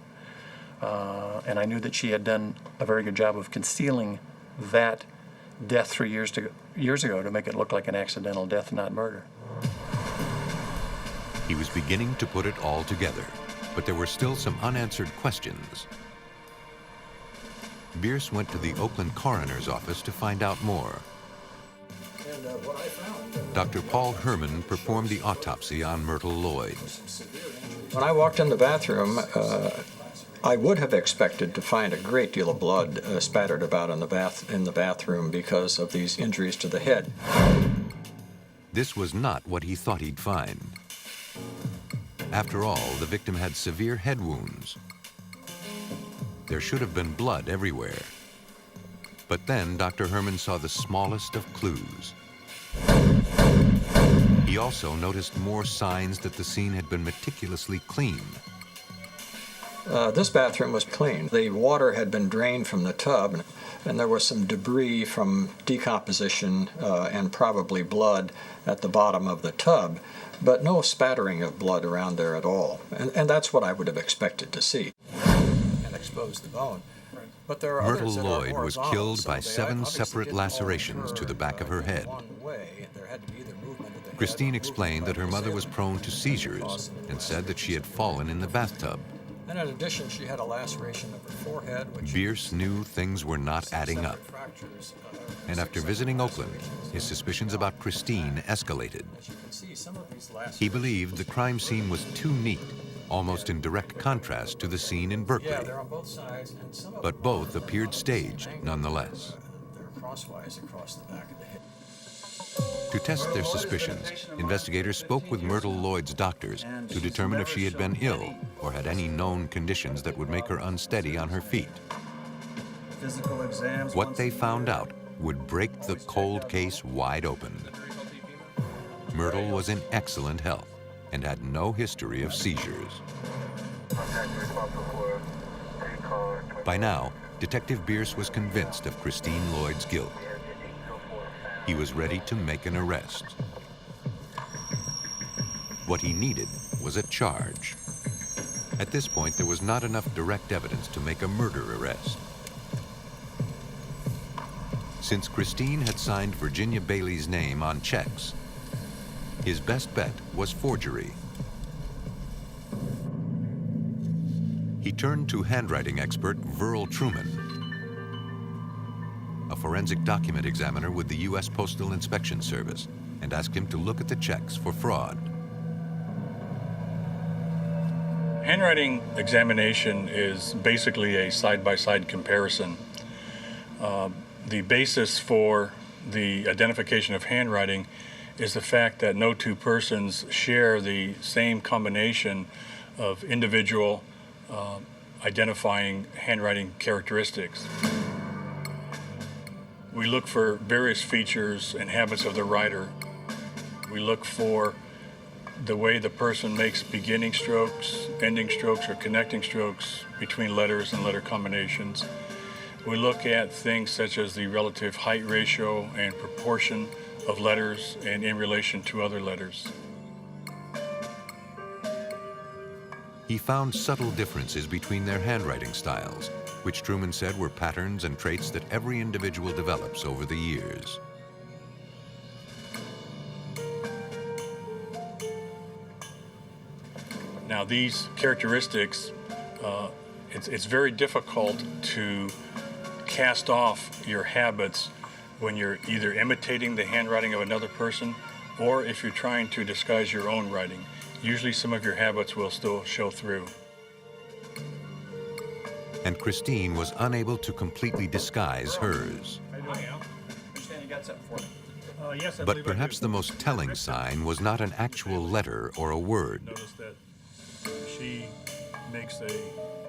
And I knew that she had done a very good job of concealing that death 3 years ago to make it look like an accidental death, not murder. He was beginning to put it all together, but there were still some unanswered questions. Bierce went to the Oakland coroner's office to find out more. Dr. Paul Herman performed the autopsy on Myrtle Lloyd. When I walked in the bathroom, I would have expected to find a great deal of blood spattered about in the bathroom because of these injuries to the head. This was not what he thought he'd find. After all, the victim had severe head wounds. There should have been blood everywhere. But then Dr. Herman saw the smallest of clues. He also noticed more signs that the scene had been meticulously cleaned. This bathroom was clean. The water had been drained from the tub, and there was some debris from decomposition and probably blood at the bottom of the tub, but no spattering of blood around there at all. And that's what I would have expected to see. And expose the bone. But there are Myrtle Lloyd was killed by 7 separate lacerations to the back of her head. Christine explained that her mother was prone to seizures and said that she had fallen in the bathtub. And in addition, she had a laceration of her forehead. Bierce knew things were not adding up. And after visiting Oakland, his suspicions about Christine escalated. He believed the crime scene was too neat, almost in direct contrast to the scene in Berkeley. Yeah, they're on both sides, and some of but both appeared staged nonetheless. They're crosswise across the back of the head. To test their suspicions, investigators spoke with Myrtle Lloyd's doctors to determine if she had been ill or had any known conditions that would make her unsteady on her feet. Physical exams. What they found out would break the cold case wide open. Myrtle was in excellent health and had no history of seizures. By now, Detective Bierce was convinced of Christine Lloyd's guilt. He was ready to make an arrest. What he needed was a charge. At this point, there was not enough direct evidence to make a murder arrest. Since Christine had signed Virginia Bailey's name on checks, his best bet was forgery. He turned to handwriting expert Verl Truman, a forensic document examiner with the U.S. Postal Inspection Service, and asked him to look at the checks for fraud. Handwriting examination is basically a side-by-side comparison. The basis for the identification of handwriting is the fact that no two persons share the same combination of individual identifying handwriting characteristics. We look for various features and habits of the writer. We look for the way the person makes beginning strokes, ending strokes, or connecting strokes between letters and letter combinations. We look at things such as the relative height ratio and proportion of letters and in relation to other letters. He found subtle differences between their handwriting styles, which Truman said were patterns and traits that every individual develops over the years. Now, these characteristics, it's very difficult to cast off your habits when you're either imitating the handwriting of another person or if you're trying to disguise your own writing. Usually some of your habits will still show through. And Christine was unable to completely disguise hers. But perhaps the most telling sign was not an actual letter or a word, Notice that she makes a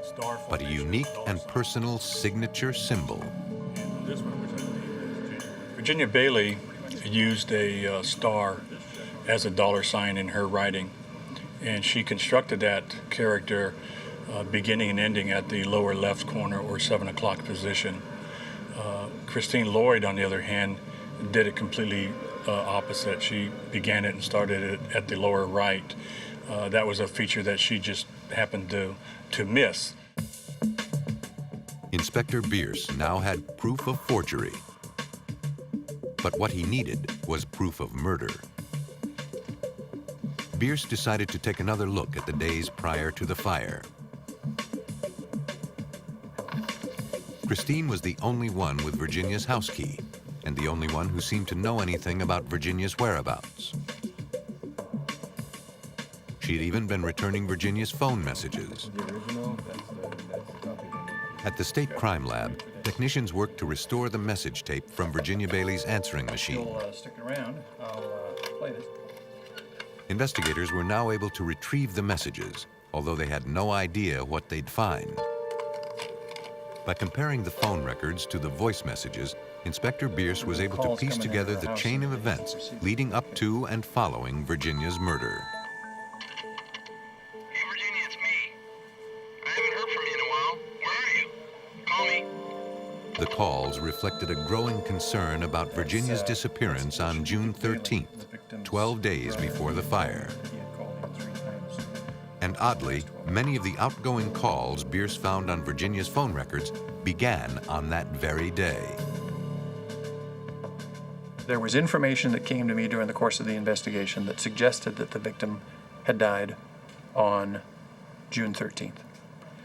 star but a unique and personal signature symbol. This one, which I believe is Virginia Bailey used a star as a dollar sign in her writing, and she constructed that character beginning and ending at the lower left corner or 7 o'clock position. Christine Lloyd, on the other hand, did it completely opposite. She began it and started it at the lower right. That was a feature that she just happened to miss. Inspector Bierce now had proof of forgery, but what he needed was proof of murder. Bierce decided to take another look at the days prior to the fire. Christine was the only one with Virginia's house key, and the only one who seemed to know anything about Virginia's whereabouts. She had even been returning Virginia's phone messages. At the State Crime Lab, technicians worked to restore the message tape from Virginia Bailey's answering machine. Stick around. I'll play this. Investigators were now able to retrieve the messages, although they had no idea what they'd find. By comparing the phone records to the voice messages, Inspector Bierce was able to piece together the chain of events leading up to and following Virginia's murder. Hey, Virginia, it's me. I haven't heard from you in a while. Where are you? Call me. The calls reflected a growing concern about Virginia's disappearance on June 13th, 12 days before the fire. And oddly, many of the outgoing calls Bierce found on Virginia's phone records began on that very day. There was information that came to me during the course of the investigation that suggested that the victim had died on June 13th.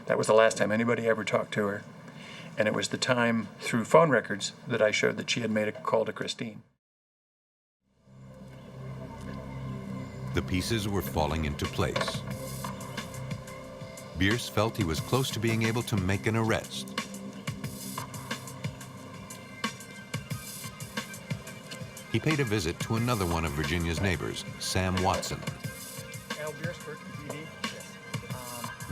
That was the last time anybody ever talked to her, and it was the time through phone records that I showed that she had made a call to Christine. The pieces were falling into place. Bierce felt he was close to being able to make an arrest. He paid a visit to another one of Virginia's neighbors, Sam Watson.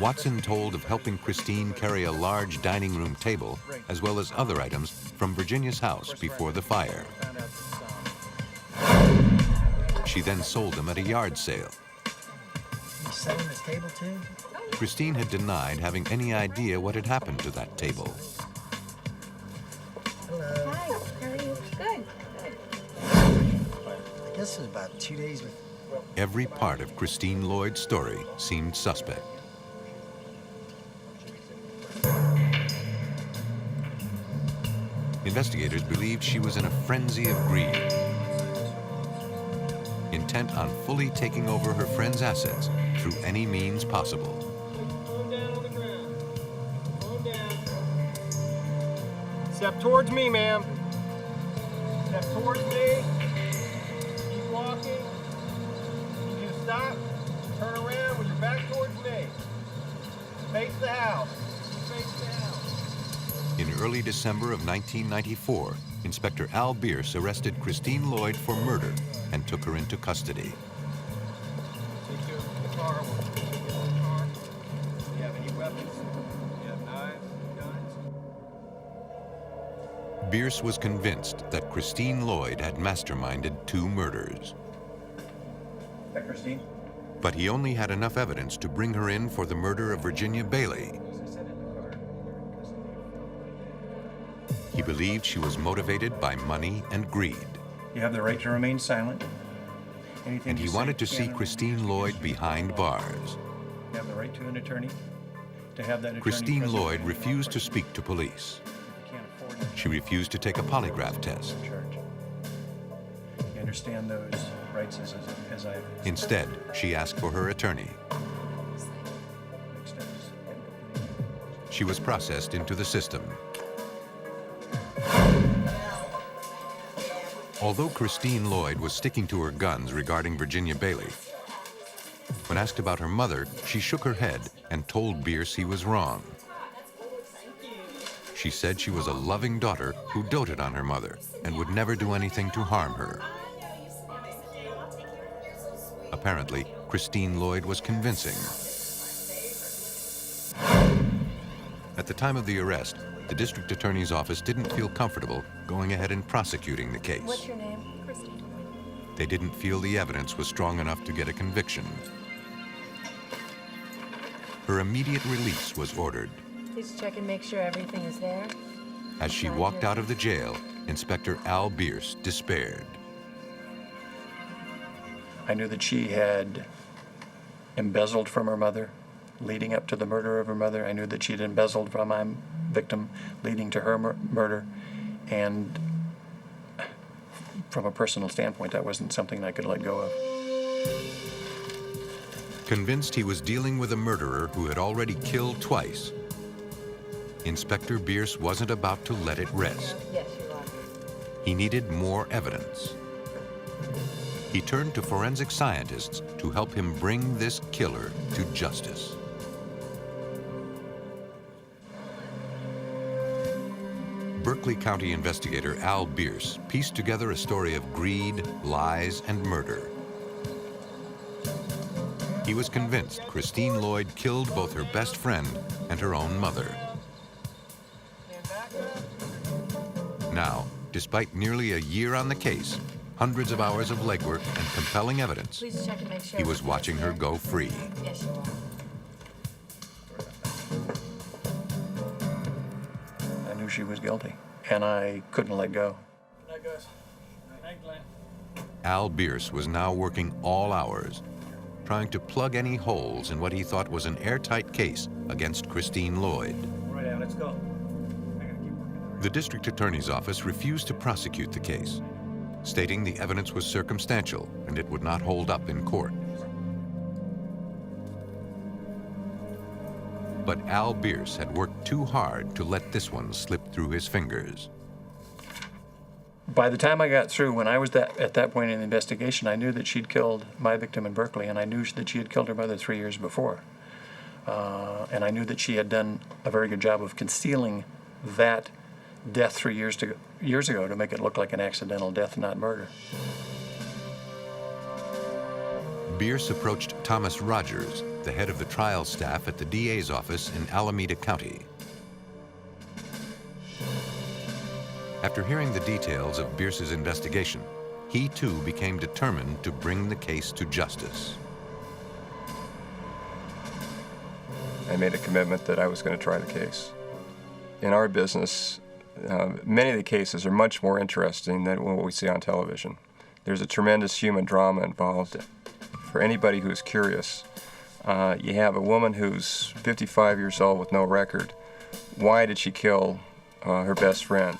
Watson told of helping Christine carry a large dining room table, as well as other items from Virginia's house before the fire. She then sold them at a yard sale. You selling this table too? Christine had denied having any idea what had happened to that table. Hello. Hi, how are you? Good. I guess it was about 2 days with... Every part of Christine Lloyd's story seemed suspect. Investigators believed she was in a frenzy of greed, intent on fully taking over her friend's assets through any means possible. Step towards me, ma'am. Step towards me. Keep walking. You stop. Turn around with your back towards me. Face the house. Face the house. In early December of 1994, Inspector Al Bierce arrested Christine Lloyd for murder and took her into custody. Take you to the car. We'll get you in the car. Do you have any weapons? Do you have knives, guns? Bierce was convinced that Christine Lloyd had masterminded 2 murders. That Christine? But he only had enough evidence to bring her in for the murder of Virginia Bailey. He believed she was motivated by money and greed. You have the right to remain silent. Anything And he wanted to see Christine Lloyd behind bars. You have the right to an attorney. To have that attorney Christine present Lloyd when you refused to call speak to police. for- if you can't afford it, She refused to take a polygraph test. charge. You understand those rights as I Instead, she asked for her attorney. She was processed into the system. Although Christine Lloyd was sticking to her guns regarding Virginia Bailey, when asked about her mother, she shook her head and told Bierce he was wrong. She said she was a loving daughter who doted on her mother and would never do anything to harm her. Apparently, Christine Lloyd was convincing. At the time of the arrest, the district attorney's office didn't feel comfortable going ahead and prosecuting the case. What's your name? Christine. They didn't feel the evidence was strong enough to get a conviction. Her immediate release was ordered. Please check and make sure everything is there. As she walked out of the jail, Inspector Al Bierce despaired. I knew that she had embezzled from her mother, leading up to the murder of her mother. I knew that she'd embezzled from my victim, leading to her murder. And from a personal standpoint, that wasn't something I could let go of. Convinced he was dealing with a murderer who had already killed twice, Inspector Bierce wasn't about to let it rest. Yes, you are. He needed more evidence. He turned to forensic scientists to help him bring this killer to justice. Berkeley County investigator Al Bierce pieced together a story of greed, lies, and murder. He was convinced Christine Lloyd killed both her best friend and her own mother. Now, despite nearly a year on the case, hundreds of hours of legwork and compelling evidence, Please check and make sure he was watching her go free. Yes, you are. I knew she was guilty, and I couldn't let go. Al Bierce was now working all hours, trying to plug any holes in what he thought was an airtight case against Christine Lloyd. Right out, let's go. The district attorney's office refused to prosecute the case, stating the evidence was circumstantial and it would not hold up in court. But Al Bierce had worked too hard to let this one slip through his fingers. By the time I got through, when I was at that point in the investigation, I knew that she'd killed my victim in Berkeley, and I knew that she had killed her mother 3 years before. And I knew that she had done a very good job of concealing that death 3 years ago to make it look like an accidental death, not murder. Bierce approached Thomas Rogers, the head of the trial staff at the DA's office in Alameda County. After hearing the details of Bierce's investigation, he too became determined to bring the case to justice. I made a commitment that I was going to try the case. In our business, many of the cases are much more interesting than what we see on television. There's a tremendous human drama involved. For anybody who's curious, you have a woman who's 55 years old with no record. Why did she kill her best friend?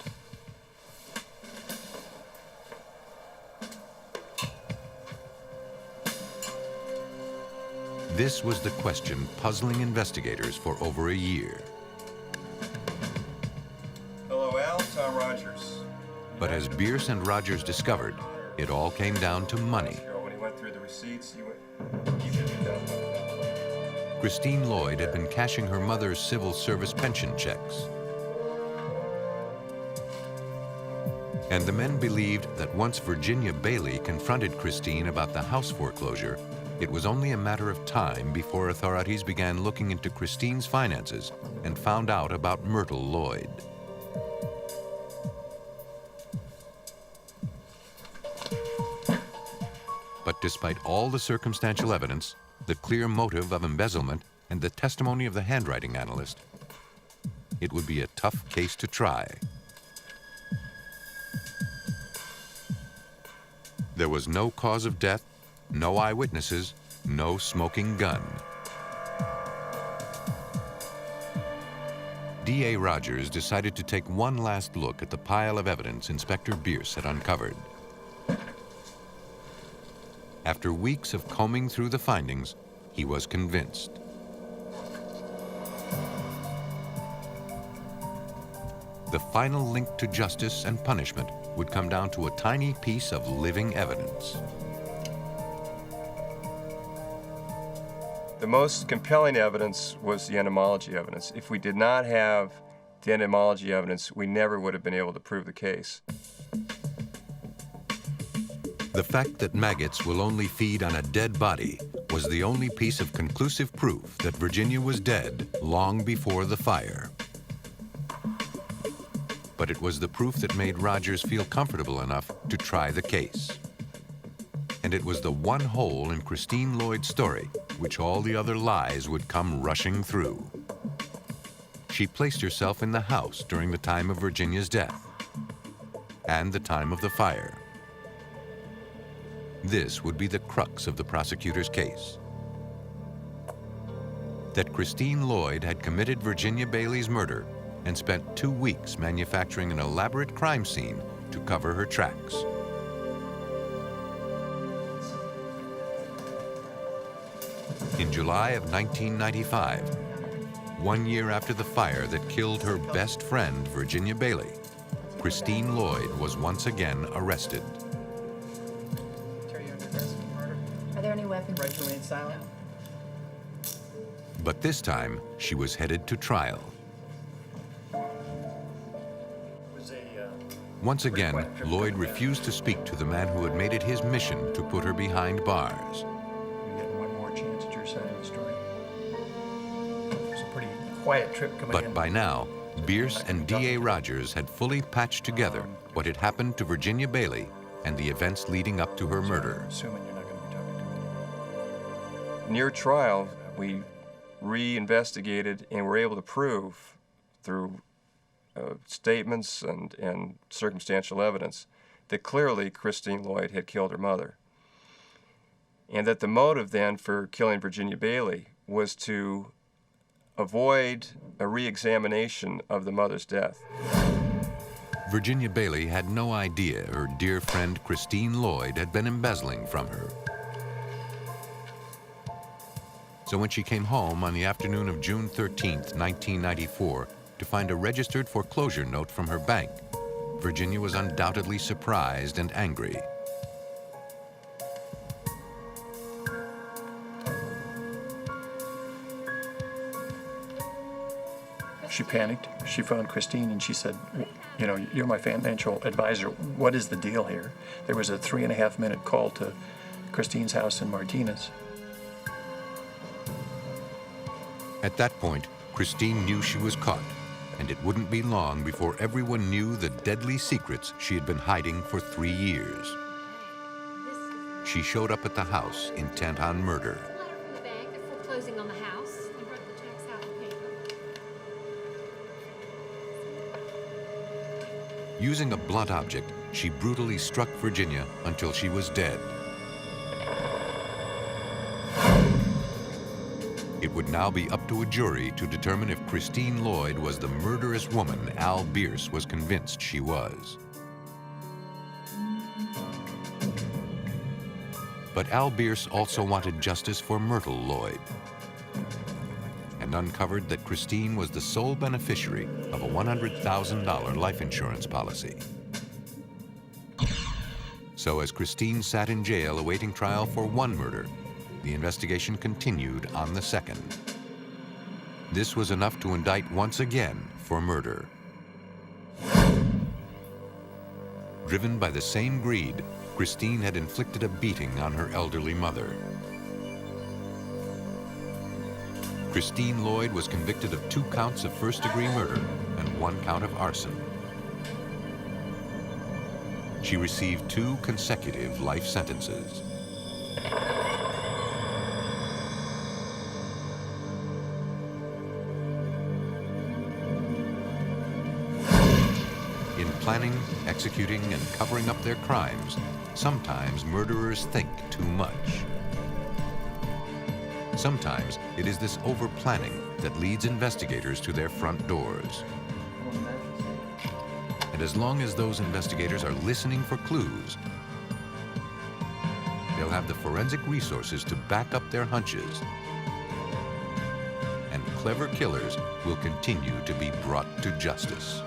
This was the question puzzling investigators for over a year. Hello, Al. Tom Rogers. But as Bierce and Rogers discovered, it all came down to money. When he went through the receipts, you should be done. Christine Lloyd had been cashing her mother's civil service pension checks. And the men believed that once Virginia Bailey confronted Christine about the house foreclosure, it was only a matter of time before authorities began looking into Christine's finances and found out about Myrtle Lloyd. But despite all the circumstantial evidence, the clear motive of embezzlement, and the testimony of the handwriting analyst, it would be a tough case to try. There was no cause of death, no eyewitnesses, no smoking gun. D.A. Rogers decided to take one last look at the pile of evidence Inspector Bierce had uncovered. After weeks of combing through the findings, he was convinced. The final link to justice and punishment would come down to a tiny piece of living evidence. The most compelling evidence was the entomology evidence. If we did not have the entomology evidence, we never would have been able to prove the case. The fact that maggots will only feed on a dead body was the only piece of conclusive proof that Virginia was dead long before the fire. But it was the proof that made Rogers feel comfortable enough to try the case. And it was the one hole in Christine Lloyd's story which all the other lies would come rushing through. She placed herself in the house during the time of Virginia's death and the time of the fire. This would be the crux of the prosecutor's case. That Christine Lloyd had committed Virginia Bailey's murder and spent 2 weeks manufacturing an elaborate crime scene to cover her tracks. In July of 1995, 1 year after the fire that killed her best friend, Virginia Bailey, Christine Lloyd was once again arrested. Are there any weapons? Right to remain silent. But this time, she was headed to trial. Once again, Lloyd refused to speak to the man who had made it his mission to put her behind bars. You're getting one more chance at your side of the story. It's a pretty quiet trip coming in. But by now, Bierce and D.A. Rogers had fully patched together what had happened to Virginia Bailey and the events leading up to her murder. Assuming you're not going to be talking to me. Near trial, we re-investigated and were able to prove through statements and circumstantial evidence that clearly Christine Lloyd had killed her mother. And that the motive then for killing Virginia Bailey was to avoid a re-examination of the mother's death. Virginia Bailey had no idea her dear friend Christine Lloyd had been embezzling from her. So when she came home on the afternoon of June 13th, 1994, to find a registered foreclosure note from her bank, Virginia was undoubtedly surprised and angry. She panicked. She phoned Christine and she said, you know, you're my financial advisor. What is the deal here? There was a 3.5-minute call to Christine's house in Martinez. At that point, Christine knew she was caught, and it wouldn't be long before everyone knew the deadly secrets she had been hiding for 3 years. She showed up at the house intent on murder. Letter from the bank foreclosing on the house. You wrote the checks out in paper. Using a blunt object, she brutally struck Virginia until she was dead. It would now be up to a jury to determine if Christine Lloyd was the murderous woman Al Bierce was convinced she was. But Al Bierce also wanted justice for Myrtle Lloyd and uncovered that Christine was the sole beneficiary of a $100,000 life insurance policy. So as Christine sat in jail awaiting trial for one murder, the investigation continued on the second. This was enough to indict once again for murder. Driven by the same greed, Christine had inflicted a beating on her elderly mother. Christine Lloyd was convicted of 2 counts of first-degree murder and 1 count of arson. She received 2 consecutive life sentences. In planning, executing, and covering up their crimes, sometimes murderers think too much. Sometimes it is this over-planning that leads investigators to their front doors. And as long as those investigators are listening for clues, they'll have the forensic resources to back up their hunches. And clever killers will continue to be brought to justice.